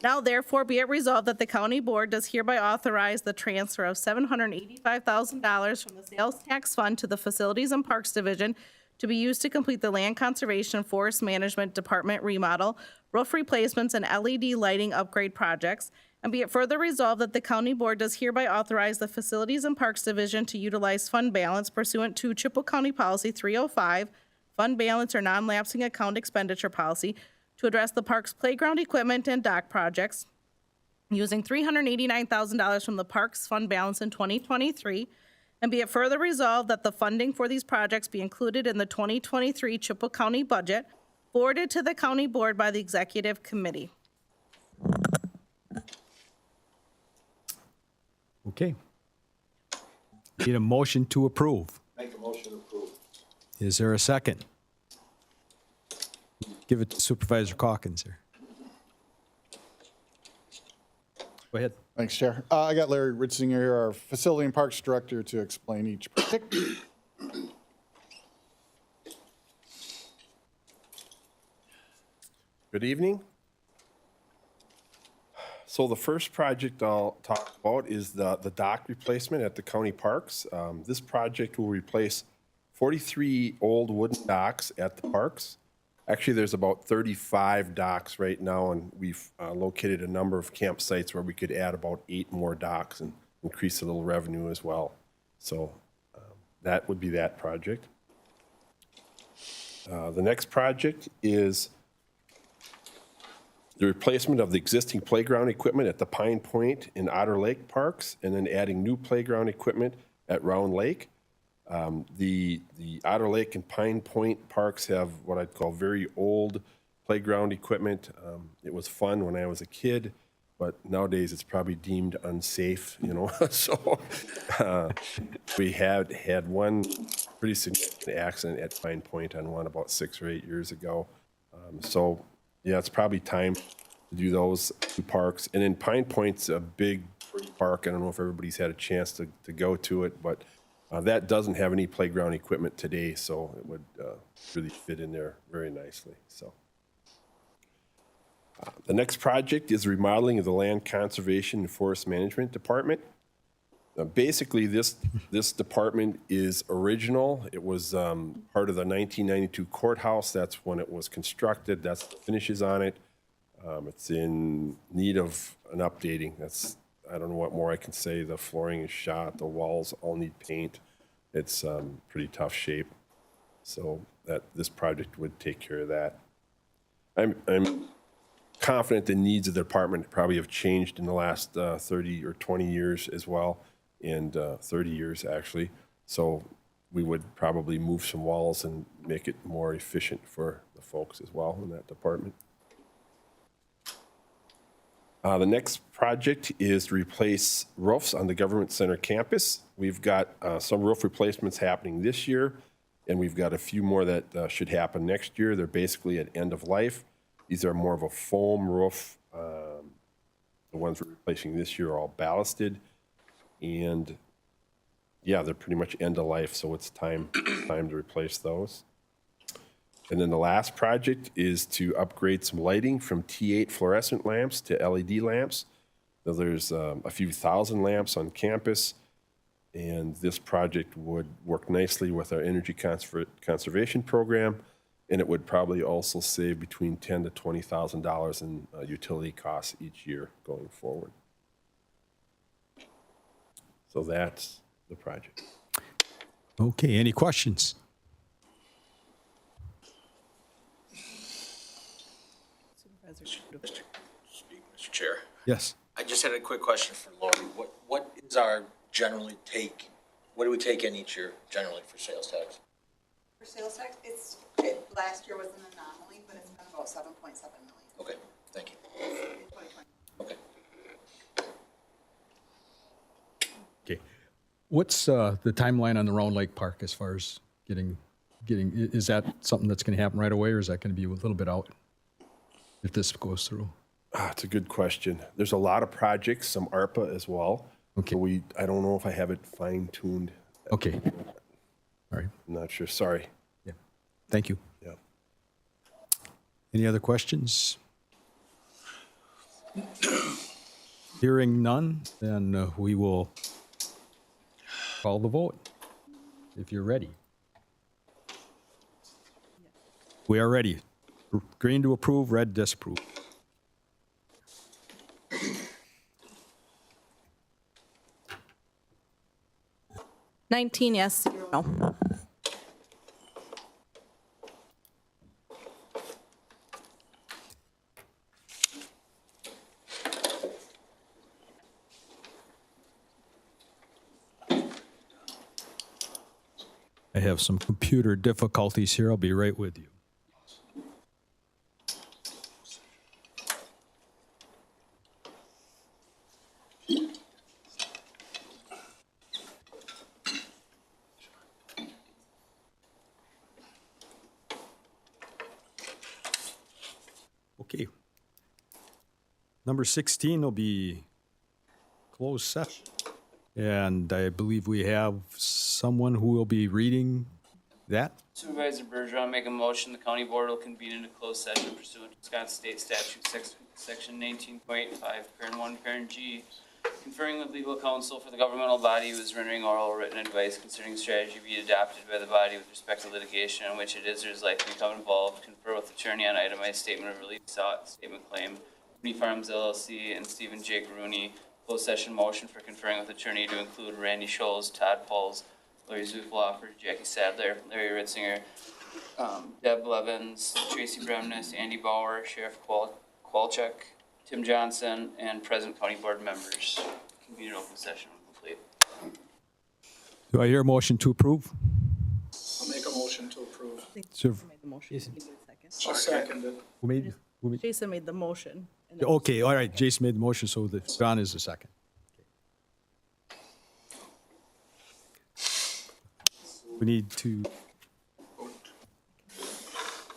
Now therefore be it resolved that the county board does hereby authorize the transfer of $785,000 from the sales tax fund to the Facilities and Parks Division to be used to complete the Land Conservation and Forest Management Department remodel, roof replacements, and LED lighting upgrade projects. And be it further resolved that the county board does hereby authorize the Facilities and Parks Division to utilize fund balance pursuant to Chippewa County Policy 305, fund balance or non-lapsing account expenditure policy, to address the park's playground equipment and dock projects, using $389,000 from the parks fund balance in 2023. And be it further resolved that the funding for these projects be included in the 2023 Chippewa County budget, forwarded to the county board by the executive committee. Okay. Need a motion to approve. Make a motion. Is there a second? Give it to Supervisor Calkins here. Go ahead. Thanks, Chair. I got Larry Ritzinger here, our Facility and Parks Director, to explain each project. Good evening. So the first project I'll talk about is the dock replacement at the county parks. This project will replace 43 old wooden docks at the parks. Actually, there's about 35 docks right now, and we've located a number of campsites where we could add about 8 more docks and increase a little revenue as well. So that would be that project. The next project is the replacement of the existing playground equipment at the Pine Point and Otter Lake parks, and then adding new playground equipment at Round Lake. The Otter Lake and Pine Point parks have what I'd call very old playground equipment. It was fun when I was a kid, but nowadays it's probably deemed unsafe, you know. So we had one pretty significant accident at Pine Point on one about 6 or 8 years ago. So yeah, it's probably time to do those 2 parks. And then Pine Point's a big park. I don't know if everybody's had a chance to go to it, but that doesn't have any playground equipment today, so it would really fit in there very nicely. So the next project is remodeling of the Land Conservation and Forest Management Department. Basically, this department is original. It was part of the 1992 courthouse. That's when it was constructed. That's the finishes on it. It's in need of an updating. I don't know what more I can say. The flooring is shot. The walls all need paint. It's pretty tough shape. So this project would take care of that. I'm confident the needs of the department probably have changed in the last 30 or 20 years as well. And 30 years actually. So we would probably move some walls and make it more efficient for the folks as well in that department. The next project is to replace roofs on the Government Center campus. We've got some roof replacements happening this year, and we've got a few more that should happen next year. They're basically at end of life. These are more of a foam roof. The ones we're replacing this year are all ballasted. And yeah, they're pretty much end of life, so it's time to replace those. And then the last project is to upgrade some lighting from T8 fluorescent lamps to LED lamps. So there's a few thousand lamps on campus, and this project would work nicely with our energy conservation program, and it would probably also save between $10,000 to $20,000 in utility costs each year going forward. So that's the project. Okay, any questions? Mr. Chair, Yes. I just had a quick question for Lori. What is our what do we take in each year generally for sales tax? For sales tax, last year was an anomaly, but it's been about 7.7 million. Okay, thank you. In 2020. Okay. Okay. What's the timeline on the Round Lake Park as far as getting, is that something that's going to happen right away, or is that going to be a little bit out if this goes through? It's a good question. There's a lot of projects, some ARPA as well. Okay. So I don't know if I have it fine-tuned. Okay. All right. I'm not sure. Sorry. Yeah. Thank you. Yeah. Any other questions? Hearing none, then we will call the vote, if you're ready. We are ready. Green to approve, red disapprove. Nineteen yes, 0 no. I have some computer difficulties here. I'll be right with you. Okay. Number 16 will be closed session. And I believe we have someone who will be reading that. Supervisor Bergeron, make a motion, the county board will convene into closed session pursuant to Wisconsin State Statute, section 19.5, parent 1, parent G, conferring with legal counsel for the governmental body who is rendering oral or written advice concerning strategy be adopted by the body with respect to litigation in which it is or is likely to become involved, confer with attorney on itemized statement of relief sought, statement claim, Rooney Farms LLC and Stephen J. Rooney. Closed session motion for conferring with attorney to include Randy Scholes, Todd Pauls, Larry Zuffelhofer, Jackie Sadler, Larry Ritzinger, Deb Levens, Tracy Bremnes, Andy Bauer, Sheriff Qualchuk, Tim Johnson, and present county board members. Convene an open session when complete. Do I hear a motion to approve? I'll make a motion to approve. Sir, Made the motion. Can you do a second? I'll second it. who made? Jason made the motion. and then- Okay, all right, Jason made the motion, so John is the second. We need to,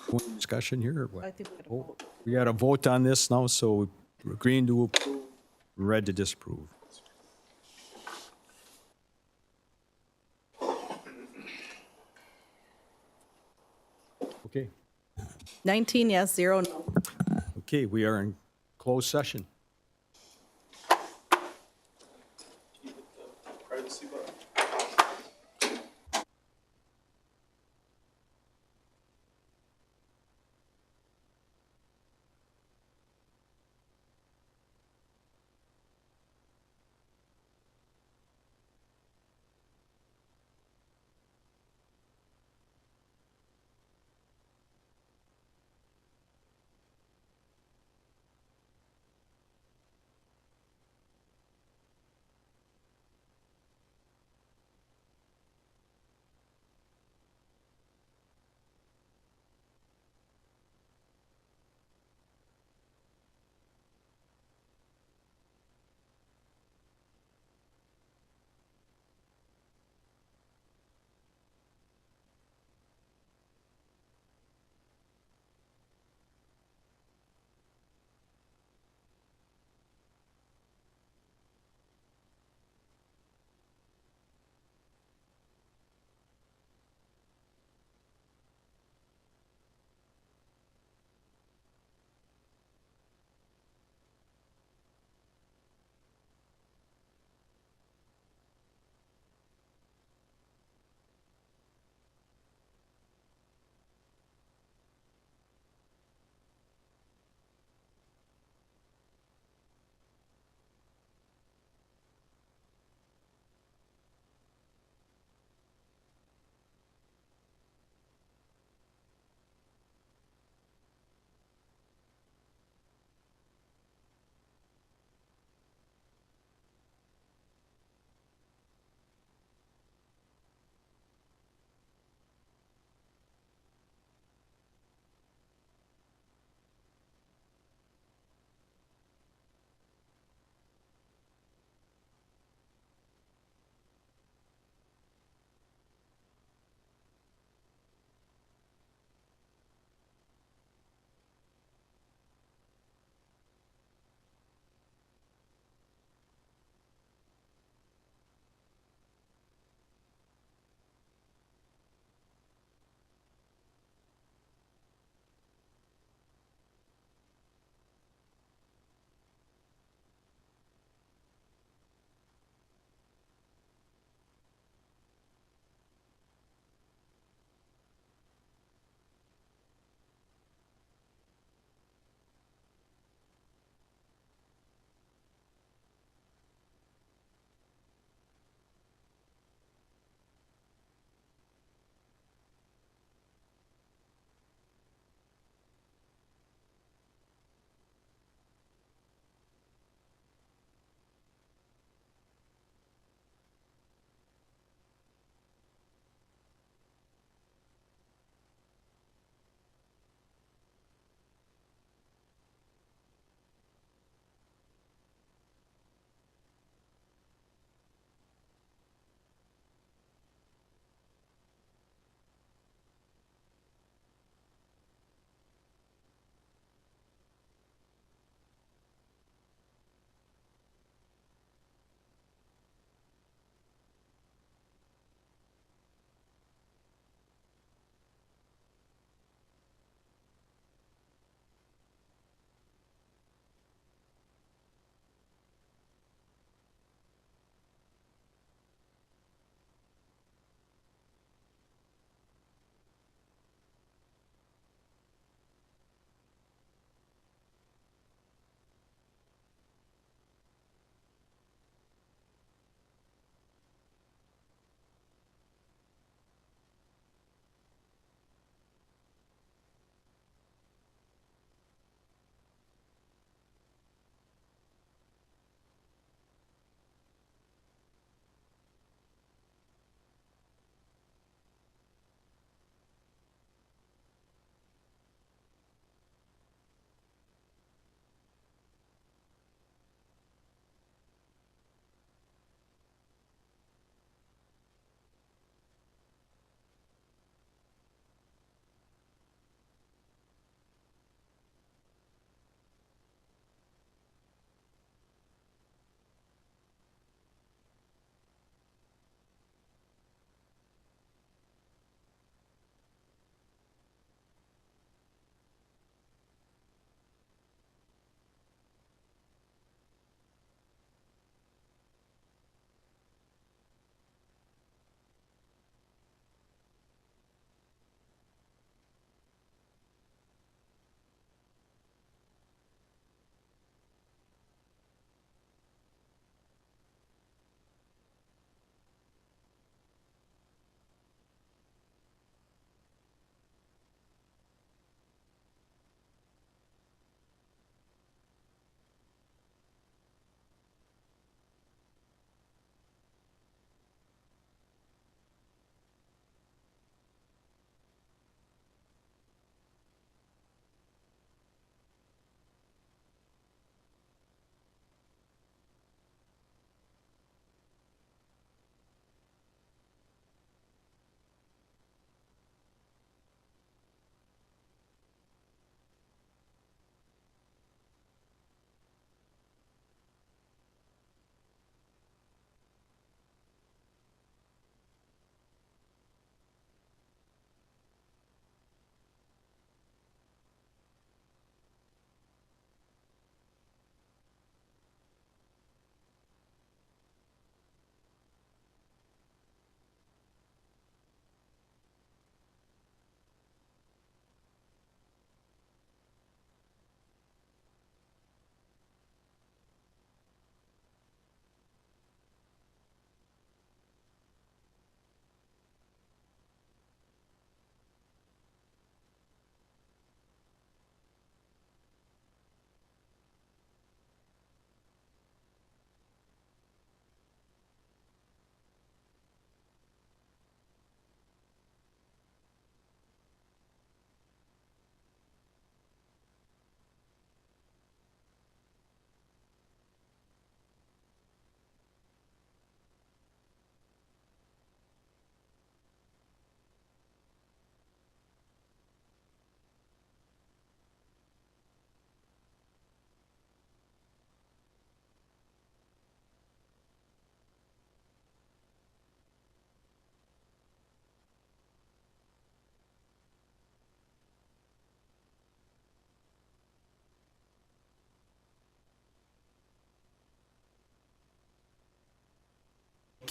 one discussion here or what? I think we're gonna vote. We got to vote on this now, so we're agreeing to approve, ready to disapprove. Okay, 19 yes, 0 no. okay, we are in closed session. Privacy button.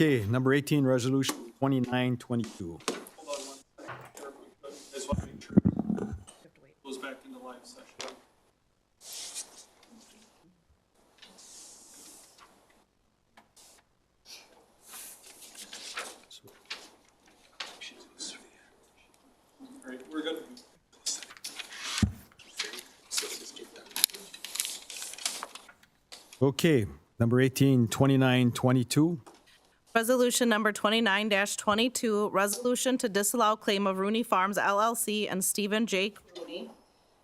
Okay, number 18, resolution 2922. Hold on one second. I just want to make sure. Goes back into live session. All right, we're good. Okay, number 18, 2922. Resolution number 29-22, resolution to disallow claim of Rooney Farms LLC and Stephen Jake Rooney.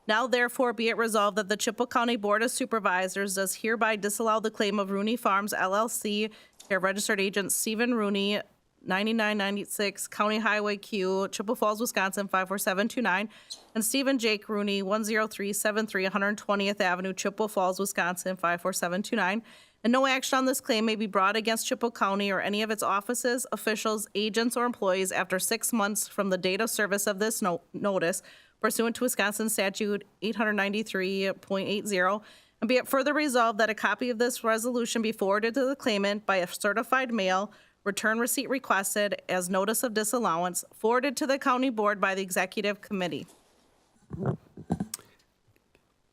Now therefore be it resolved that the Chippewa County Board of Supervisors does hereby disallow the claim of Rooney Farms LLC, their registered agent Stephen Rooney, 9996 County Highway Q, Chippewa Falls, Wisconsin, 54729, and Stephen Jake Rooney, 10373 120th Avenue, Chippewa Falls, Wisconsin, 54729. And no action on this claim may be brought against Chippewa County or any of its offices, officials, agents, or employees after 6 months from the date of service of this notice pursuant to Wisconsin Statute 893.80. And be it further resolved that a copy of this resolution be forwarded to the claimant by a certified mail, return receipt requested as notice of disallowance, forwarded to the county board by the executive committee.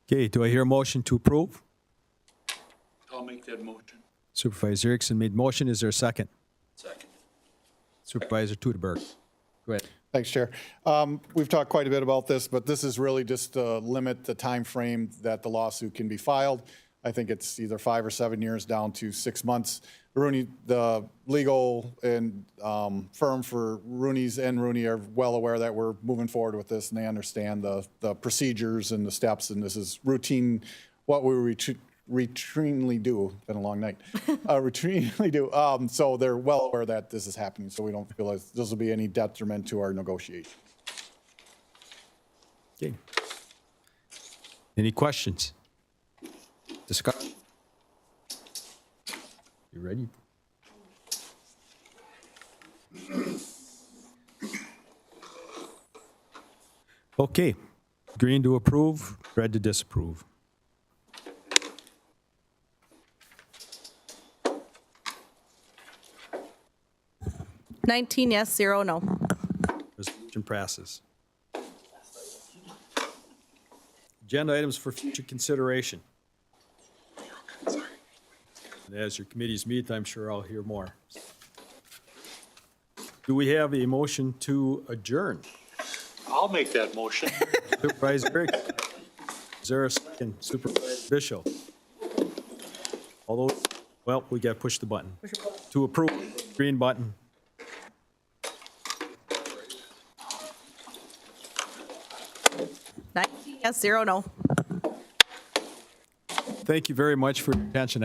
Okay, do I hear a motion to approve? I'll make that motion. Supervisor Erickson made motion. Is there a second? Second. Supervisor Teuteberg. Go ahead. Thanks, Chair. We've talked quite a bit about this, but this is really just to limit the time frame that the lawsuit can be filed. I think it's either 5 or 7 years down to 6 months. Rooney, the legal and firm for Rooney's and Rooney are well aware that we're moving forward with this, and they understand the procedures and the steps, and this is routine, what we routinely do. Been a long night. Routinely do. So they're well aware that this is happening, so we don't feel like this will be any detriment to our negotiation. Okay. Any questions? Discussion? You ready? Okay. Green to approve, red to disapprove. Nineteen yes, 0 no. Resolution passes. Agenda items for future consideration. And as your committees meet, I'm sure I'll hear more. Do we have a motion to adjourn? I'll make that motion. Supervisor Erickson. Is there a second? Supervisor Bishop. All those, well, we got to push the button. To approve, green button. Yes, 0 no. Thank you very much for your attention.